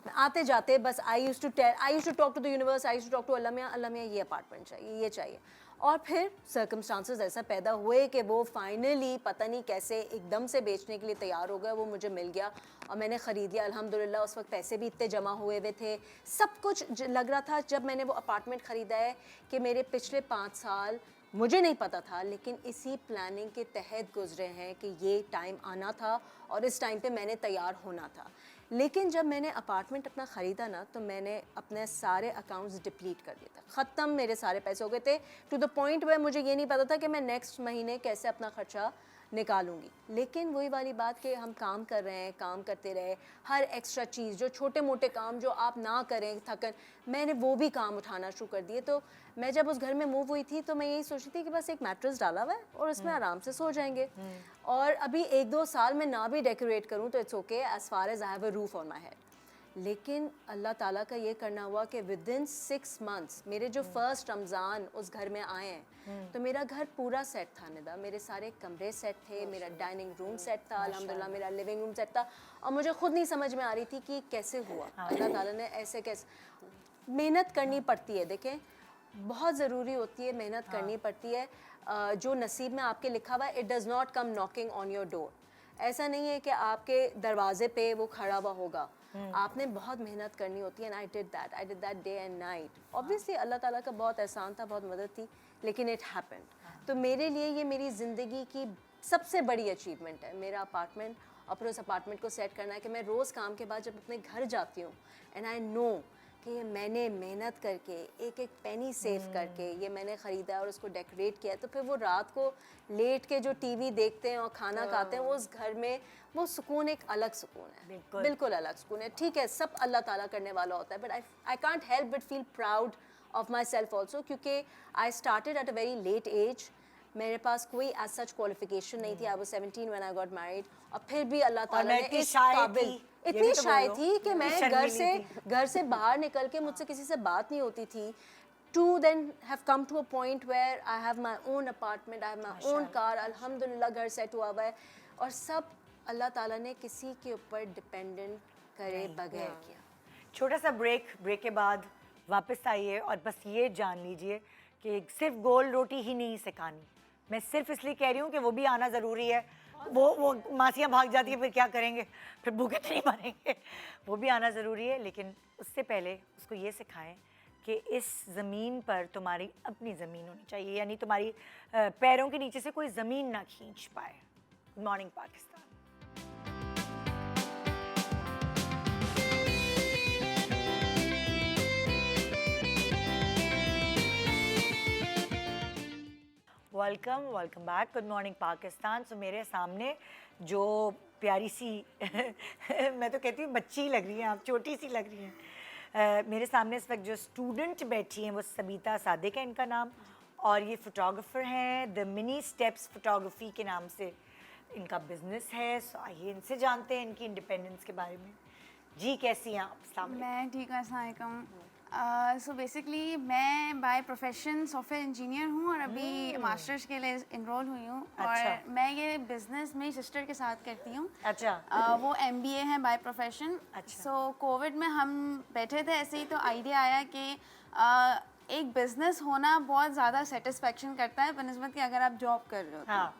मैं आते जाते बस I used to talk to the universe, I used to talk to Allah मियाँ ये अपार्टमेंट चाहिए, ये चाहिए। और फिर सर्कमस्टांसेस ऐसा पैदा हुए कि वो फाइनली पता नहीं कैसे एकदम से बेचने के लिए तैयार हो गया। वो मुझे मिल गया और मैंने ख़रीद लिया अल्हम्दुलिल्लाह। उस वक्त पैसे भी इतने जमा हुए हुए थे, सब कुछ लग रहा था जब मैंने वो अपार्टमेंट ख़रीदा है कि मेरे पिछले 5 साल मुझे नहीं पता था, लेकिन इसी प्लानिंग के तहत गुजरे हैं कि ये टाइम आना था और इस टाइम पे मैंने तैयार होना था। लेकिन जब मैंने अपार्टमेंट अपना ख़रीदा ना, तो मैंने अपने सारे अकाउंट्स डिप्लीट कर दिए थे, ख़त्म, मेरे सारे पैसे हो गए थे, टू द पॉइंट में मुझे ये नहीं पता था कि मैं नेक्स्ट महीने कैसे अपना ख़र्चा निकालूंगी। लेकिन वही वाली बात कि हम काम कर रहे हैं, काम करते रहे, हर एक्स्ट्रा चीज़, जो छोटे मोटे काम जो आप ना करें थकन, मैंने वो भी काम उठाना शुरू कर दिए। तो मैं जब उस घर में मूव हुई थी तो मैं यही सोची थी कि बस एक मैट्रेस डाला हुआ है और उसमें आराम से सो जाएंगे। और अभी 1-2 साल में ना भी डेकोरेट करूँ तो it's okay, as far as I have a roof on my head. लेकिन अल्लाह ताला का ये करना हुआ कि विदिन 6 मंथ्स मेरे जो फर्स्ट रमज़ान उस घर में आए हैं, तो मेरा घर पूरा सेट था निदा, मेरे सारे कमरे सेट थे, मेरा डाइनिंग रूम सेट था, अल्हम्दुलिल्लाह मेरा लिविंग रूम सेट था। और मुझे खुद नहीं समझ में आ रही थी कि कैसे हुआ, अल्लाह ताला ने ऐसे कैसे। मेहनत करनी पड़ती है, देखें बहुत ज़रूरी होती है, मेहनत करनी पड़ती है। जो नसीब में आपके लिखा हुआ है, it does not come knocking on your door. ऐसा नहीं है कि आपके दरवाजे पे वो खड़ा हुआ होगा, आपने बहुत मेहनत करनी होती है। And I did that day and night. Obviously Allah ताला का बहुत एहसान था, बहुत मदद थी, लेकिन इट हैपेंड। तो मेरे लिए ये मेरी ज़िंदगी की सबसे बड़ी अचीवमेंट है, मेरा अपार्टमेंट और फिर उस अपार्टमेंट को सेट करना है कि मैं रोज़ काम के बाद जब अपने घर जाती हूँ एंड आई नो कि ये मैंने मेहनत करके एक एक पेनी सेव करके ये मैंने ख़रीदा और उसको डेकोरेट किया है, तो फिर वो रात को लेट के जो टीवी देखते हैं और खाना खाते हैं, वो उस घर में वो सुकून एक अलग सुकून है, बिल्कुल अलग सुकून है। ठीक है, सब अल्लाह ताला करने वाला होता है, but I can't help but feel proud of my self also, क्योंकि I started at a very late as. मेरे पास कोई एज सच क्वालिफिकेशन नहीं थी। I was 17 when I got married, और फिर भी अल्लाह ताला ने इस काबिल, इतनी शाय थी कि मैं घर से बाहर निकल के मुझसे किसी से बात नहीं होती थी, to then have come to a point where I have my own apartment, I have my own car, अल्हम्दुलिल्लाह घर सेट हुआ हुआ है, और सब अल्लाह ताला ने किसी के ऊपर डिपेंडेंट करे बगैर किया। छोटा सा ब्रेक के बाद वापस आइए और बस ये जान लीजिए कि सिर्फ गोल रोटी ही नहीं सिखानी। मैं सिर्फ इसलिए कह रही हूँ कि वो भी आना ज़रूरी है। वो मासियाँ भाग जाती है, फिर क्या करेंगे, फिर भूखे तो नहीं मरेंगे। वो भी आना ज़रूरी है, लेकिन उससे पहले उसको ये सिखाएं कि इस ज़मीन पर तुम्हारी अपनी ज़मीन होनी चाहिए, यानी तुम्हारी पैरों के नीचे से कोई ज़मीन ना खींच पाए। Good morning Pakistan. Welcome back. Good morning Pakistan. So मेरे सामने जो प्यारी सी मैं तो कहती हूँ बच्ची लग रही हैं आप, छोटी सी लग रही हैं। मेरे सामने इस वक्त जो स्टूडेंट बैठी हैं वो सबीता सादिक है इनका नाम, और ये फ़ोटोग्राफ़र हैं। द मिनी स्टेप्स फ़ोटोग्राफ़ी के नाम से इनका बिज़नेस है। सो आइए इनसे जानते हैं इनकी इंडिपेंडेंस के बारे में। जी कैसी हैं आप? अस्सलाम वालेकुम। मैं ठीक हूँ, अस्सलाम वालेकुम। सो बेसिकली मैं बाय प्रोफेशन सॉफ्टवेयर इंजीनियर हूँ और अभी मास्टर्स के लिए इनरोल हुई हूँ। अच्छा। और मैं ये बिज़नेस मेरी सिस्टर के साथ करती हूँ। अच्छा। वो MBA है बाय प्रोफेशन। अच्छा। सो कोविड में हम बैठे थे ऐसे ही, तो आइडिया आया कि एक बिज़नेस होना बहुत ज़्यादा सेटिस्फेक्शन करता है बनस्बत कि अगर आप जॉब कर रहे हो हाँ।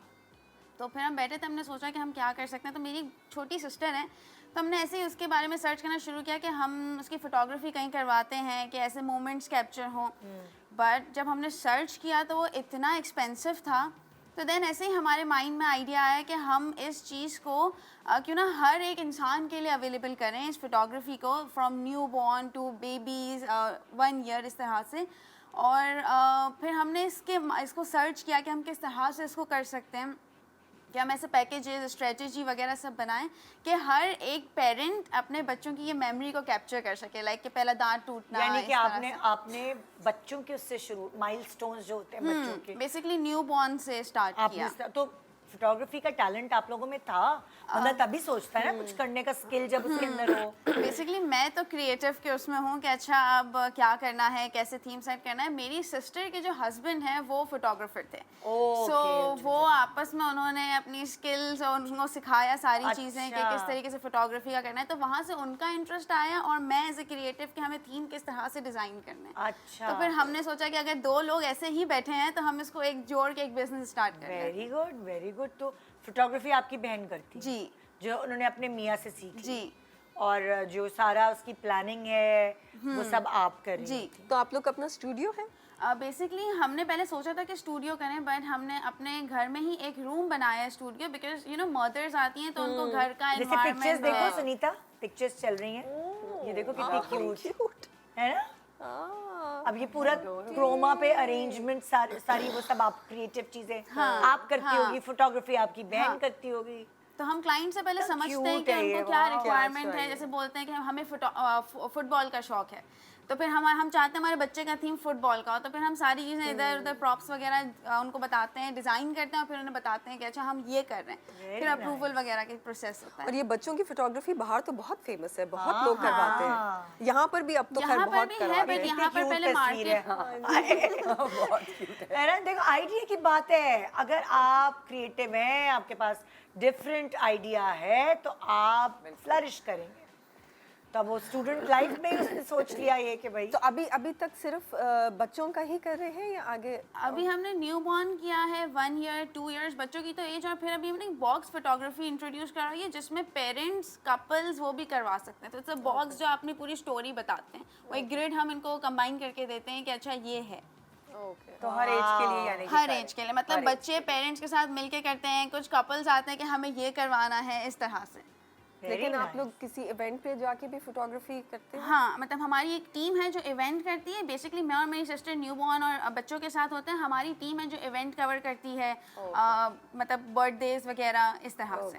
तो फिर हम बैठे थे, हमने सोचा कि हम क्या कर सकते हैं। तो मेरी छोटी सिस्टर है, तो हमने ऐसे ही उसके बारे में सर्च करना शुरू किया कि हम उसकी फ़ोटोग्राफी कहीं करवाते हैं कि ऐसे मोमेंट्स कैप्चर हों। बट जब हमने सर्च किया तो वो इतना एक्सपेंसिव था, तो देन ऐसे ही हमारे माइंड में आइडिया आया कि हम इस चीज़ को क्यों ना हर एक इंसान के लिए अवेलेबल करें, इस फोटोग्राफी को, from newborn to babies 1 year, इस तरह से। और फिर हमने इसको सर्च किया कि हम किस तरह से इसको कर सकते हैं, कि हम ऐसे पैकेजेस, स्ट्रेटजी वगैरह सब बनाएं कि हर एक पेरेंट अपने बच्चों की ये मेमोरी को कैप्चर कर सके, लाइक कि पहला दांत टूटना, यानी कि आपने बच्चों के उससे शुरू माइलस्टोन्स जो होते हैं बच्चों के, बेसिकली न्यू बॉर्न से स्टार्ट किया। तो फोटोग्राफी का टैलेंट आप लोगों में था, मतलब तभी सोचता है ना कुछ करने का स्किल जब उसके अंदर हो। बेसिकली मैं तो क्रिएटिव के उसमें हूँ कि अच्छा अब क्या करना है, कैसे थीम सेट करना है। मेरी सिस्टर के जो हस्बैंड हैं वो फोटोग्राफर थे, सो वो आपस में उन्होंने अपनी स्किल्स और उनको सिखाया सारी चीज़ें कि किस तरीके से फोटोग्राफी का करना है। तो वहाँ से उनका इंटरेस्ट आया और मैं एज ए क्रिएटिव कि हमें थीम किस तरह से डिज़ाइन करना है। अच्छा। तो फिर हमने सोचा कि अगर 2 लोग ऐसे ही बैठे हैं तो हम इसको एक जोड़ के एक बिजनेस स्टार्ट करें। Very good, very good. तो फोटोग्राफी आपकी बहन करती है? जी। जो उन्होंने अपने मियाँ से सीखी। जी। और जो सारा उसकी प्लानिंग है वो सब आप कर रही जी। तो आप लोग का अपना स्टूडियो है? बेसिकली हमने पहले सोचा था कि स्टूडियो करें, बट हमने अपने घर में ही एक रूम बनाया है studio, because you know mothers आती हैं तो उनको घर का जैसे पिक्चर्स एनवायरनमेंट देखो सुनीता, पिक्चर्स चल रही हैं, ये देखो कितनी क्यूट है ना। अब ये पूरा क्रोमा पे अरेंजमेंट सारी वो सब आप क्रिएटिव चीजें आप करती होगी, फोटोग्राफी आपकी बहन करती होगी। तो हम क्लाइंट से पहले समझते हैं कि उनको क्या रिक्वायरमेंट है। जैसे बोलते हैं कि हमें फुटबॉल का शौक है, तो फिर हम चाहते हैं हमारे बच्चे का थीम फुटबॉल का हो, तो फिर हम सारी चीज़ें इधर उधर प्रॉप्स वगैरह उनको बताते हैं, डिज़ाइन करते हैं और फिर उन्हें बताते हैं कि अच्छा हम ये कर रहे हैं। फिर अप्रूवल वगैरह की प्रोसेस होता है। और ये बच्चों की फोटोग्राफी बाहर तो बहुत फेमस है, बहुत लोग करवाते हैं। यहाँ पर भी अब तो खैर बहुत करवा रहे हैं। यहाँ पर पहले मार्केट है ना। देखो आइडिया की बात है, अगर आप क्रिएटिव हैं, आपके पास डिफरेंट आइडिया है तो आप फ्लरिश करेंगे। तो वो स्टूडेंट लाइफ में उसने सोच लिया ये कि भाई। तो अभी तक सिर्फ बच्चों का ही कर रहे हैं या आगे? अभी हमने न्यू बॉर्न किया है 1 ईयर 2 इयर्स बच्चों की तो एज, और फिर अभी हमने बॉक्स फोटोग्राफी इंट्रोड्यूस करा है जिसमें पेरेंट्स कपल्स वो भी करवा सकते हैं। तो इट्स अ बॉक्स जो अपनी पूरी स्टोरी बताते हैं, वो एक ग्रिड हम इनको कंबाइन करके देते हैं कि अच्छा ये है। तो हर एज के लिए, यानी कि हर एज के लिए, मतलब बच्चे पेरेंट्स के साथ मिलके करते हैं, कुछ कपल्स आते हैं कि हमें ये करवाना है, इस तरह से। लेकिन आप लोग किसी इवेंट पे जाके भी फोटोग्राफी करते हैं? हाँ, मतलब हमारी एक टीम है जो इवेंट करती है। बेसिकली मैं और मेरी सिस्टर न्यूबॉर्न और बच्चों के साथ होते हैं। हमारी टीम है जो इवेंट कवर करती है, मतलब बर्थडेज वगैरह इस तरह से।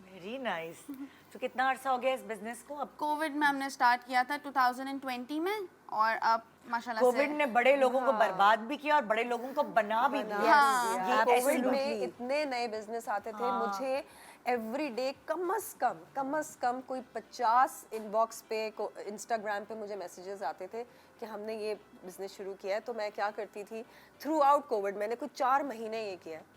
Very nice. तो कितना अर्सा हो गया इस बिजनेस को अब? कोविड में हमने स्टार्ट किया था 2020 में, और अब माशाल्लाह कोविड से ने बड़े लोगों को बर्बाद भी किया और बड़े लोगों को बना भी दिया। हाँ, ये कोविड में absolutely। इतने नए बिजनेस आते थे। मुझे एवरी डे कम अज़ कम कोई 50 इनबॉक्स पे इंस्टाग्राम पे मुझे मैसेजेस आते थे कि हमने ये बिज़नेस शुरू किया है। तो मैं क्या करती थी, थ्रू आउट कोविड मैंने कुछ 4 महीने ये किया है।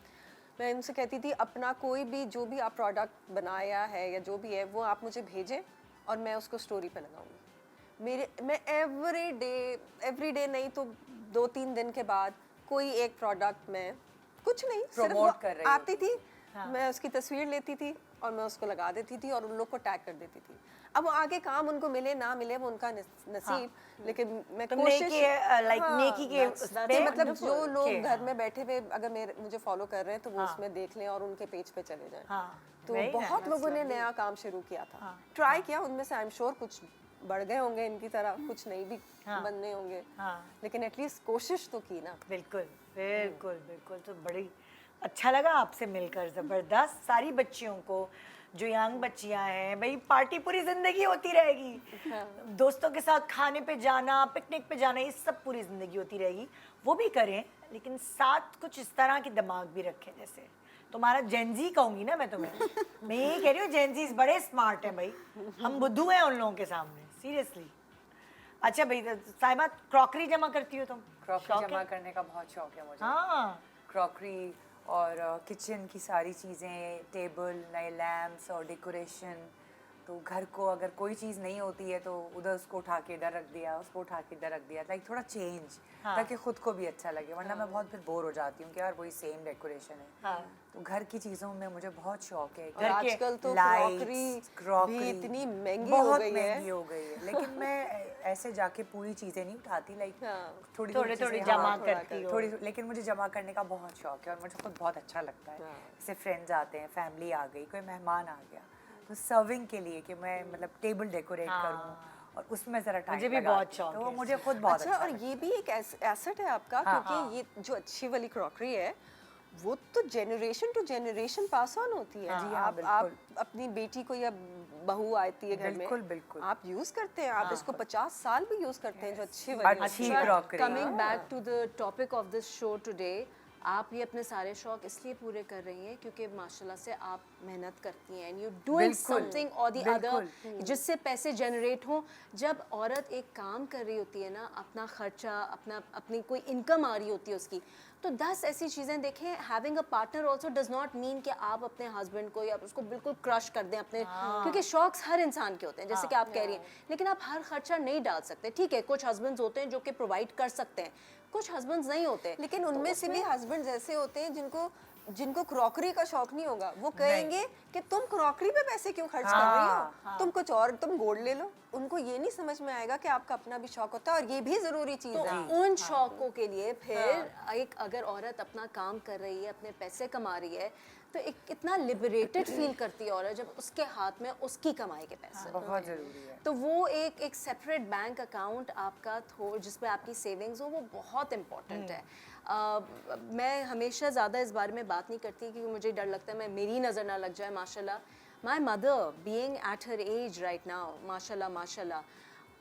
मैं उनसे कहती थी अपना कोई भी जो भी आप प्रोडक्ट बनाया है या जो भी है वो आप मुझे भेजें और मैं उसको स्टोरी पे लगाऊंगी। मैं एवरी डे नहीं तो 2-3 दिन के बाद कोई एक प्रोडक्ट में कुछ नहीं Promote कर सिर्फ रही आती थी, मैं उसकी तस्वीर लेती थी और मैं उसको लगा देती थी और उन लोग को टैग कर देती थी। अब वो आगे काम उनको मिले ना मिले वो उनका नसीब, लेकिन मैं कोशिश नेकी के उस पे मतलब जो लोग घर में बैठे हुए अगर मुझे फॉलो कर रहे हैं तो वो उसमें देख लें और उनके पेज पे चले जाएं। तो बहुत लोगों ने नया काम शुरू किया था, ट्राई किया। उनमें से आई एम श्योर कुछ बढ़ गए होंगे इनकी तरह, कुछ नहीं भी बनने होंगे, लेकिन एटलीस्ट कोशिश तो की ना। बिल्कुल बिल्कुल बिल्कुल। तो बड़ी अच्छा लगा आपसे मिलकर, ज़बरदस्त। सारी बच्चियों को जो यंग बच्चियां हैं, भाई पार्टी पूरी ज़िंदगी होती रहेगी, दोस्तों के साथ खाने पे जाना, पिकनिक पे जाना, ये सब पूरी ज़िंदगी होती रहेगी। वो भी करें लेकिन साथ कुछ इस तरह की दिमाग भी रखें। जैसे तुम्हारा जेनजी कहूँगी ना मैं तुम्हें, मैं यही कह रही हूँ, जेनजीज बड़े स्मार्ट हैं भाई, हम बुद्धू हैं उन लोगों के सामने, सीरियसली। अच्छा भाई साहिबा, क्रॉकरी जमा करती हो तुम? क्रॉकरी जमा करने का बहुत शौक है मुझे। हाँ, क्रॉकरी और किचन की सारी चीज़ें, टेबल, नए लैम्प्स और डेकोरेशन। तो घर को अगर कोई चीज़ नहीं होती है तो उधर उसको उठा के इधर रख दिया, उसको उठा के इधर रख दिया, लाइक थोड़ा चेंज, ताकि खुद को भी अच्छा लगे। वरना मैं बहुत फिर बोर हो जाती हूँ कि यार वही सेम डेकोरेशन है। तो घर की चीज़ों में मुझे बहुत शौक है। और आजकल तो क्रॉकरी भी इतनी महंगी हो बहुत गई महंगी हो गई है, लेकिन मैं ऐसे जाके पूरी चीज़ें नहीं उठाती, लाइक थोड़ी थोड़ी जमा करती हो। थोड़ी, लेकिन मुझे जमा करने का बहुत शौक है और मुझे खुद बहुत अच्छा लगता है। जैसे फ्रेंड्स आते हैं, फैमिली आ गई, कोई मेहमान आ गया, तो सर्विंग के लिए कि मैं मतलब टेबल डेकोरेट करूँ और उसमें ज़रा टाइम मुझे भी बहुत शौक है, तो मुझे खुद बहुत अच्छा। और ये भी एक एसेट है आपका, क्योंकि ये जो अच्छी वाली क्रॉकरी है वो तो generation to generation pass on होती है। जी आप अपनी बेटी को या बहू आती है घर में, बिल्कुल आप यूज करते हैं, आप इसको 50 साल भी यूज करते हैं, जो अच्छी वाली crockery. Coming back to the topic of this show today, आप ये अपने सारे शौक इसलिए पूरे कर रही हैं क्योंकि माशाल्लाह से आप मेहनत करती हैं, एंड यू डूइंग समथिंग और द अदर जिससे पैसे जनरेट हों। जब औरत एक काम कर रही होती है ना, अपना खर्चा, अपनी कोई इनकम आ रही होती है उसकी, तो 10 ऐसी चीज़ें देखें। Having a partner also does not mean कि आप अपने हस्बैंड को या उसको बिल्कुल क्रश कर दें अपने, क्योंकि शौक हर इंसान के होते हैं, जैसे कि आप कह रही हैं, लेकिन आप हर खर्चा नहीं डाल सकते। ठीक है, कुछ हस्बैंड्स होते हैं जो कि प्रोवाइड कर सकते हैं, कुछ हस्बैंड्स नहीं होते। लेकिन उनमें से भी हस्बैंड्स ऐसे होते हैं जिनको क्रॉकरी का शौक नहीं होगा। वो कहेंगे कि तुम क्रॉकरी पे पैसे क्यों खर्च कर रही हो, तुम कुछ और, तुम गोल्ड ले लो। उनको ये नहीं समझ में आएगा कि आपका अपना भी शौक होता है और ये भी जरूरी चीज है। उन शौकों के लिए फिर एक अगर औरत अपना काम कर रही है, अपने पैसे कमा रही है, तो एक कितना लिबरेटेड फील करती है औरत जब उसके हाथ में उसकी कमाई के पैसे बहुत ज़रूरी है। तो वो एक सेपरेट बैंक अकाउंट आपका जिसमें आपकी सेविंग्स हो, वो बहुत इम्पोर्टेंट है। मैं हमेशा ज़्यादा इस बारे में बात नहीं करती क्योंकि मुझे डर लगता है मेरी नज़र ना लग जाए। माशाल्लाह my mother being at her age right now, माशाल्लाह माशाल्लाह,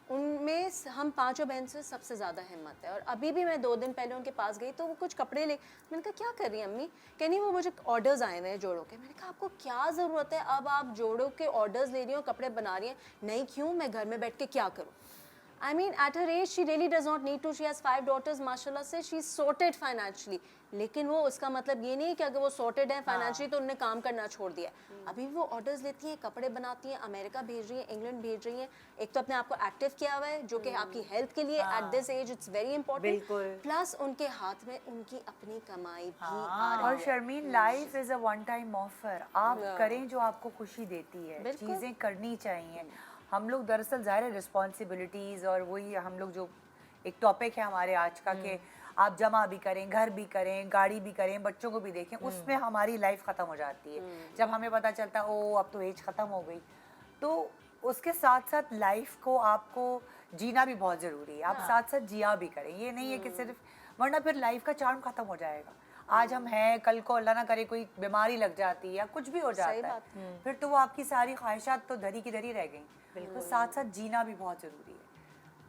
उनमें हम 5 बहन से सबसे ज़्यादा हिम्मत है। और अभी भी मैं 2 दिन पहले उनके पास गई तो वो कुछ कपड़े ले, मैंने कहा क्या कर रही हैं अम्मी? कहनी वो मुझे ऑर्डर्स आए हुए हैं जोड़ों के। मैंने कहा आपको क्या ज़रूरत है, अब आप जोड़ों के ऑर्डर्स ले रही हो, कपड़े बना रही हैं? नहीं, क्यों, मैं घर में बैठ के क्या करूँ? I mean, at her age, she really does not need to. She has 5 daughters, माशाल्लाह से, she's sorted financially. लेकिन वो उसका मतलब ये नहीं कि अगर वो sorted है financially तो उन्होंने काम करना छोड़ दिया। अभी वो ऑर्डर्स लेती हैं, कपड़े बनाती हैं, अमेरिका भेज रही हैं, इंग्लैंड भेज रही हैं। एक तो अपने आप को एक्टिव किया हुआ है, जो कि आपकी हेल्थ के लिए at this age it's very important. Plus उनके हाथ में उनकी अपनी कमाई भी आ रही है। और Sharmeen, life is a one time offer. आप करें जो आपको खुशी देती है, चीज़ें करनी चाहिए। हम लोग दरअसल ज़ाहिर है रिस्पॉन्सिबिलिटीज़ और वही हम लोग जो एक टॉपिक है हमारे आज का कि आप जमा भी करें, घर भी करें, गाड़ी भी करें, बच्चों को भी देखें, उसमें हमारी लाइफ ख़त्म हो जाती है। जब हमें पता चलता है ओ अब तो एज ख़त्म हो गई, तो उसके साथ साथ लाइफ को आपको जीना भी बहुत ज़रूरी है। आप साथ साथ जिया भी करें, ये नहीं है कि सिर्फ, वरना फिर लाइफ का चार्म ख़त्म हो जाएगा। आज हम हैं, कल को अल्लाह ना करे कोई बीमारी लग जाती है या कुछ भी हो जाता है, फिर तो वो आपकी सारी ख्वाहिशात तो धरी की धरी रह गई। तो साथ साथ जीना भी बहुत ज़रूरी है।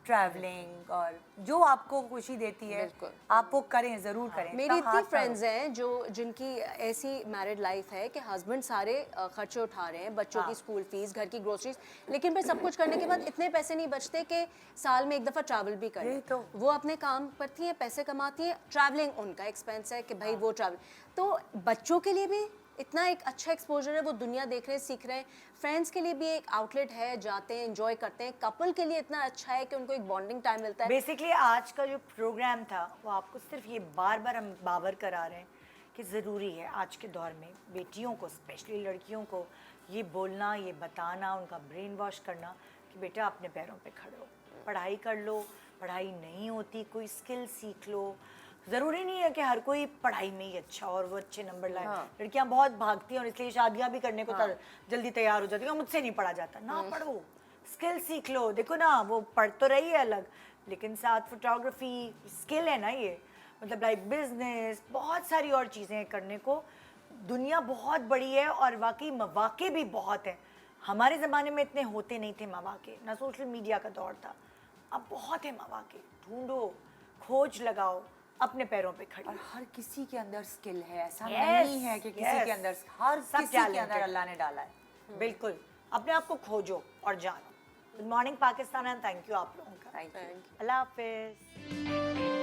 ट्रैवलिंग और जो आपको खुशी देती है आप वो करें, ज़रूर करें। मेरी इतनी फ्रेंड्स हैं जो जिनकी ऐसी मैरिड लाइफ है कि हस्बैंड सारे खर्चे उठा रहे हैं, बच्चों की स्कूल फीस, घर की ग्रोसरीज, लेकिन फिर सब कुछ करने के बाद इतने पैसे नहीं बचते कि साल में एक दफ़ा ट्रैवल भी करें। तो वो अपने काम करती हैं, पैसे कमाती हैं, ट्रैवलिंग उनका एक्सपेंस है कि भाई वो ट्रैवल। तो बच्चों के लिए भी इतना एक अच्छा एक्सपोजर है, वो दुनिया देख रहे हैं, सीख रहे हैं। फ्रेंड्स के लिए भी एक आउटलेट है, जाते हैं, एंजॉय करते हैं। कपल के लिए इतना अच्छा है कि उनको एक बॉन्डिंग टाइम मिलता है। बेसिकली आज का जो प्रोग्राम था वो आपको सिर्फ ये बार बार हम बाबर करा रहे हैं कि ज़रूरी है आज के दौर में बेटियों को, स्पेशली लड़कियों को, ये बोलना, ये बताना, उनका ब्रेन वॉश करना कि बेटा अपने पैरों पे खड़े हो, पढ़ाई कर लो, पढ़ाई नहीं होती कोई स्किल सीख लो। ज़रूरी नहीं है कि हर कोई पढ़ाई में ही अच्छा और वो अच्छे नंबर लाए। लड़कियां बहुत भागती हैं और इसलिए शादियां भी करने को जल्दी तैयार हो जाती हैं, मुझसे नहीं पढ़ा जाता। ना पढ़ो, स्किल सीख लो। देखो ना, वो पढ़ तो रही है अलग, लेकिन साथ फोटोग्राफी स्किल है ना, ये मतलब लाइक बिजनेस, बहुत सारी और चीज़ें करने को। दुनिया बहुत बड़ी है और वाकई मौके भी बहुत है। हमारे ज़माने में इतने होते नहीं थे मौके, ना सोशल मीडिया का दौर था। अब बहुत है मौके, ढूंढो, खोज लगाओ, अपने पैरों पे खड़ी। और हर किसी के अंदर स्किल है, ऐसा Yes, नहीं है कि किसी yes. के अंदर, हर सब किसी के अंदर talented। अल्लाह ने डाला है। बिल्कुल, अपने आप को खोजो और जानो। Good morning Pakistan and thank you आप लोगों का। Thank you. अल्लाह हाफिज़।